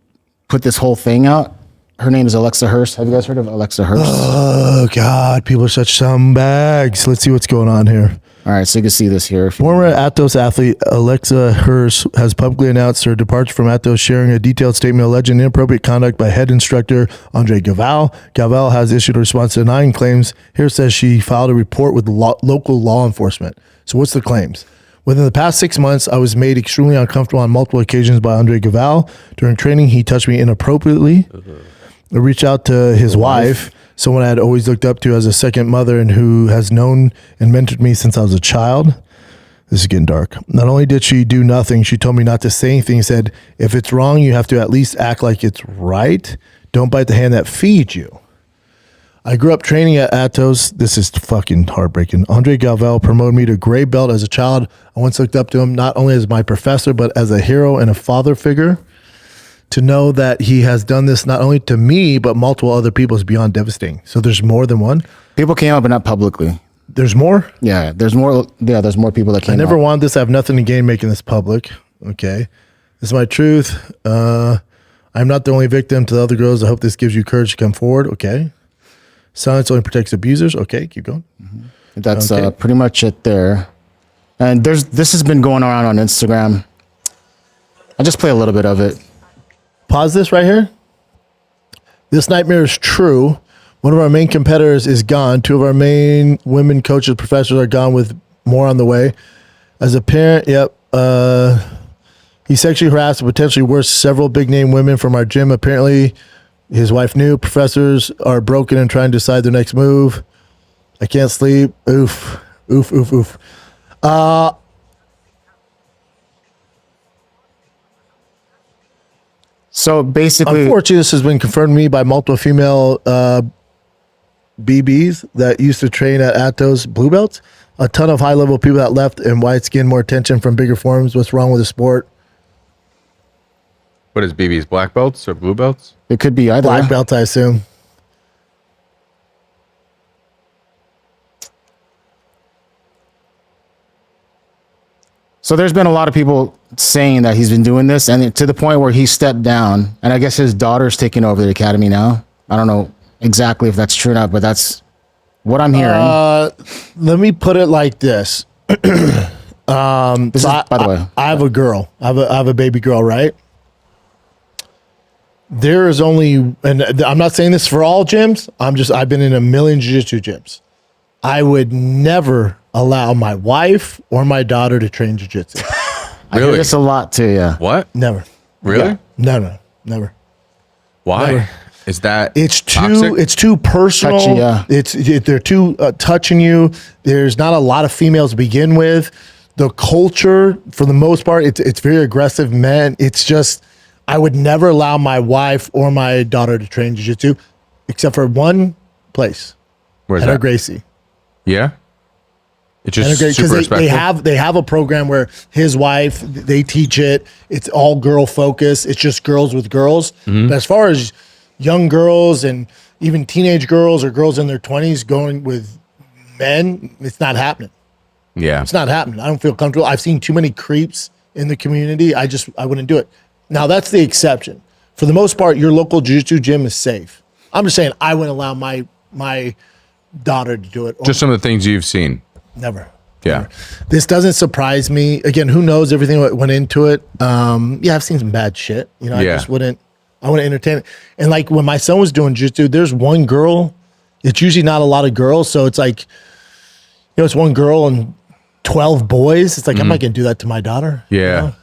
S5: put this whole thing out. Her name is Alexa Hurst. Have you guys heard of Alexa Hurst?
S3: Oh God, people are such scumbags. Let's see what's going on here.
S5: All right, so you can see this here.
S3: Former Atos athlete Alexa Hurst has publicly announced her departure from Atos, sharing a detailed statement alleging inappropriate conduct by head instructor Andre Galval. Galval has issued a response denying claims. Here says she filed a report with local law enforcement. So what's the claims? Within the past 6 months, I was made extremely uncomfortable on multiple occasions by Andre Galval. During training, he touched me inappropriately. I reached out to his wife, someone I had always looked up to as a second mother and who has known and mentored me since I was a child. This is getting dark. Not only did she do nothing, she told me not to say anything. Said, if it's wrong, you have to at least act like it's right. Don't bite the hand that feeds you. I grew up training at Atos. This is fucking heartbreaking. Andre Galval promoted me to gray belt as a child. I once looked up to him not only as my professor, but as a hero and a father figure. To know that he has done this not only to me, but multiple other people is beyond devastating. So there's more than one.
S5: People came up, but not publicly.
S3: There's more?
S5: Yeah, there's more. Yeah, there's more people that came
S3: I never
S5: up.
S3: wanted this. I have nothing to gain making this public. Okay. This is my truth. I'm not the only victim to the other girls. I hope this gives you courage to come forward. Okay. Silence only protects abusers. Okay, keep going.
S5: That's
S3: Okay.
S5: pretty much it there. And this has been going around on Instagram. I'll just play a little bit of it.
S3: Pause this right here. This nightmare is true. One of our main competitors is gone. 2 of our main women coaches, professors are gone with more on the way. As a parent, he sexually harassed and potentially worse several big name women from our gym. Apparently, his wife knew. Professors are broken and trying to decide their next move. I can't sleep. Oof. Oof, oof, oof.
S5: So basically,
S3: Unfortunately, this has been confirmed to me by multiple female BBs that used to train at Atos Blue Belts. A ton of high-level people that left and white skin, more attention from bigger forums. What's wrong with the sport?
S4: What is BB's, black belts or blue belts?
S5: it could be either.
S3: Black belts, I assume.
S5: So there's been a lot of people saying that he's been doing this, and to the point where he stepped down, and I guess his daughter's taking over the academy now. I don't know exactly if that's true or not, but that's what I'm hearing.
S3: Let me put it like this.
S5: This is, by the way,
S3: I have a girl. I have a baby girl, right? There is only, and I'm not saying this for all gyms. I've been in a million jiu-jitsu gyms. I would never allow my wife or my daughter to train jiu-jitsu.
S5: I hear this a lot too. Yeah.
S4: What?
S3: Never.
S4: Really?
S3: Yeah. No, never.
S4: Why?
S3: Never.
S4: Is that
S3: It's
S4: toxic?
S3: too personal.
S5: Touchy, yeah.
S3: They're too touching you. There's not a lot of females to begin with. The culture, for the most part, it's very aggressive men. It's just, I would never allow my wife or my daughter to train jiu-jitsu, except for one place.
S4: Where's
S3: At our
S4: that?
S3: Gracie.
S4: Yeah. It's just
S3: Because
S4: super respectful.
S3: they have a program where his wife, they teach it. It's all girl focused. It's just girls with girls.
S4: Mm-hmm.
S3: But as far as young girls and even teenage girls or girls in their 20s going with men, it's not happening.
S4: Yeah.
S3: It's not happening. I don't feel comfortable. I've seen too many creeps in the community. I wouldn't do it. Now that's the exception. For the most part, your local jiu-jitsu gym is safe. I'm just saying I wouldn't allow my daughter to do it. Or
S4: Just some of the things you've seen.
S3: never.
S4: Yeah.
S3: Never. This doesn't surprise me. Again, who knows everything that went into it? Yeah, I've seen some bad shit. You know,
S4: Yeah.
S3: I wouldn't entertain it. And like when my son was doing jiu-jitsu, there's one girl It's usually not a lot of girls, so it's like, it's one girl and 12 boys. It's like, I'm not going to do that to my daughter.
S4: Yeah.
S3: You know?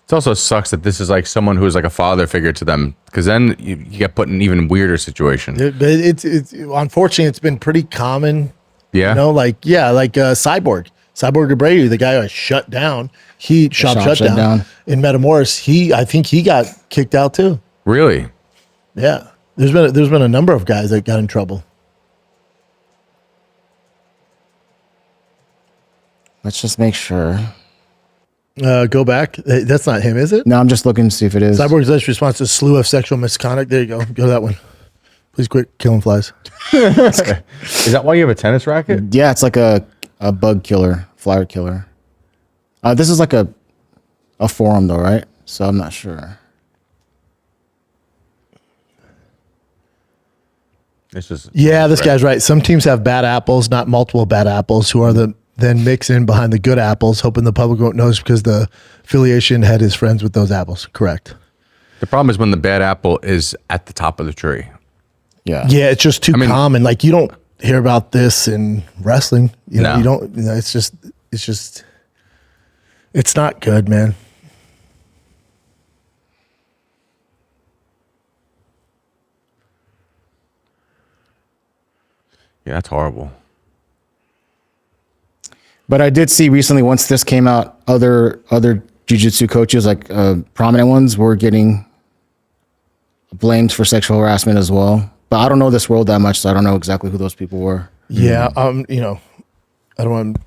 S4: It also sucks that this is like someone who is like a father figure to them, because then you get put in an even weirder situation.
S3: It's unfortunately, it's been pretty common.
S4: Yeah.
S3: Like Cyborg Abreu, the guy who was shut down. Schaub shut down in Metamoris. I think he got kicked out too.
S4: Really?
S3: Yeah. There's been a number of guys that got in trouble.
S5: Let's just make sure.
S3: Go back. That's not him, is it?
S5: No, I'm just looking to see if it is.
S3: Cyborg's alleged response to a slew of sexual misconduct. There you go. Go to that one. Please quit killing flies.
S4: Is that why you have a tennis racket?
S5: Yeah, it's like a bug killer, fly killer. This is like a forum though, right? So I'm not sure.
S3: This guy's right. Some teams have bad apples, not multiple bad apples, who are then mix in behind the good apples, hoping the public won't notice because the affiliation head is friends with those apples. Correct.
S4: The problem is when the bad apple is at the top of the tree.
S5: Yeah.
S3: Yeah, it's just too common. Like, you don't hear about this in wrestling. You don't, it's just, it's not good, man.
S4: Yeah, that's horrible.
S5: But I did see recently, once this came out, other jiu-jitsu coaches, like prominent ones, were getting blamed for sexual harassment as well. But I don't know this world that much, so I don't know exactly who those people were.
S3: Yeah, I don't want to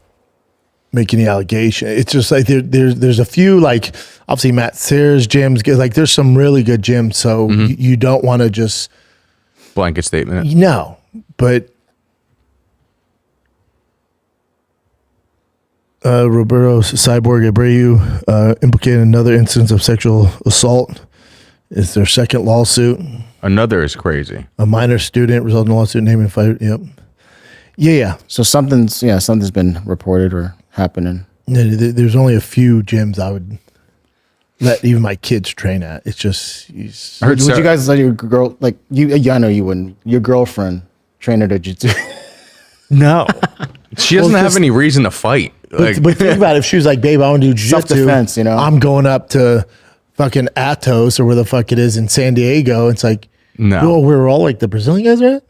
S3: make any allegation. It's just like there's a few, like obviously Matt Sayers gyms, like there's some really good gyms, so you don't want to just
S4: blanket statement.
S3: No, but Roberto Cyborg Abreu implicated in another instance of sexual assault. It's their second lawsuit.
S4: Another is crazy.
S3: A minor student resulted in a lawsuit naming fight. Yep. Yeah.
S5: So something's been reported or happening.
S3: There's only a few gyms I would let even my kids train at. It's just.
S5: Would you guys let your girl, like you? I know you wouldn't. Your girlfriend train her to jiu-jitsu?
S3: No.
S4: She doesn't have any reason to fight.
S3: But think about it. If she was like, babe, I want to do jiu-jitsu.
S5: Self-defense,
S3: I'm going up to fucking Atos or where the fuck it is in San Diego. It's like, no, we're all like the Brazilian guys, right?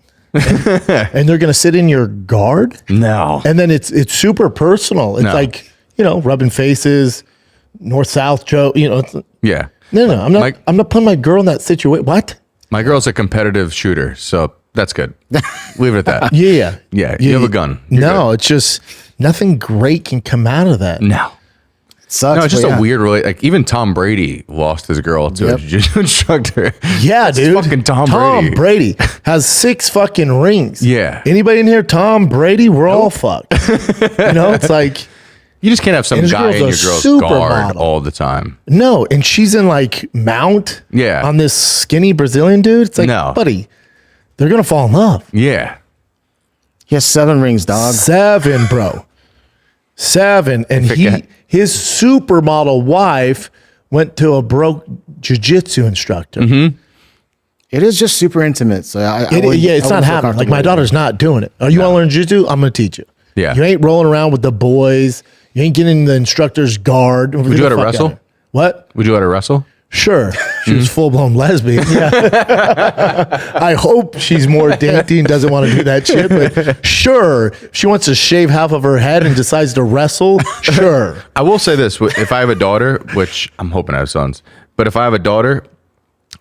S3: And they're going to sit in your guard?
S4: No.
S3: And then it's super personal. It's like, rubbing faces, north-south joke,
S4: Yeah.
S3: No, I'm not putting my girl in that situation. What?
S4: My girl's a competitive shooter, so that's good. Leave it at that.
S3: Yeah.
S4: Yeah, you have a gun.
S3: You're it's just nothing great can come out of that.
S4: No.
S5: Sucks,
S4: no, it's just a weird like even Tom Brady lost his girl to a jiu-jitsu instructor.
S3: Yeah, dude.
S4: Fucking
S3: Tom Brady has 6 fucking rings.
S4: Yeah.
S3: Anybody in here, Tom Brady? We're all fucked. It's like
S4: you just can't have some guy in your girl's guard all the time.
S3: No, and she's in like mount.
S4: Yeah.
S3: On this skinny Brazilian dude. It's like, buddy, they're gonna fall in love.
S4: Yeah.
S5: He has 7 rings, dog.
S3: 7, bro. 7, and his supermodel wife went to a broke jiu-jitsu instructor.
S4: Mm-hmm.
S5: It is just super intimate. So
S3: it's not happening. Like, my daughter's not doing it. Oh, you want to learn jiu-jitsu? I'm going to teach you.
S4: Yeah.
S3: You ain't rolling around with the boys. You ain't getting in the instructor's guard.
S4: Would you let her wrestle?
S3: What?
S4: Would you let her wrestle?
S3: Sure. She was full-blown lesbian. Yeah. I hope she's more dainty and doesn't want to do that shit. But sure, she wants to shave half of her head and decides to wrestle. Sure.
S4: I will say this: if I have a daughter, which I'm hoping I have sons, but if I have a daughter,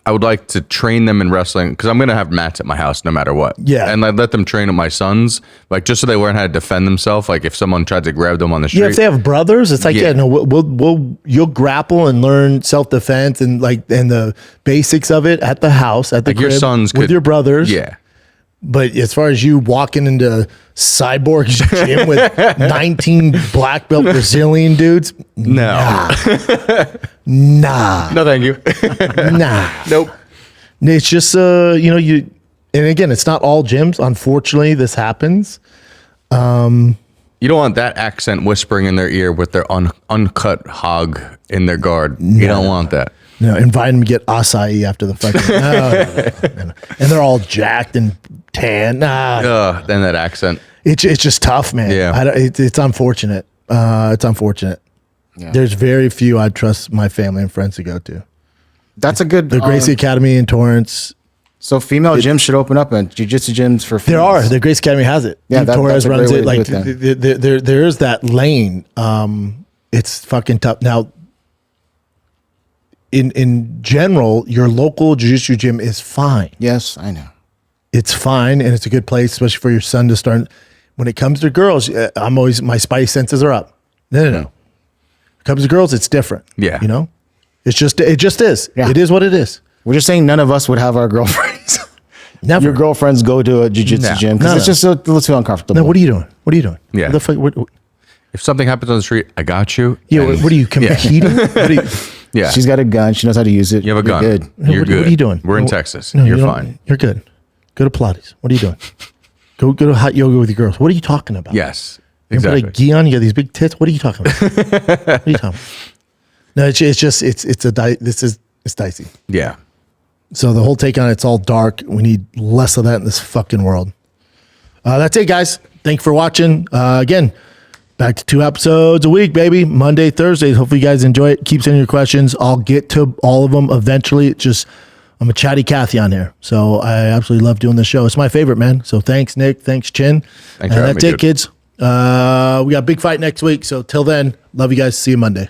S4: I would like to train them in wrestling because I'm going to have mats at my house no matter what.
S3: Yeah.
S4: And I'd let them train with my sons, like just so they learn how to defend themselves. Like if someone tried to grab them on the street.
S3: Yeah, if they have brothers, it's like, you'll grapple and learn self-defense and the basics of it at the house, at the crib,
S4: your sons
S3: with your brothers.
S4: Yeah. But
S3: as far as you walking into Cyborg's gym with 19 black belt Brazilian dudes,
S4: no.
S3: Nah.
S4: No, thank you.
S3: Nah.
S4: Nope.
S3: It's just, and again, it's not all gyms. Unfortunately, this happens.
S4: You don't want that accent whispering in their ear with their uncut hog in their guard. You don't want that.
S3: invite them to get acai after the fucking. No. And they're all jacked and tan. Nah,
S4: Then that accent.
S3: it's just tough, man.
S4: Yeah.
S3: It's unfortunate. It's unfortunate.
S5: Yeah.
S3: There's very few I'd trust my family and friends to go to.
S5: That's a good.
S3: The Gracie Academy in Torrance.
S5: So female gyms should open up and jiu-jitsu gyms for
S3: There
S5: females.
S3: are. The Gracie Academy has it.
S5: Yeah,
S3: Steve Torres
S5: that's a great
S3: runs
S5: way
S3: it.
S5: to
S3: Like
S5: do it then.
S3: there's that lane. It's fucking tough. Now, in general, your local jiu-jitsu gym is fine.
S5: Yes, I know.
S3: It's fine, and it's a good place, especially for your son to start. When it comes to girls, I'm always my spice senses are up. No. When it comes to girls, it's different.
S4: Yeah.
S3: You know, it just is.
S5: Yeah.
S3: It is what it is.
S5: We're just saying none of us would have our girlfriends.
S3: Never.
S5: Your girlfriends go to a jiu-jitsu
S4: No.
S5: gym because
S3: No,
S5: it's
S3: no.
S5: just a little too uncomfortable.
S3: No, what are you doing? What are you doing?
S4: Yeah.
S3: What the fuck?
S4: If something happens on the street, I got you.
S3: Yeah.
S4: And-
S3: What are you competing? What are you?
S4: Yeah.
S5: She's got a gun. She knows how to use it.
S4: You have a
S5: You're
S4: gun.
S5: Good.
S3: No,
S4: You're good.
S3: What are you doing?
S4: We're in
S3: No,
S4: Texas.
S3: no,
S4: You're
S3: you don't-
S4: fine.
S3: You're good. Go to Pilates. What are you doing? Go to hot yoga with your girls. What are you talking about?
S4: Yes.
S3: You put
S4: Exactly.
S3: a gi on. You got these big tits. What are you talking about? What are you talking about? No, it's dicey.
S4: Yeah.
S3: So the whole take on it's all dark. We need less of that in this fucking world. That's it, guys. Thank you for watching. Again, back to 2 episodes a week, baby. Monday, Thursdays. Hopefully you guys enjoy it. Keep sending your questions. I'll get to all of them eventually. It's just I'm a chatty Cathy on here. So I absolutely love doing this show. It's my favorite, man. So thanks, Nick. Thanks, Chin.
S4: Thanks for having
S3: that's
S4: me,
S3: it,
S4: dude.
S3: kids. We got a big fight next week. So till then, love you guys. See you Monday.